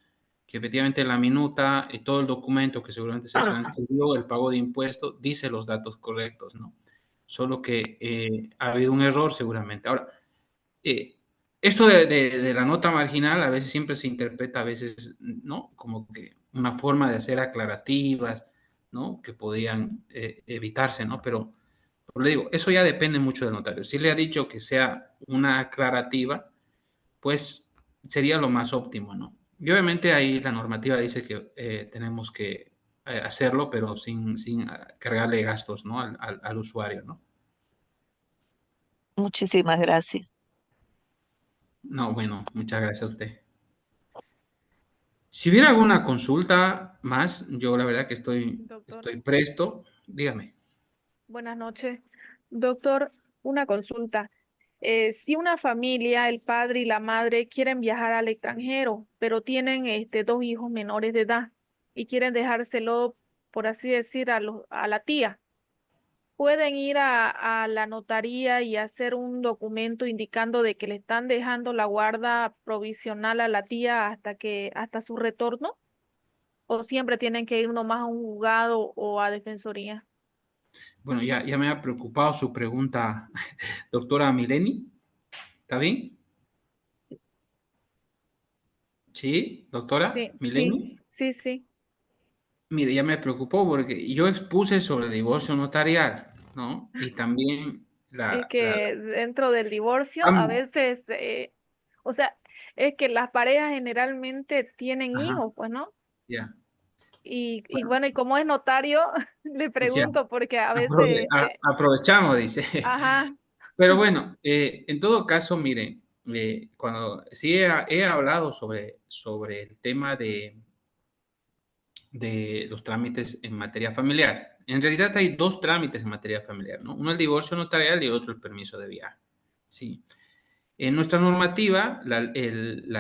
que efectivamente la minuta y todo el documento que seguramente se transcribió, el pago de impuestos, dice los datos correctos, ¿no? Solo que ha habido un error seguramente. Ahora, eh, esto de la nota marginal a veces siempre se interpreta, a veces, ¿no? Como que una forma de hacer aclarativas, ¿no? Que podían evitarse, ¿no? Pero le digo, eso ya depende mucho del notario. Si le ha dicho que sea una aclarativa, pues sería lo más óptimo, ¿no? Y obviamente ahí la normativa dice que tenemos que hacerlo, pero sin cargarle gastos, ¿no? Al usuario, ¿no? Muchísimas gracias. No, bueno, muchas gracias a usted. Si hubiera alguna consulta más, yo la verdad que Doctor, estoy presto. Dígame. buenas noches. Doctor, una consulta. Si una familia, el padre y la madre quieren viajar al extranjero, pero tienen dos hijos menores de edad y quieren dejárselo, por así decir, a la tía, pueden ir a la notaría y hacer un documento indicando de que le están dejando la guarda provisional a la tía hasta su retorno, o siempre tienen que ir nomás a un juzgado o a defensoría. Bueno, ya me ha preocupado su pregunta, doctora Mileni. ¿Está bien? Sí, doctora Sí, sí, Mileni. sí, sí. Mire, ya me preocupó porque yo expuse sobre divorcio notarial, ¿no? Y también Es la que dentro del divorcio a amo. veces, o sea, es que las parejas generalmente tienen Ajá, hijos, pues, ¿no? ya. Y bueno, y como es notario, le Ya, pregunto porque a veces, aprovechamos, dice. ajá, Pero bueno, en todo caso, miren, cuando sí he hablado sobre el tema de los trámites en materia familiar. En realidad hay dos trámites en materia familiar, ¿no? Uno el divorcio notarial y otro el permiso de viaje. Sí. En nuestra normativa, la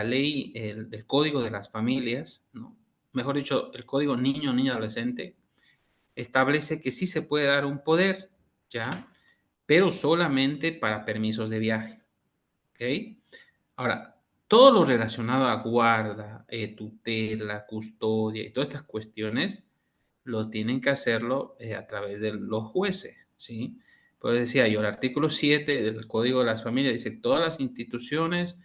ley del Código de las Familias, ¿no? Mejor dicho, el Código Niño, Niña, Adolescente, establece que sí se puede dar un poder, ¿ya? Pero solamente para permisos de viaje, ¿ok? Ahora, todo lo relacionado a guarda, tutela, custodia y todas estas cuestiones, lo tienen que hacerlo a través de los jueces, ¿sí? Pues decía yo, el artículo 7 del Código de las Familias dice, todas las instituciones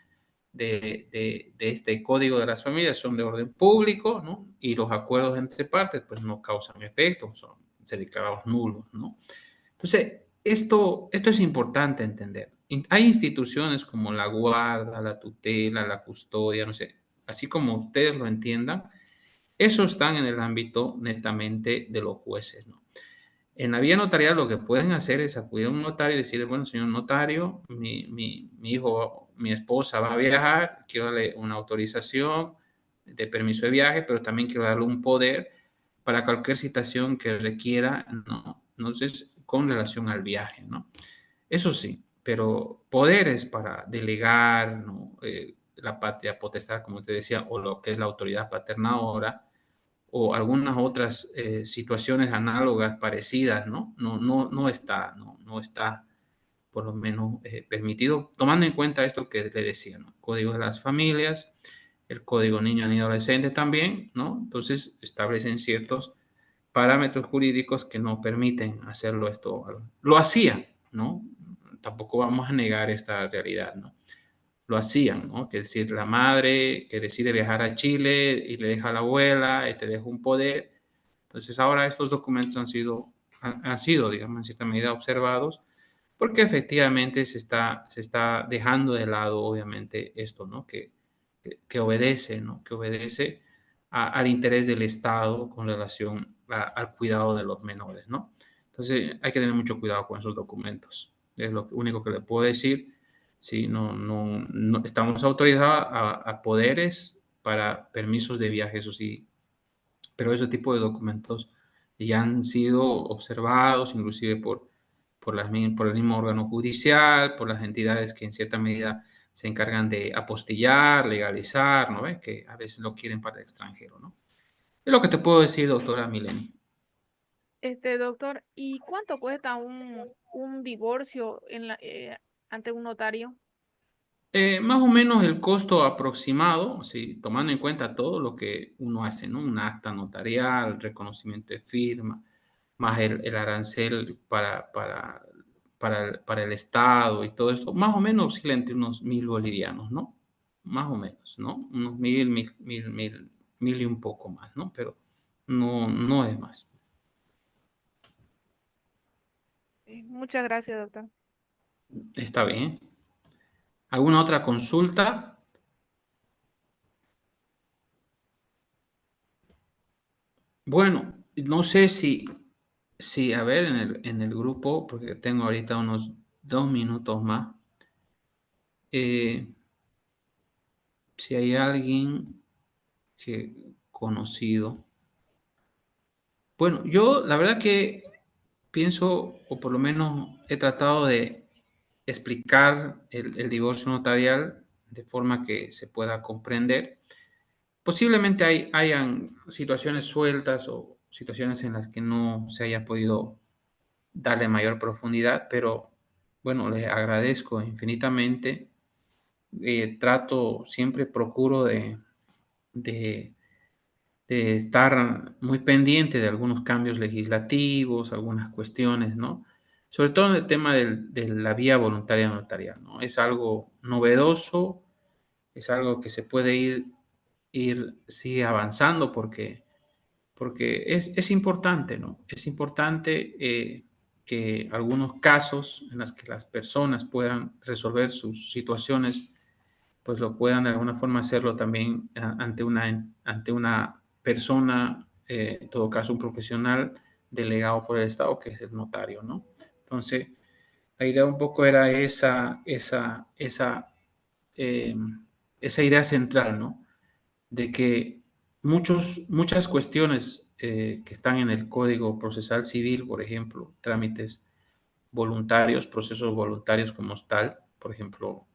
de este Código de las Familias son de orden público, ¿no? Y los acuerdos entre partes, pues no causan efecto, son se declarados nulos, ¿no? Entonces, esto es importante entender. Hay instituciones como la guarda, la tutela, la custodia, no sé, así como ustedes lo entiendan, eso están en el ámbito netamente de los jueces, ¿no? En la vía notarial lo que pueden hacer es acudir a un notario y decirle, bueno, señor notario, mi hijo, mi esposa va a viajar, quiero darle una autorización de permiso de viaje, pero también quiero darle un poder para cualquier situación que requiera, ¿no? Entonces, con relación al viaje, ¿no? Eso sí, pero poderes para delegar, ¿no? La patria potestad, como te decía, o lo que es la autoridad paternadora, o algunas otras situaciones análogas parecidas, ¿no? No está por lo menos permitido, tomando en cuenta esto que le decía, ¿no? Código de las familias, el código niño y adolescente también, ¿no? Entonces establecen ciertos parámetros jurídicos que no permiten hacerlo esto. Lo hacían, ¿no? Tampoco vamos a negar esta realidad, ¿no? Lo hacían, ¿no? Que decir, la madre que decide viajar a Chile y le deja a la abuela y te deja un poder. Entonces ahora estos documentos han sido, digamos, en cierta medida observados porque efectivamente se está dejando de lado, obviamente, esto, ¿no? Que obedece, ¿no? Que obedece al interés del Estado con relación al cuidado de los menores, ¿no? Entonces hay que tener mucho cuidado con esos documentos. Es lo único que le puedo decir. Sí, no estamos autorizados a poderes para permisos de viaje, eso sí, pero ese tipo de documentos ya han sido observados inclusive por el mismo órgano judicial, por las entidades que en cierta medida se encargan de apostillar, legalizar, ¿no ves? Que a veces lo quieren para el extranjero, ¿no? Es lo que te puedo decir, doctora Mileni. doctor, ¿y cuánto cuesta un divorcio ante un notario? Más o menos el costo aproximado, sí, tomando en cuenta todo lo que uno hace, ¿no? Un acta notarial, reconocimiento de firma, más el arancel para el Estado y todo esto, más o menos oscila entre unos 1.000 bolivianos, ¿no? Más o menos, ¿no? Unos mil y un poco más, ¿no? Pero no es más. Muchas gracias, doctor. Está bien. ¿Alguna otra consulta? Bueno, no sé si a ver, en el grupo, porque tengo ahorita unos 2 minutos más, eh, si hay alguien que conocido. Bueno, yo la verdad que pienso, o por lo menos he tratado de explicar el divorcio notarial de forma que se pueda comprender. Posiblemente hayan situaciones sueltas o situaciones en las que no se haya podido darle mayor profundidad, pero bueno, les agradezco infinitamente. Trato, siempre procuro de, de estar muy pendiente de algunos cambios legislativos, algunas cuestiones, ¿no? Sobre todo en el tema de la vía voluntaria notarial, ¿no? Es algo novedoso, es algo que se puede ir sigue avanzando porque porque es importante, ¿no? Es importante que algunos casos en los que las personas puedan resolver sus situaciones, pues lo puedan de alguna forma hacerlo también ante una persona, en todo caso un profesional delegado por el Estado, que es el notario, ¿no? Entonces, la idea un poco era eh, esa idea central, ¿no? De que muchas cuestiones que están en el Código Procesal Civil, por ejemplo, trámites voluntarios, procesos voluntarios como tal, por ejemplo,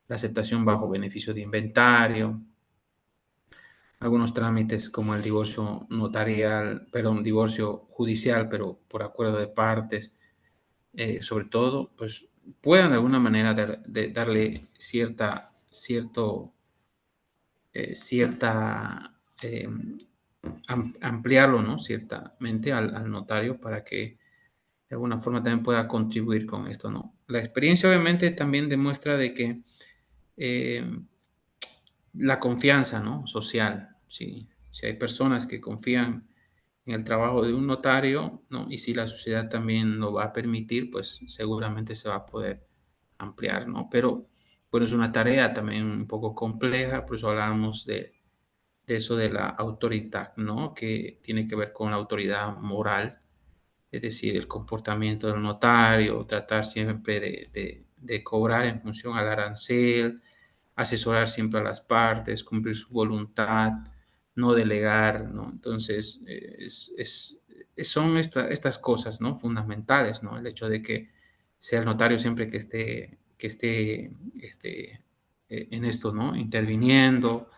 la aceptación bajo beneficio de inventario, algunos trámites como el divorcio notarial, perdón, divorcio judicial, pero por acuerdo de partes, sobre todo, pues puedan de alguna manera de darle cierta ampliarlo, ¿no? Ciertamente al notario para que de alguna forma también pueda contribuir con esto, ¿no? La experiencia obviamente también demuestra de que eh, la confianza, ¿no? Social, si hay personas que confían en el trabajo de un notario, ¿no? Y si la sociedad también lo va a permitir, pues seguramente se va a poder ampliar, ¿no? Pero bueno, es una tarea también un poco compleja, por eso hablábamos de eso de la autoridad, ¿no? Que tiene que ver con la autoridad moral, es decir, el comportamiento del notario, tratar siempre de cobrar en función al arancel, asesorar siempre a las partes, cumplir su voluntad, no delegar, ¿no? Entonces, son estas cosas, ¿no? Fundamentales, ¿no? El hecho de que sea el notario siempre que esté en esto, ¿no? Interviniendo,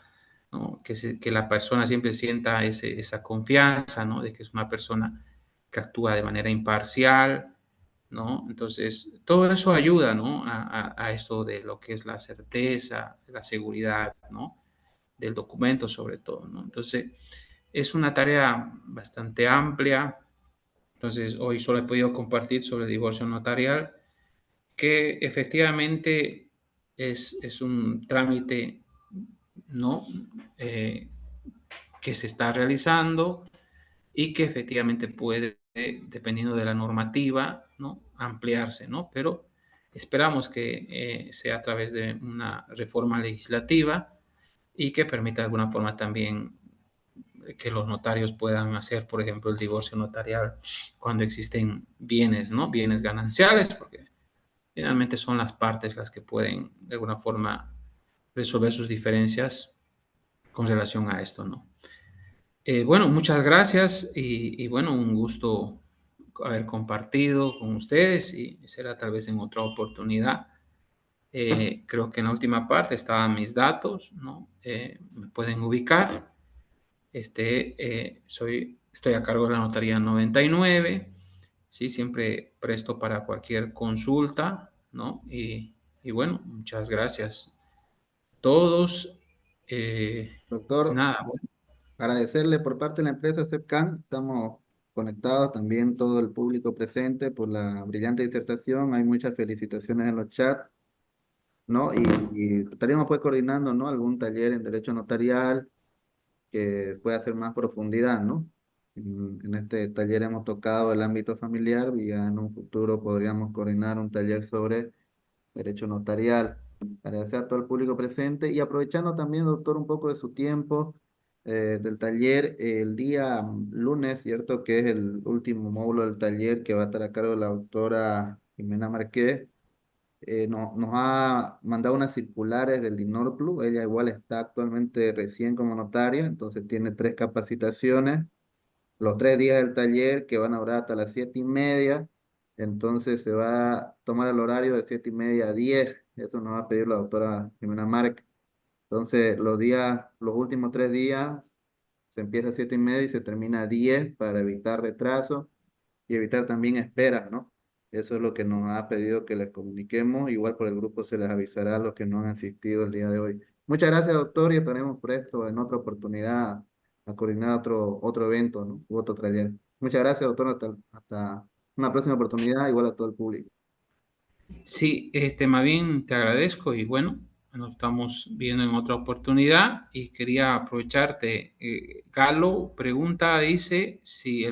¿no? Que la persona siempre sienta esa confianza, ¿no? De que es una persona que actúa de manera imparcial, ¿no? Entonces, todo eso ayuda, ¿no? A eso de lo que es la certeza, la seguridad, ¿no? Del documento sobre todo, ¿no? Entonces, es una tarea bastante amplia. Entonces, hoy solo he podido compartir sobre el divorcio notarial, que efectivamente es un trámite, ¿no? Eh, que se está realizando y que efectivamente puede, dependiendo de la normativa, ¿no? Ampliarse, ¿no? Pero esperamos que sea a través de una reforma legislativa y que permita de alguna forma también que los notarios puedan hacer, por ejemplo, el divorcio notarial cuando existen bienes, ¿no? Bienes gananciales, porque finalmente son las partes las que pueden de alguna forma resolver sus diferencias con relación a esto, ¿no? Bueno, muchas gracias y bueno, un gusto haber compartido con ustedes y será tal vez en otra oportunidad. Creo que en la última parte estaban mis datos, ¿no? Me pueden ubicar. Estoy a cargo de la Notaría 99, ¿sí? Siempre presto para cualquier consulta, ¿no? Y bueno, muchas gracias a todos. Doctor, Nada, agradecerle por parte de la empresa CEPCAN, estamos conectados también todo el público presente por la brillante disertación, hay muchas felicitaciones en los chats, ¿no? Y estaríamos pues coordinando, ¿no? Algún taller en derecho notarial que pueda hacer más profundidad, ¿no? En este taller hemos tocado el ámbito familiar y ya en un futuro podríamos coordinar un taller sobre derecho notarial. Agradecer a todo el público presente y aprovechando también, doctor, un poco de su tiempo del taller, el día lunes, ¿cierto? Que es el último módulo del taller que va a estar a cargo de la doctora Jimena Marqués. Nos ha mandado unas circulares del INORPLU, ella igual está actualmente recién como notaria, entonces tiene 3 capacitaciones los 3 días del taller que van a durar hasta las 7:30, entonces se va a tomar el horario de 7:30 a 10, eso nos va a pedir la doctora Jimena Marc. Entonces los últimos 3 días se empieza a 7:30 y se termina a 10 para evitar retraso y evitar también esperas, ¿no? Eso es lo que nos ha pedido que les comuniquemos. Igual por el grupo se les avisará a los que no han asistido el día de hoy. Muchas gracias, doctor, y estaremos prestos en otra oportunidad a coordinar otro evento, ¿no? U otro taller. Muchas gracias, doctor. Hasta una próxima oportunidad, igual a todo el público. sí, más bien te agradezco y bueno, nos estamos viendo en otra oportunidad y quería aprovecharte. Galo pregunta, dice, si